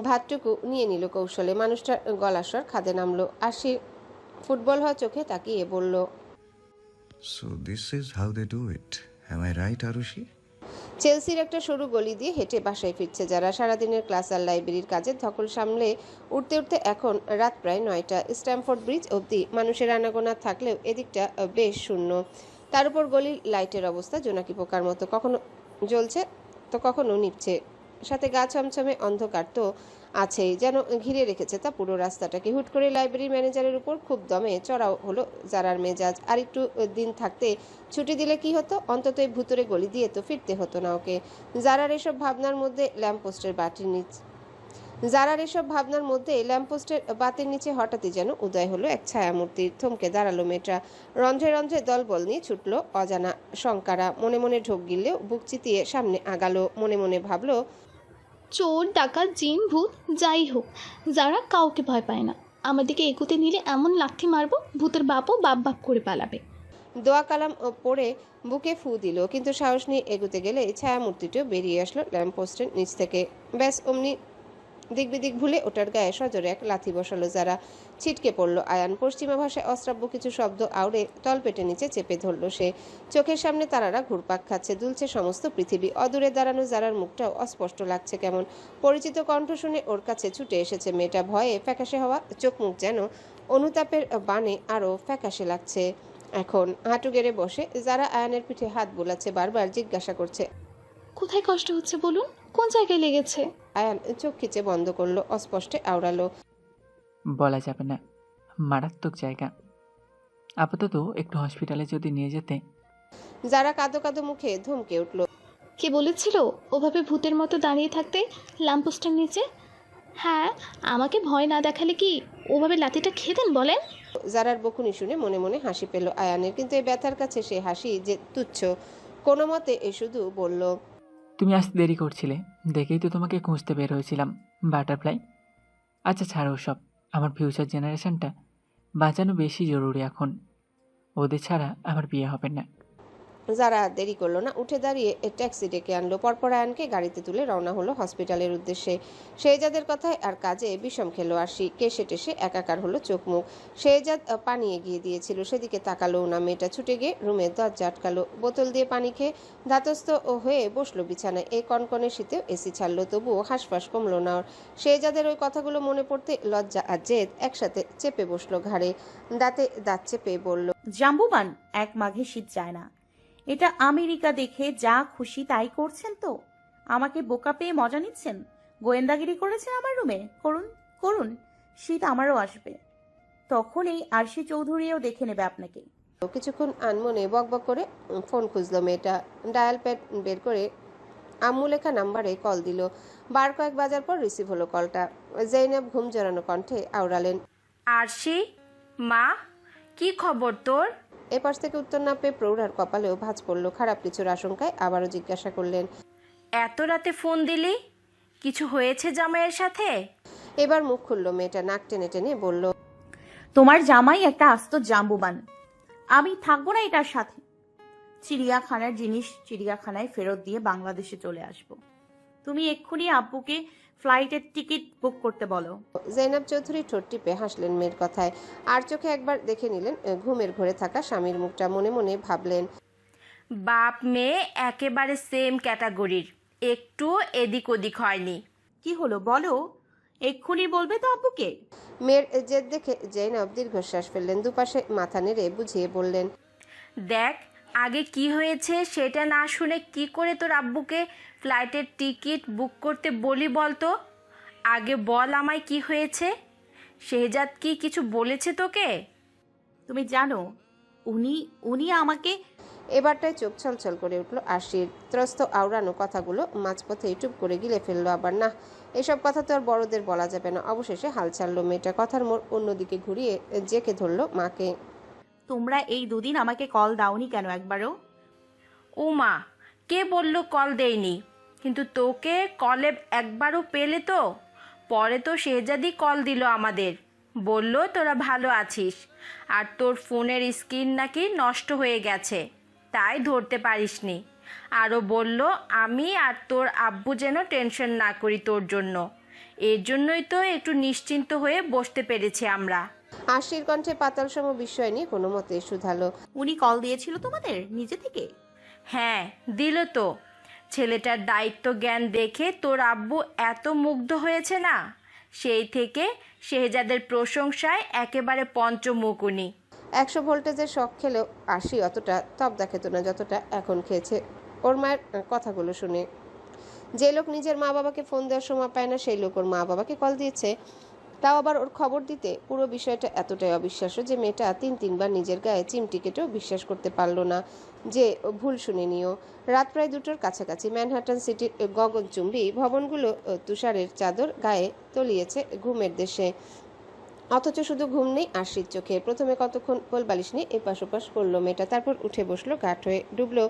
B: ভাতটুকু নিয়ে নিল কৌশলে। মানুষটার গলাস্বর খাদে নামলো। আরশি ফুটবল হওয়া চোখে তাকিয়ে বলল,
A: so this is how they do it, am I right Arushi?
B: চেলসির একটা সরু গলি দিয়ে হেঁটে বাসায় ফিরছে যারা। সারাদিনের ক্লাস আর লাইব্রেরির কাজের ধকল সামলে উঠতে উঠতে এখন রাত প্রায় 9টা। স্ট্যামফোর্ড ব্রিজ অবধি মানুষের আনাগোনা থাকলেও এদিকটা বেশ শূন্য। তার উপর গলির লাইটের অবস্থা জোনাকি পোকার মতো, কখনো জ্বলছে তো কখনো নিভছে। সাথে গা ছমছমে অন্ধকার তো আছেই, যেন ঘিরে রেখেছে তা পুরো রাস্তাটাকে। হুট করে লাইব্রেরি ম্যানেজারের উপর খুব দমে চড়াও হলো জারার মেজাজ। আর একটু দিন থাকতে ছুটি দিলে কি হতো? অন্তত এই ভুতুরে গলি দিয়ে তো ফিরতে হতো না ওকে। জারার এসব ভাবনার মধ্যে ল্যাম্পপোস্টের বাতির নিচে হঠাৎই যেন উদয় হলো এক ছায়ামূর্তির। থমকে দাঁড়ালো মেয়েটা। রন্ধ্রে রন্ধ্রে দলবল নিয়ে ছুটলো অজানা শঙ্কারা। মনে মনে ঢোক গিললেও বুক চিতিয়ে সামনে আগালো। মনে মনে ভাবলো,
K: চোর, ডাকাত, জিন, ভূত যাই হোক, যারা কাউকে ভয় পায় না। আমার দিকে এগুতে নিলে এমন লাথি মারবো ভূতের বাপও বাপ বাপ করে পালাবে।
B: দোয়া কালাম পড়ে বুকে ফু দিল, কিন্তু সাহস নিয়ে এগুতে গেলে ছায়ামূর্তিটিও বেরিয়ে আসলো ল্যাম্পপোস্টের নিচ থেকে। ব্যাস অমনি দিক বিদিক ভুলে ওটার গায়ে সজোরে এক লাথি বসালো যারা। ছিটকে পড়লো আয়ান। পশ্চিমা ভাষায় অশ্রাব্য কিছু শব্দ আউড়ে তলপেটে নিচে চেপে ধরলো সে। চোখের সামনে তারারা ঘুরপাক খাচ্ছে, দুলছে সমস্ত পৃথিবী। অদূরে দাঁড়ানো যারার মুখটাও অস্পষ্ট লাগছে কেমন। পরিচিত কণ্ঠ শুনে ওর কাছে ছুটে এসেছে মেয়েটা। ভয়ে ফ্যাকাশে হওয়া চোখ মুখ যেন অনুতাপের বানে আরও ফ্যাকাশে লাগছে এখন। হাঁটু গেড়ে বসে যারা আয়ানের পিঠে হাত বোলাচ্ছে, বারবার জিজ্ঞাসা করছে,
K: কোথায় কষ্ট হচ্ছে বলুন, কোন জায়গায় লেগেছে?
B: আয়ান চোখ খিচে বন্ধ করলো, অস্পষ্টে আওড়ালো,
J: বলা যাবে না, মারাত্মক জায়গা। আপাতত একটু হসপিটালে যদি নিয়ে যেতে।
B: যারা কাঁদো কাঁদো মুখে ধমকে উঠল,
K: কে বলেছিল ওভাবে ভূতের মতো দাঁড়িয়ে থাকতে ল্যাম্পপোস্টের নিচে? হ্যাঁ, আমাকে ভয় না দেখালে কি ওভাবে লাথিটা খেতেন বলেন?
B: যারার বকুনি শুনে মনে মনে হাসি পেল আয়ানের, কিন্তু এই ব্যথার কাছে সে হাসি যে তুচ্ছ। কোনো মতে শুধু বলল,
J: তুমি আসতে দেরি করছিলে, দেখেই তো তোমাকে খুঁজতে বের হয়েছিলাম বাটারফ্লাই। আচ্ছা ছাড়ো সব, আমার ফিউচার জেনারেশনটা বাঁচানো বেশি জরুরি এখন। ওদের ছাড়া আমার বিয়ে হবে না।
B: যারা দেরি করলো না, উঠে দাঁড়িয়ে ট্যাক্সি ডেকে আনলো। পরপর আয়ানকে গাড়িতে তুলে রওনা হলো হসপিটালের উদ্দেশ্যে। শেহজাদের কথায় আর কাজে বিষম খেলো আরশি। কেশে টেসে একাকার হলো চোখ মুখ। শেহজাদ পানি এগিয়ে দিয়েছিল, সেদিকে তাকালো না। মেয়েটা ছুটে গিয়ে রুমের দরজা আটকালো, বোতল দিয়ে পানি খেয়ে ধাতস্থ হয়ে বসলো বিছানায়। এই কনকনে শীতেও এসি ছাড়লো, তবুও হাঁসফাঁস কমলো না ওর। শেহজাদের ওই কথাগুলো মনে পড়তে লজ্জা আর জেদ একসাথে চেপে বসলো ঘাড়ে। দাঁতে দাঁত চেপে বলল,
E: জাম্বুবান, এক মাঘে শীত যায় না। এটা আমেরিকা দেখে যা খুশি তাই করছেন তো? আমাকে বোকা পেয়ে মজা নিচ্ছেন? গোয়েন্দাগিরি করেছেন আমার রুমে? করুন করুন, শীত আমারও আসবে, তখন এই আরশি চৌধুরীও দেখে নেবে আপনাকে।
B: কিছুক্ষণ আনমনে বকবক করে ফোন খুঁজলো মেয়েটা। ডায়াল প্যাড বের করে আম্মু লেখা নাম্বারে কল দিল। বার কয়েক বাজার পর রিসিভ হলো কলটা। জৈনব ঘুম জড়ানো কণ্ঠে আওড়ালেন,
M: আরশি, মা, কি খবর তোর?
B: এপাশ থেকে উত্তর না পেয়ে প্রৌঢ়ার কপালেও ভাঁজ পড়ল। খারাপ কিছুর আশঙ্কায় আবারও জিজ্ঞাসা করলেন,
M: এত রাতে ফোন দিলি? কিছু হয়েছে জামাইয়ের সাথে?
B: এবার মুখ খুলল মেয়েটা, নাক টেনে টেনে বলল,
E: তোমার জামাই একটা আস্ত জাম্বুবান, আমি থাকবো না এটার সাথে। চিড়িয়াখানার জিনিস চিড়িয়াখানায় ফেরত দিয়ে বাংলাদেশে চলে আসব। তুমি এক্ষুনি আব্বুকে ফ্লাইটের টিকিট বুক করতে বলো।
B: জৈনব চৌধুরী ঠোঁট টিপে হাসলেন মেয়ের কথায়। আর চোখে একবার দেখে নিলেন ঘুমের ঘোরে থাকা স্বামীর মুখটা। মনে মনে ভাবলেন,
M: বাপ মেয়ে একেবারে সেম ক্যাটাগরির, একটু এদিক ওদিক হয়নি।
E: কি হলো বলো, এক্ষুনি বলবে তো আব্বুকে?
B: মেয়ের জেদ দেখে জৈনব দীর্ঘশ্বাস ফেললেন। দুপাশে মাথা নেড়ে বুঝিয়ে বললেন,
M: দেখ, আগে কি হয়েছে সেটা না শুনে কি করে তোর আব্বুকে ফ্লাইটের টিকিট বুক করতে বলি বলতো? আগে বল আমায় কি হয়েছে। শেহজাদ কি কিছু বলেছে তোকে?
E: তুমি জানো উনি আমাকে।
B: এবারটায় চোখ ছলছল করে উঠল আশির। ত্রস্ত আওড়ানো কথাগুলো মাঝপথে চুপ করে গিলে ফেললো। আবার না, এসব কথা তো আর বড়দের বলা যাবে না। অবশেষে হাল ছাড়লো মেয়েটা। কথার মোড় অন্যদিকে ঘুরিয়ে জেকে ধরলো মাকে।
E: তোমরা এই দুদিন আমাকে কল দাওনি কেন একবারও?
M: ও মা, কে বলল কল দেয়নি? কিন্তু তোকে কলে একবারও পেলে তো? পরে তো শেহজাদি কল দিল আমাদের, বলল তোরা ভালো আছিস আর তোর ফোনের স্ক্রিন নাকি নষ্ট হয়ে গেছে, তাই ধরতে পারিসনি। আরও বলল আমি আর তোর আব্বু যেন টেনশন না করি তোর জন্য। এর জন্যই তো একটু নিশ্চিন্ত হয়ে বসতে পেরেছি আমরা।
B: আশির কণ্ঠে পাতাল সম বিস্ময় নিয়ে কোনো মতে শুধালো,
E: উনি কল দিয়েছিল তোমাদের নিজে থেকে?
M: হ্যাঁ দিল তো। ছেলেটার দায়িত্ব জ্ঞান দেখে তোর আব্বু এত মুগ্ধ হয়েছে না, সেই থেকে শেহজাদের প্রশংসায় একেবারে পঞ্চমুখ উনি।
B: 100 ভোল্টেজের শখ খেলেও আশি অতটা তবদা খেত না যতটা এখন খেয়েছে ওর মায়ের কথাগুলো শুনে। যে লোক নিজের মা বাবাকে ফোন দেওয়ার সময় পায় না, সেই লোক ওর মা বাবাকে কল দিয়েছে, তাও আবার ওর খবর দিতে। পুরো বিষয়টা এতটাই অবিশ্বাস্য যে মেয়েটা 3-3বার নিজের গায়ে চিমটি কেটেও বিশ্বাস করতে পারল না যে ভুল শুনেনিও। রাত প্রায় 2টোর কাছাকাছি। ম্যানহাটন সিটির গগনচুম্বী ভবনগুলো তুষারের চাদর গায়ে তলিয়েছে ঘুমের দেশে। অথচ শুধু ঘুম নেই আশির চোখে। প্রথমে কতক্ষণ কোল বালিশ নিয়ে এপাশ ওপাশ করলো মেয়েটা, তারপর উঠে বসলো কাঠ হয়ে। ডুবলো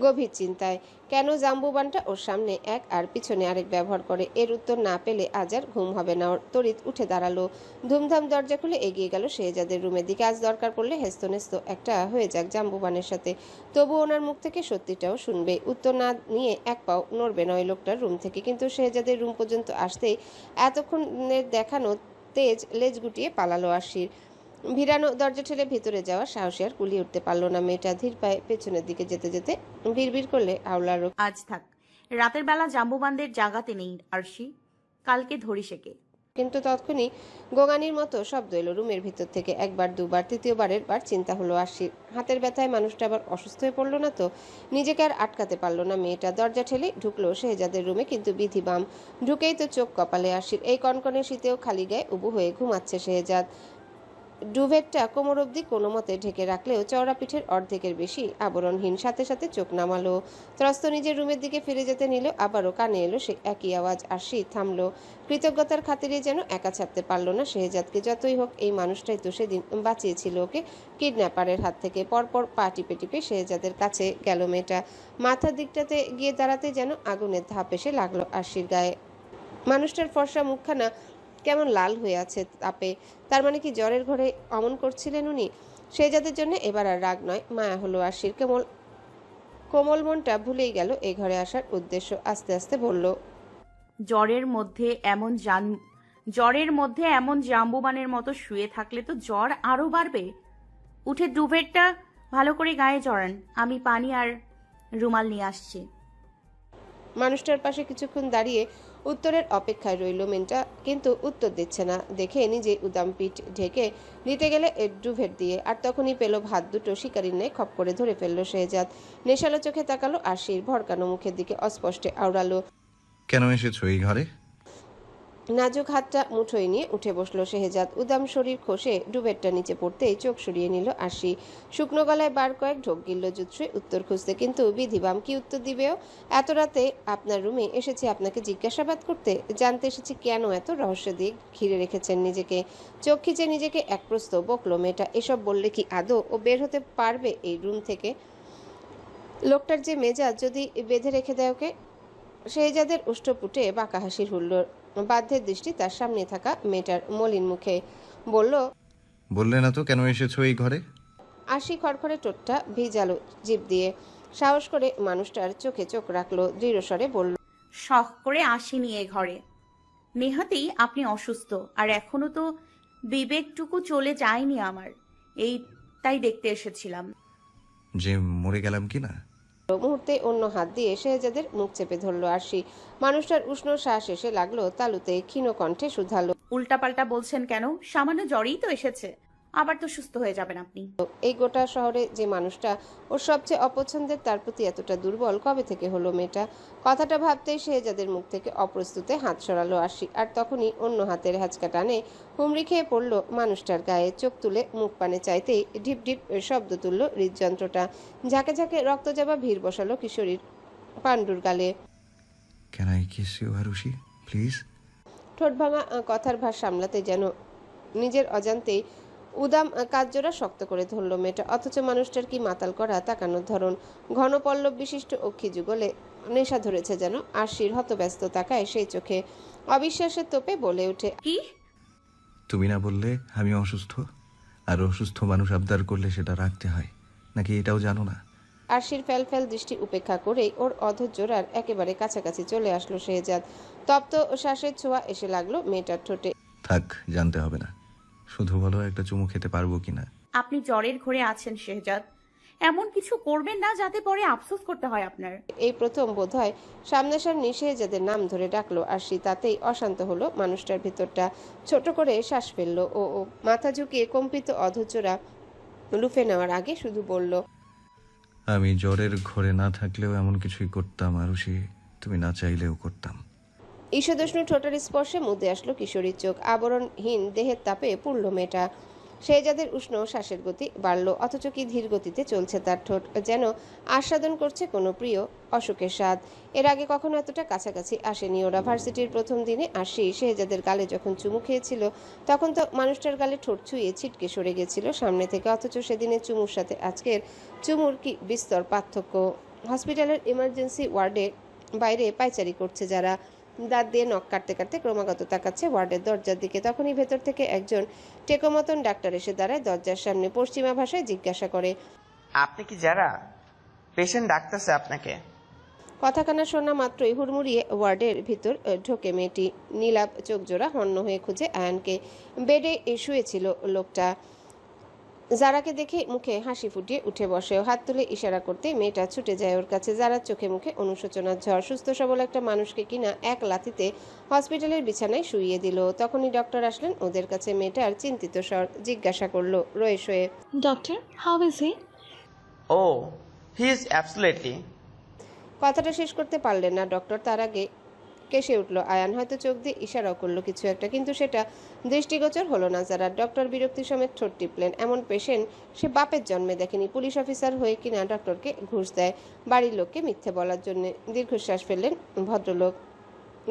B: গভীর চিন্তায়। কেন জাম্বুবানটা ওর সামনে এক আর পিছনে আরেক ব্যবহার করে? এর উত্তর না পেলে আজ আর ঘুম হবে না ওর। তড়িৎ উঠে দাঁড়ালো, ধুমধাম দরজা খুলে এগিয়ে গেল শেহজাদের রুমের দিকে। আজ দরকার পড়লে হেস্তনেস্ত একটা হয়ে যাক জাম্বুবানের সাথে, তবু ওনার মুখ থেকে সত্যিটাও শুনবে। উত্তর না নিয়ে এক পাও নড়বে না ওই লোকটার রুম থেকে। কিন্তু শেহজাদের রুম পর্যন্ত আসতেই এতক্ষণের দেখানো তেজ লেজ গুটিয়ে পালালো আশির। ভিড়ানো দরজা ঠেলে ভেতরে যাওয়া সাহসী আর কুলিয়ে উঠতে পারলো না মেয়েটা। ধীর পায়ে পেছনের দিকে যেতে যেতে বিড়বিড় করলে, আওলার
E: আজ থাক, রাতের বেলা জাম্বুবানদের জাগাতে নেই আরশি, কালকে ধরিস একে।
B: কিন্তু তৎক্ষণই গোগানির মতো শব্দ এলো রুমের ভিতর থেকে। একবার দুবার, তৃতীয়বারের বার চিন্তা হলো আশির। হাতের ব্যথায় মানুষটা আবার অসুস্থ হয়ে পড়লো না তো? নিজেকে আর আটকাতে পারলো না মেয়েটা। দরজা ঠেলে ঢুকলো শেহজাদের রুমে, কিন্তু বিধি বাম। ঢুকেই তো চোখ কপালে আশির। এই কনকনে শীতেও খালি গায়ে উবু হয়ে ঘুমাচ্ছে শেহজাদ। ডুভেটটা কোমর অবধি কোনো মতে ঢেকে রাখলেও চওড়া পিঠের অর্ধেকের বেশি আবরণহীন। সাথে সাথে চোখ নামালো। ত্রস্ত নিজের রুমের দিকে ফিরে যেতে নিল, আবারও কানে এলো সে একই আওয়াজ। আরশি থামলো। কৃতজ্ঞতার খাতিরে যেন একা ছাড়তে পারল না শেহজাদকে। যতই হোক এই মানুষটাই তো সেদিন বাঁচিয়েছিল ওকে কিডন্যাপারের হাত থেকে। পরপর পা টিপে টিপে শেহজাদের কাছে গেল মেয়েটা। মাথার দিকটাতে গিয়ে দাঁড়াতে যেন আগুনের ধাপ এসে লাগলো আরশির গায়ে। মানুষটার ফর্সা মুখখানা কেমন লাল হয়ে আছে তাপে। তার মানে কি জ্বরের ঘরে অমন করছিলেন উনি? শেহজাদের জন্য এবার আর রাগ নয়, মায়া হলো আরশির। কোমল মনটা ভুলেই গেল এই ঘরে আসার উদ্দেশ্য। আস্তে আস্তে বলল,
E: জ্বরের মধ্যে এমন জাম্বুবানের মতো শুয়ে থাকলে তো জ্বর আরো বাড়বে। উঠে ডুভেটটা ভালো করে গায়ে জড়ান, আমি পানি আর রুমাল নিয়ে আসছি।
B: মানুষটার পাশে কিছুক্ষণ দাঁড়িয়ে উত্তরের অপেক্ষায় রইল মেয়েটা, কিন্তু উত্তর দিচ্ছে না দেখে নিজে উদাম পিঠ ঢেকে দিতে গেলে ডুভেট দিয়ে। আর তখনই পেল ভাত দুটো শিকারির ন্যায় খপ করে ধরে ফেললো শেহজাদ। নেশালো চোখে তাকালো আরশির ভরকানো মুখের দিকে, অস্পষ্টে আওড়ালো,
A: কেন এসেছো এই ঘরে?
B: নাজুক হাতটা মুঠোয় নিয়ে উঠে বসলো শেহজাদ। উদাম শরীর খসে ডুভেটটা নিচে পড়তেই চোখ সরিয়ে নিল আরশি। শুকনো গলায় বার কয়েক ঢোক গিলল জুৎসই উত্তর খুঁজতে, কিন্তু বিধিবাম কি উত্তর দিবেও? এত রাতে আপনার রুমে এসেছি আপনাকে জিজ্ঞাসাবাদ করতে, জানতে এসেছি কেন এত রহস্য দিয়ে ঘিরে রেখেছেন নিজেকে। চোখ খিচে নিজেকে এক প্রস্ত বকলো মেয়েটা। এসব বললে কি আদৌ ও বের হতে পারবে এই রুম থেকে? লোকটার যে মেজাজ, যদি বেঁধে রেখে দেয় ওকে। শেহজাদের উষ্ঠপুটে বাঁকা হাসির হুল্লোড়। বাধ্যের দৃষ্টি তার সামনে থাকা মেয়েটার মলিন মুখে।
A: বললে না তো কেন এসেছো এই ঘরে?
B: আশি খড়খড়ে ঠোঁটটা ভিজালো জিভ দিয়ে। সাহস করে মানুষটার চোখে চোখ রাখলো, দৃঢ়স্বরে বলল,
E: শখ করে আসিনি এ ঘরে। নেহাতেই আপনি অসুস্থ, আর এখনো তো বিবেকটুকু চলে যায়নি আমার, এই তাই দেখতে এসেছিলাম।
A: যে মরে গেলাম কি না?
B: মুহূর্তে অন্য হাত দিয়ে শেহজাদের মুখ চেপে ধরলো আরশি। মানুষটার উষ্ণ শ্বাস এসে লাগলো তালুতে। ক্ষীণ কণ্ঠে শুধালো,
E: উল্টাপাল্টা বলছেন কেন? সামান্য জ্বরেই তো এসেছে, আবার তো সুস্থ হয়ে যাবেন আপনি।
B: এই গোটা শহরে যে মানুষটা ওর সবচেয়ে অপছন্দের, তার প্রতি এতটা দুর্বল কবে থেকে হলো মেয়েটা? কথাটা ভাবতেই শেহজাদের মুখ থেকে অপ্রস্তুতে হাত সরালো আরশি। আর তখনই অন্য হাতের হ্যাচকা টানে হুমড়ি খেয়ে পড়লো মানুষটার গায়ে। চোখ তুলে মুখ পানে চাইতেই ঢিপ ঢিপ শব্দ তুললো হৃদযন্ত্রটা। ঝাঁকে ঝাঁকে রক্ত যাবা ভিড় বসালো কিশোরীর পাণ্ডুর গালে।
A: Can I kiss you Arushi please?
B: ঠোঁট ভাঙা কথার ভার সামলাতে যেন নিজের অজান্তেই উদাম কাজজোড়া শক্ত করে ধরল মেয়েটা। অথচ মানুষটার কি মাতাল করা তাকানোর ধরন! ঘন পল্লব বিশিষ্ট অক্ষি যুগলে নেশা ধরেছে যেন আরশির হতব্যস্ত তাকায় সেই চোখে। অবিশ্বাসের তোপে বলে ওঠে,
E: কি?
A: তুমি না বললে আমি অসুস্থ? আর অসুস্থ মানুষ আবদার করলে সেটা রাখতে হয় নাকি, এটাও জানো না?
B: আরশির ফ্যাল দৃষ্টি উপেক্ষা করেই ওর অধৈর্যরার একেবারে কাছাকাছি চলে আসলো শেহজাদ। তপ্ত শ্বাসের ছোঁয়া এসে লাগলো মেয়েটার ঠোঁটে।
A: থাক, জানতে হবে না, শুধু বলো একটা চুমু খেতে পারবো কিনা।
E: আপনি জ্বরের ঘরে আছেন শেহজাদ, এমন কিছু করবেন না যাতে পরে আফসোস করতে হয় আপনার।
B: এই প্রথম বোধহয় সামনাসামনি শেহজাদের নাম ধরে ডাকলো আরশি। তাতেই অশান্ত হলো মানুষটার ভিতরটা। ছোট করে শ্বাস ফেললো ও মাথা ঝুঁকিয়ে কম্পিত অধৈর্যরা লুফে নেওয়ার আগে শুধু বলল,
A: আমি জ্বরের ঘরে না থাকলেও এমন কিছুই করতাম আরুষি, তুমি না চাইলেও করতাম।
B: ঈষদুষ্ণু ঠোঁটের স্পর্শে মুদে আসলো কিশোরীর চোখ। আবরণহীন দেহের তাপে পুড়ল মেয়েটা। শেহজাদের উষ্ণ শ্বাসের গতি বাড়ল, অথচ কি ধীর গতিতে চলছে তার ঠোঁট, যেন আস্বাদন করছে কোনো প্রিয় অসুখের স্বাদ। এর আগে কখনো এতটা কাছাকাছি আসেনি ওরা। ভার্সিটির প্রথম দিনে আরশি শেহজাদের গালে যখন চুমু খেয়েছিল, তখন তো মানুষটার গালে ঠোঁট ছুঁয়ে ছিটকে সরে গেছিল সামনে থেকে। অথচ সেদিনের চুমুর সাথে আজকের চুমুর কি বিস্তর পার্থক্য! হসপিটালের ইমার্জেন্সি ওয়ার্ডে বাইরে পায়চারি করছে যারা, দাঁত দিয়ে নখ কাটতে কাটতে ক্রমাগত তাকাচ্ছে ওয়ার্ডের দরজার দিকে। তখনই ভেতর থেকে একজন টেকো মতন ডাক্তার এসে দাঁড়ায় দরজার সামনে। পশ্চিমা ভাষায় জিজ্ঞাসা করে,
N: আপনি কি যারা? পেশেন্ট ডাকতেছে আপনাকে।
B: কথাখানা শোনা মাত্রই হুড়মুড়িয়ে ওয়ার্ডের ভিতর ঢোকে মেয়েটি। নীলাভ চোখ জোড়া হন্য হয়ে খুঁজে আয়ানকে। বেডে শুয়েছিল লোকটা। জারাকে দেখে মুখে হাসি ফুটিয়ে উঠে বসে। হাত তুলে ইশারা করতে মেয়েটা ছুটে যায় ওর কাছে। জারার চোখে মুখে অনুশোচনার ঝড়। সুস্থ সবল একটা মানুষকে কিনা এক লাথিতে হসপিটালের বিছানায় শুইয়ে দিল। তখনই ডক্টর আসলেন ওদের কাছে। মেয়েটার চিন্তিত স্বর জিজ্ঞাসা করলো রয়ে শোয়ে,
D: doctor, how is he?
N: Oh, he is absolutely.
B: কথাটা শেষ করতে পারলেন না ডক্টর। তার আগে কেসে উঠল আয়ান। হয়তো চোখ দিয়ে ইশারাও করলো কিছু একটা, কিন্তু সেটা দৃষ্টিগোচর হলো না যারা। ডক্টর বিরক্তি সমেত ঠোঁট টিপলেন। এমন পেশেন্ট সে বাপের জন্মে দেখেনি। পুলিশ অফিসার হয়ে কিনা ডক্টরকে ঘুষ দেয় বাড়ির লোককে মিথ্যে বলার জন্য। দীর্ঘশ্বাস ফেললেন ভদ্রলোক।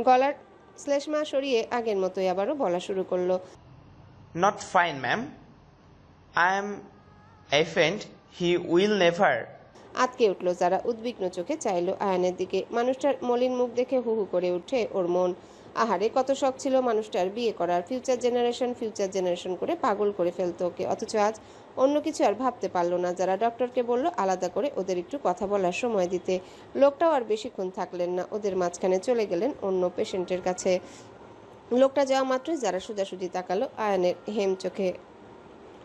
B: গলার শ্লেষ্মা সরিয়ে আগের মতোই আবারও বলা শুরু করলো।
N: Not fine ma'am, I am offend, he will never.
B: আটকে উঠলো যারা। উদ্বিগ্ন চোখে চাইলো আয়ানের দিকে। মানুষটার মলিন মুখ দেখে হু হু করে উঠে ওর মন। আহারে, কত শখ ছিল মানুষটার বিয়ে করার, ফিউচার জেনারেশন করে পাগল করে ফেলতো ওকে। অথচ আজ অন্য কিছু আর ভাবতে পারলো না যারা। ডক্টরকে বলল আলাদা করে ওদের একটু কথা বলার সময় দিতে। লোকটাও আর বেশিক্ষণ থাকলেন না ওদের মাঝখানে, চলে গেলেন অন্য পেশেন্টের কাছে। লোকটা যাওয়া মাত্রই যারা সোজাসুজি তাকালো আয়ানের। হেম চোখে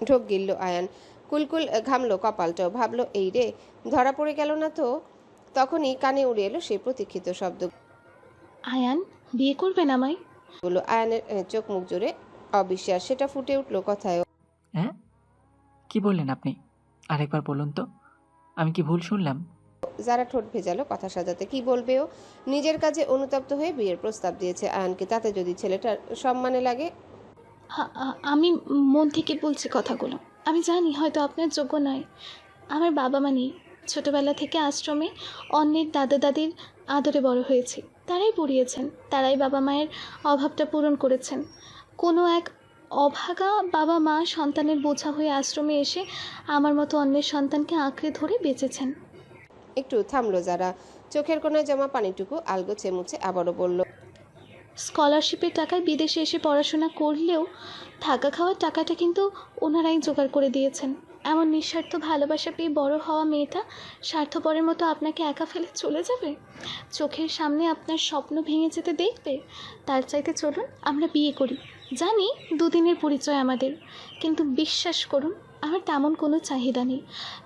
B: ঢোক গিলল আয়ান। কুলকুল ঘামলো কপালটাও। ভাবলো এই রে, ধরা পড়ে গেল না তো। তখনই কানে উড়ে এলো সেই প্রতীক্ষিত শব্দ।
K: আয়ান, বিয়ে করবেন আমায়?
B: বলল আয়ানের চোখ মুখ জুড়ে অবিশ্বাস। সেটা ফুটে উঠলো কথায়।
J: হ্যাঁ, কি বললেন আপনি? আরেকবার বলুন তো, আমি কি ভুল শুনলাম?
B: যারা ঠোঁট ভেজালো কথা সাজাতে। কি বলবে ও? নিজের কাজে অনুতপ্ত হয়ে বিয়ের প্রস্তাব দিয়েছে আয়ানকে, তাতে যদি ছেলেটার সম্মানে লাগে।
K: আমি মন থেকে বলছি কথাগুলো। আমি জানি হয়তো আপনার যোগ্য নয়। আমার বাবা মা নেই। ছোটোবেলা থেকে আশ্রমে অন্যের দাদা দাদির আদরে বড় হয়েছি। তারাই পড়িয়েছেন, তারাই বাবা মায়ের অভাবটা পূরণ করেছেন। কোনো এক অভাগা বাবা মা সন্তানের বোঝা হয়ে আশ্রমে এসে আমার মতো অন্যের সন্তানকে আঁকড়ে ধরে বেঁচেছেন।
B: একটু থামলো যারা। চোখের কোণায় জমা পানিটুকু আলগোছে মুছে আবারও বলল,
K: স্কলারশিপের টাকায় বিদেশে এসে পড়াশোনা করলেও থাকা খাওয়ার টাকাটা কিন্তু ওনারাই জোগাড় করে দিয়েছেন। এমন নিঃস্বার্থ ভালোবাসা পেয়ে বড় হওয়া মেয়েটা স্বার্থপরের মতো আপনাকে একা ফেলে চলে যাবে? চোখের সামনে আপনার স্বপ্ন ভেঙে যেতে দেখবে? তার চাইতে চলুন আমরা বিয়ে করি। জানি দুদিনের পরিচয় আমাদের, কিন্তু বিশ্বাস করুন আমার তেমন কোনো চাহিদা নেই।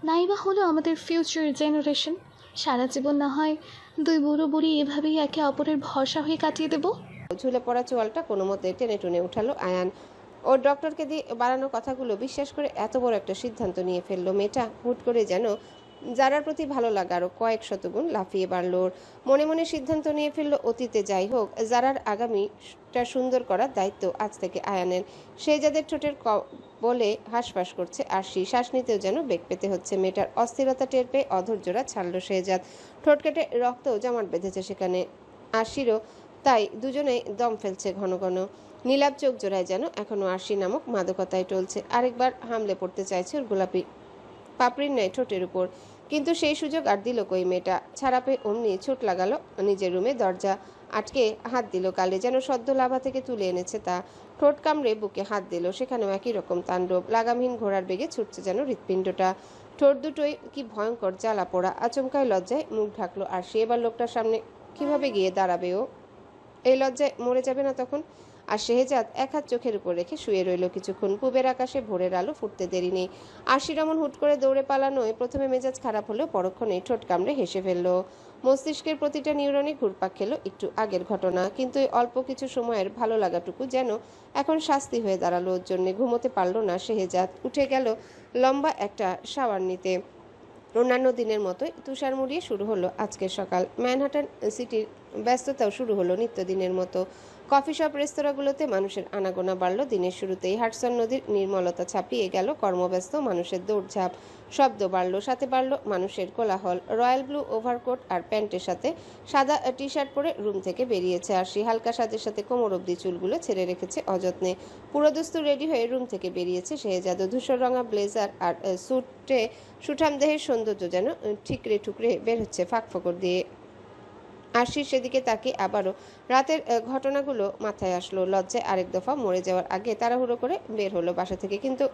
K: নাইবা হলো আমাদের ফিউচার জেনারেশন। সারা জীবন না হয় দুই বুড়ো বুড়ি এভাবেই একে অপরের ভরসা হয়ে কাটিয়ে দেবো।
B: ঝুলে পড়া চোয়ালটা কোনো মতে টেনে টুনে উঠালো আয়ান। ওর ডক্টরকে দিয়ে বাড়ানো কথাগুলো বিশ্বাস করে এত বড় একটা সিদ্ধান্ত নিয়ে ফেললো মেয়েটা। হুট করে যেন যারার প্রতি ভালো লাগা আরও কয়েক শতগুণ লাফিয়ে বাড়ল ওর। মনে মনে সিদ্ধান্ত নিয়ে ফেললো অতীতে যাই হোক, যারার আগামীটা সুন্দর করার দায়িত্ব আজ থেকে আয়ানের। সেই যাদের ঠোঁটের বলে হাঁসফাঁস করছে আরশি, শ্বাস নিতেও যেন বেগ পেতে হচ্ছে মেয়েটার। অস্থিরতা টের পেয়ে অধৈর্যরা ছাড়লো শেহজাদ। ঠোঁট কেটে রক্তও জমাট বেঁধেছে সেখানে আরশিরও, তাই দুজনেই দম ফেলছে ঘন ঘন। নীলাভ চোখ জোড়ায় যেন এখনো আরশি নামক মাদকতায় টলছে। আরেকবার হামলে পড়তে চাইছে ওর গোলাপি পাপড়ির ন্যায় ঠোঁটের উপর, কিন্তু সেই সুযোগ আর দিল কই মেয়েটা। ছাড়া পেয়ে অমনি ছুট লাগালো নিজের রুমে। দরজা আটকে হাত দিল কালে, যেন সদ্য লাভা থেকে তুলে এনেছে তা। ঠোঁট কামড়ে বুকে হাত দিল, সেখানেও একই রকম তাণ্ডব। লাগামহীন ঘোড়ার বেগে ছুটছে যেন হৃৎপিণ্ডটা। ঠোঁট দুটোই কি ভয়ঙ্কর জ্বালা পোড়া। আচমকায় লজ্জায় মুখ ঢাকলো আর সে এবার লোকটার সামনে কিভাবে গিয়ে দাঁড়াবে ও? এই লজ্জায় মরে যাবে না তখন? আর শেহজাদ এক হাত চোখের উপর রেখে শুয়ে রইল কিছুক্ষণ। পূবের আকাশে ভোরের আলো ফুটতে দেরি নেই। আশিরামন হুট করে দৌড়ে পালানোয় প্রথমে মেজাজ খারাপ হলেও পরক্ষণেই ঠোঁট কামড়ে হেসে ফেলল। মস্তিষ্কের প্রতিটা নিউরনে ঘুরপাক খেলো একটু আগের ঘটনা, কিন্তু এই অল্প কিছু সময়ের ভালো লাগাটুকু যেন এখন শাস্তি হয়ে দাঁড়ালো ওর জন্যে। ঘুমোতে পারল না শেহজাদ। উঠে গেল লম্বা একটা শাওয়ার নিতে। অন্যান্য দিনের মতোই তুষার মুড়িয়ে শুরু হলো আজকের সকাল। ম্যানহাটন সিটির ব্যস্ততাও শুরু হলো নিত্যদিনের মতো। কফি শপ রেস্তোরাঁগুলোতে মানুষের আনাগোনা বাড়ল দিনের শুরুতেই। হাডসন নদীর নির্মলতা ছাপিয়ে গেল কর্মব্যস্ত মানুষের দৌড়ঝাঁপ। শব্দ বাড়ল, সাথে বাড়ল মানুষের কোলাহল। রয়্যাল ব্লু ওভারকোট আর প্যান্টের সাথে সাদা টি শার্ট পরে রুম থেকে বেরিয়েছে আরশি। হালকা সাজের সাথে কোমর অবধি চুলগুলো ছেড়ে রেখেছে অযত্নে। পুরোদস্তু রেডি হয়ে রুম থেকে বেরিয়েছে শেহজাদ। ধূসর রঙা ব্লেজার আর স্যুটে সুঠাম দেহের সৌন্দর্য যেন ঠিকরে ঠুকরে বের হচ্ছে ফাঁক ফোকর দিয়ে। আরশির সেদিকে তাকিয়ে আবারও রাতের ঘটনাগুলো মাথায় আসলো। লজ্জায় আরেক দফা মরে যাওয়ার আগে তাড়াহুড়ো করে বের হলো বাসা থেকে, কিন্তু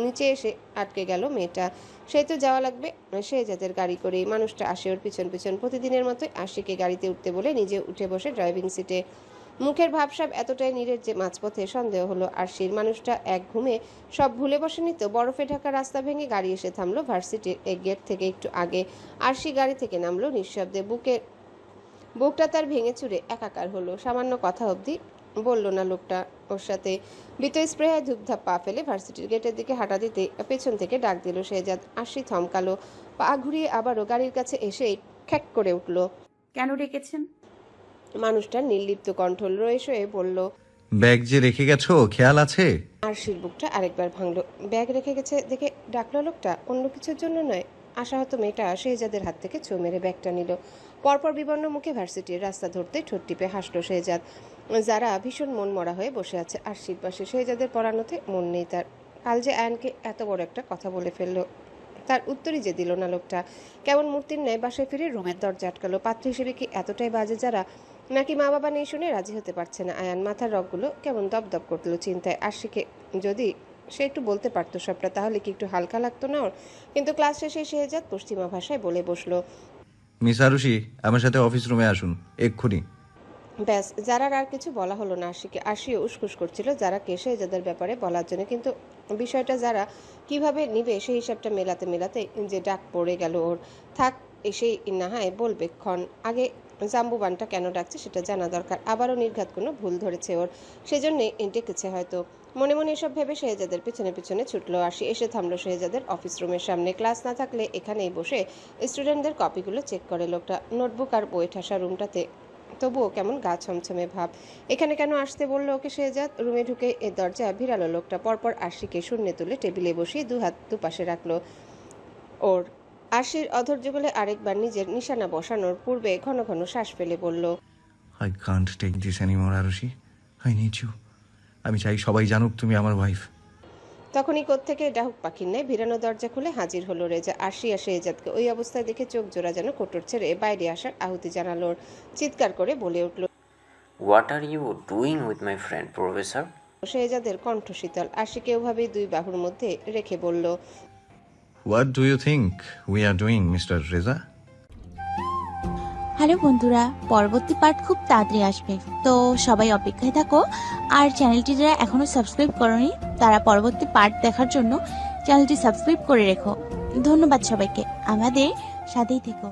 B: নিচে এসে আটকে গেল মেয়েটা। সেই তো যাওয়া লাগবে শেহজাদের গাড়ি করেই। মানুষটা আসে ওর পিছন পিছন। প্রতিদিনের মতোই আরশিকে গাড়িতে উঠতে বলে নিজে উঠে বসে ড্রাইভিং সিটে। মুখের ভাবসাব এতটাই নিরেট যে মাঝপথে সন্দেহ হলো আরশির। মানুষটা এক ঘুমে সব ভুলে বসেনি তো? বরফে ঢাকা রাস্তা ভেঙে গাড়ি এসে থামলো ভার্সিটির গেট থেকে একটু আগে। আরশি গাড়ি থেকে নামলো নিঃশব্দে। বুকটা তার ভেঙে চুরে একাকার হলো। সামান্য কথা অবধি বলল না লোকটা ওর সাথে। বিতস্পৃহায় ধূপধাপ পা ফেলে ভার্সিটির গেটের দিকে হাঁটা দিতে পেছন থেকে ডাক দিল শেহজাদ। আরশি থমকালো। পা ঘুরিয়ে আবারও গাড়ির কাছে এসেই খ্যাক করে উঠল।
E: কেন ডেকেছেন?
B: মানুষটার নির্লিপ্ত কণ্ঠ রয়ে শয়ে বলল,
A: ব্যাগ যে রেখে গেছো খেয়াল আছে?
B: আরশির বুকটা আরেকবার ভাঙলো। ব্যাগ রেখে গেছে দেখে ডাকলো লোকটা, অন্য কিছুর জন্য নয়। আশাহত মেয়েটা শেহজাদের হাত থেকে ছো মেরে ব্যাগটা নিল। পরপর বিবর্ণ মুখে ভার্সিটির রাস্তা ধরতে ঠোঁট টিপে হাসলো শেহজাদ। যারা ভীষণ মন মরা হয়ে বসে আছে আরশির পাশে। শেহজাদের পড়ানোতে মন নেই তার। কাল যে আয়ানকে এত বড় একটা কথা বলে ফেললো, তার উত্তরই যে দিল না লোকটা। কেমন মূর্তির ন্যায় বাসায় ফিরে রুমের দরজা আটকালো। পাত্রী হিসেবে কি এতটাই বাজে যারা, নাকি মা বাবা নেই শুনে রাজি হতে পারছে না আয়ান? মাথার রগগুলো কেমন দপদপ করলো চিন্তায়। আরশিকে যদি সে একটু বলতে পারতো সবটা, তাহলে কি একটু হালকা লাগতো না ওর? কিন্তু ক্লাস শেষে শেহজাদ পশ্চিমা ভাষায় বলে বসলো,
A: মিস আরুষি, আমার সাথে অফিস রুমে আসুন এক্ষুনি।
B: ব্যাস, যারার আর কিছু বলা হলো না আরশিকে। আরশিও উসখুস করছিল যারাকে শেহজাদের ব্যাপারে বলার জন্য, কিন্তু বিষয়টা যারা কিভাবে নিবে সেই হিসাবটা মেলাতে মেলাতে যে ডাক পড়ে গেল ওর। থাক, এসেই না হয় বলবে ক্ষণ। আগে জাম্বুবানটা কেন ডাকছে সেটা জানা দরকার। আবারও নির্ঘাত কোনো ভুল ধরেছে ওর, সেজন্যে ডেকেছে হয়তো। মনে মনে এসব ভেবে শেহজাদের পিছনে পিছনে ছুটলো আরশি। এসে থামলো শেহজাদের অফিস রুমের সামনে। ক্লাস না থাকলে এখানেই বসে স্টুডেন্টদের কপিগুলো চেক করে লোকটা। নোটবুক আর বই ঠাসা রুমটাতে তবুও কেমন গা ছমছমে ভাব। এখানে কেন আসতে বললো ওকে শেহজাদ? রুমে ঢুকে এ দরজা ভিড়ালো লোকটা। পরপর আরশিকে শূন্যে তুলে টেবিলে বসিয়ে দুহাত দুপাশে রাখলো ওর। আরশির অধৈর্য গলে আরেকবার নিজের নিশানা বসানোর পূর্বে ঘন ঘন শ্বাস ফেলে বলল,
A: I can't take this anymore Arushi, I need you. আমি চাই সবাই জানুক তুমি আমার ওয়াইফ।
B: তখনই কোত্থেকে ডাহুক পাখির ন্যায় ভিড়ানো দরজা খুলে হাজির হলো রেজা। আরশি আর শেহজাদকে ওই অবস্থায় দেখে চোখ জোড়া যেন কোটর ছেড়ে বাইরে আসার আহুতি জানালো। চিৎকার করে বলে উঠল,
G: what are you doing with my friend professor?
B: শেহজাদের কণ্ঠ শীতল। আরশিকে ওভাবেই দুই বাহুর মধ্যে রেখে বলল,
A: what do you think we are doing mister Reza?
O: Hello বন্ধুরা, পরবর্তী পার্ট খুব তাড়াতাড়ি আসবে, তো সবাই অপেক্ষায় থাকো। আর চ্যানেলটি যারা এখনো সাবস্ক্রাইব করোনি তারা পরবর্তী পার্ট দেখার জন্য চ্যানেলটি সাবস্ক্রাইব করে রেখো। ধন্যবাদ সবাইকে, আমাদের সাথেই থেকো।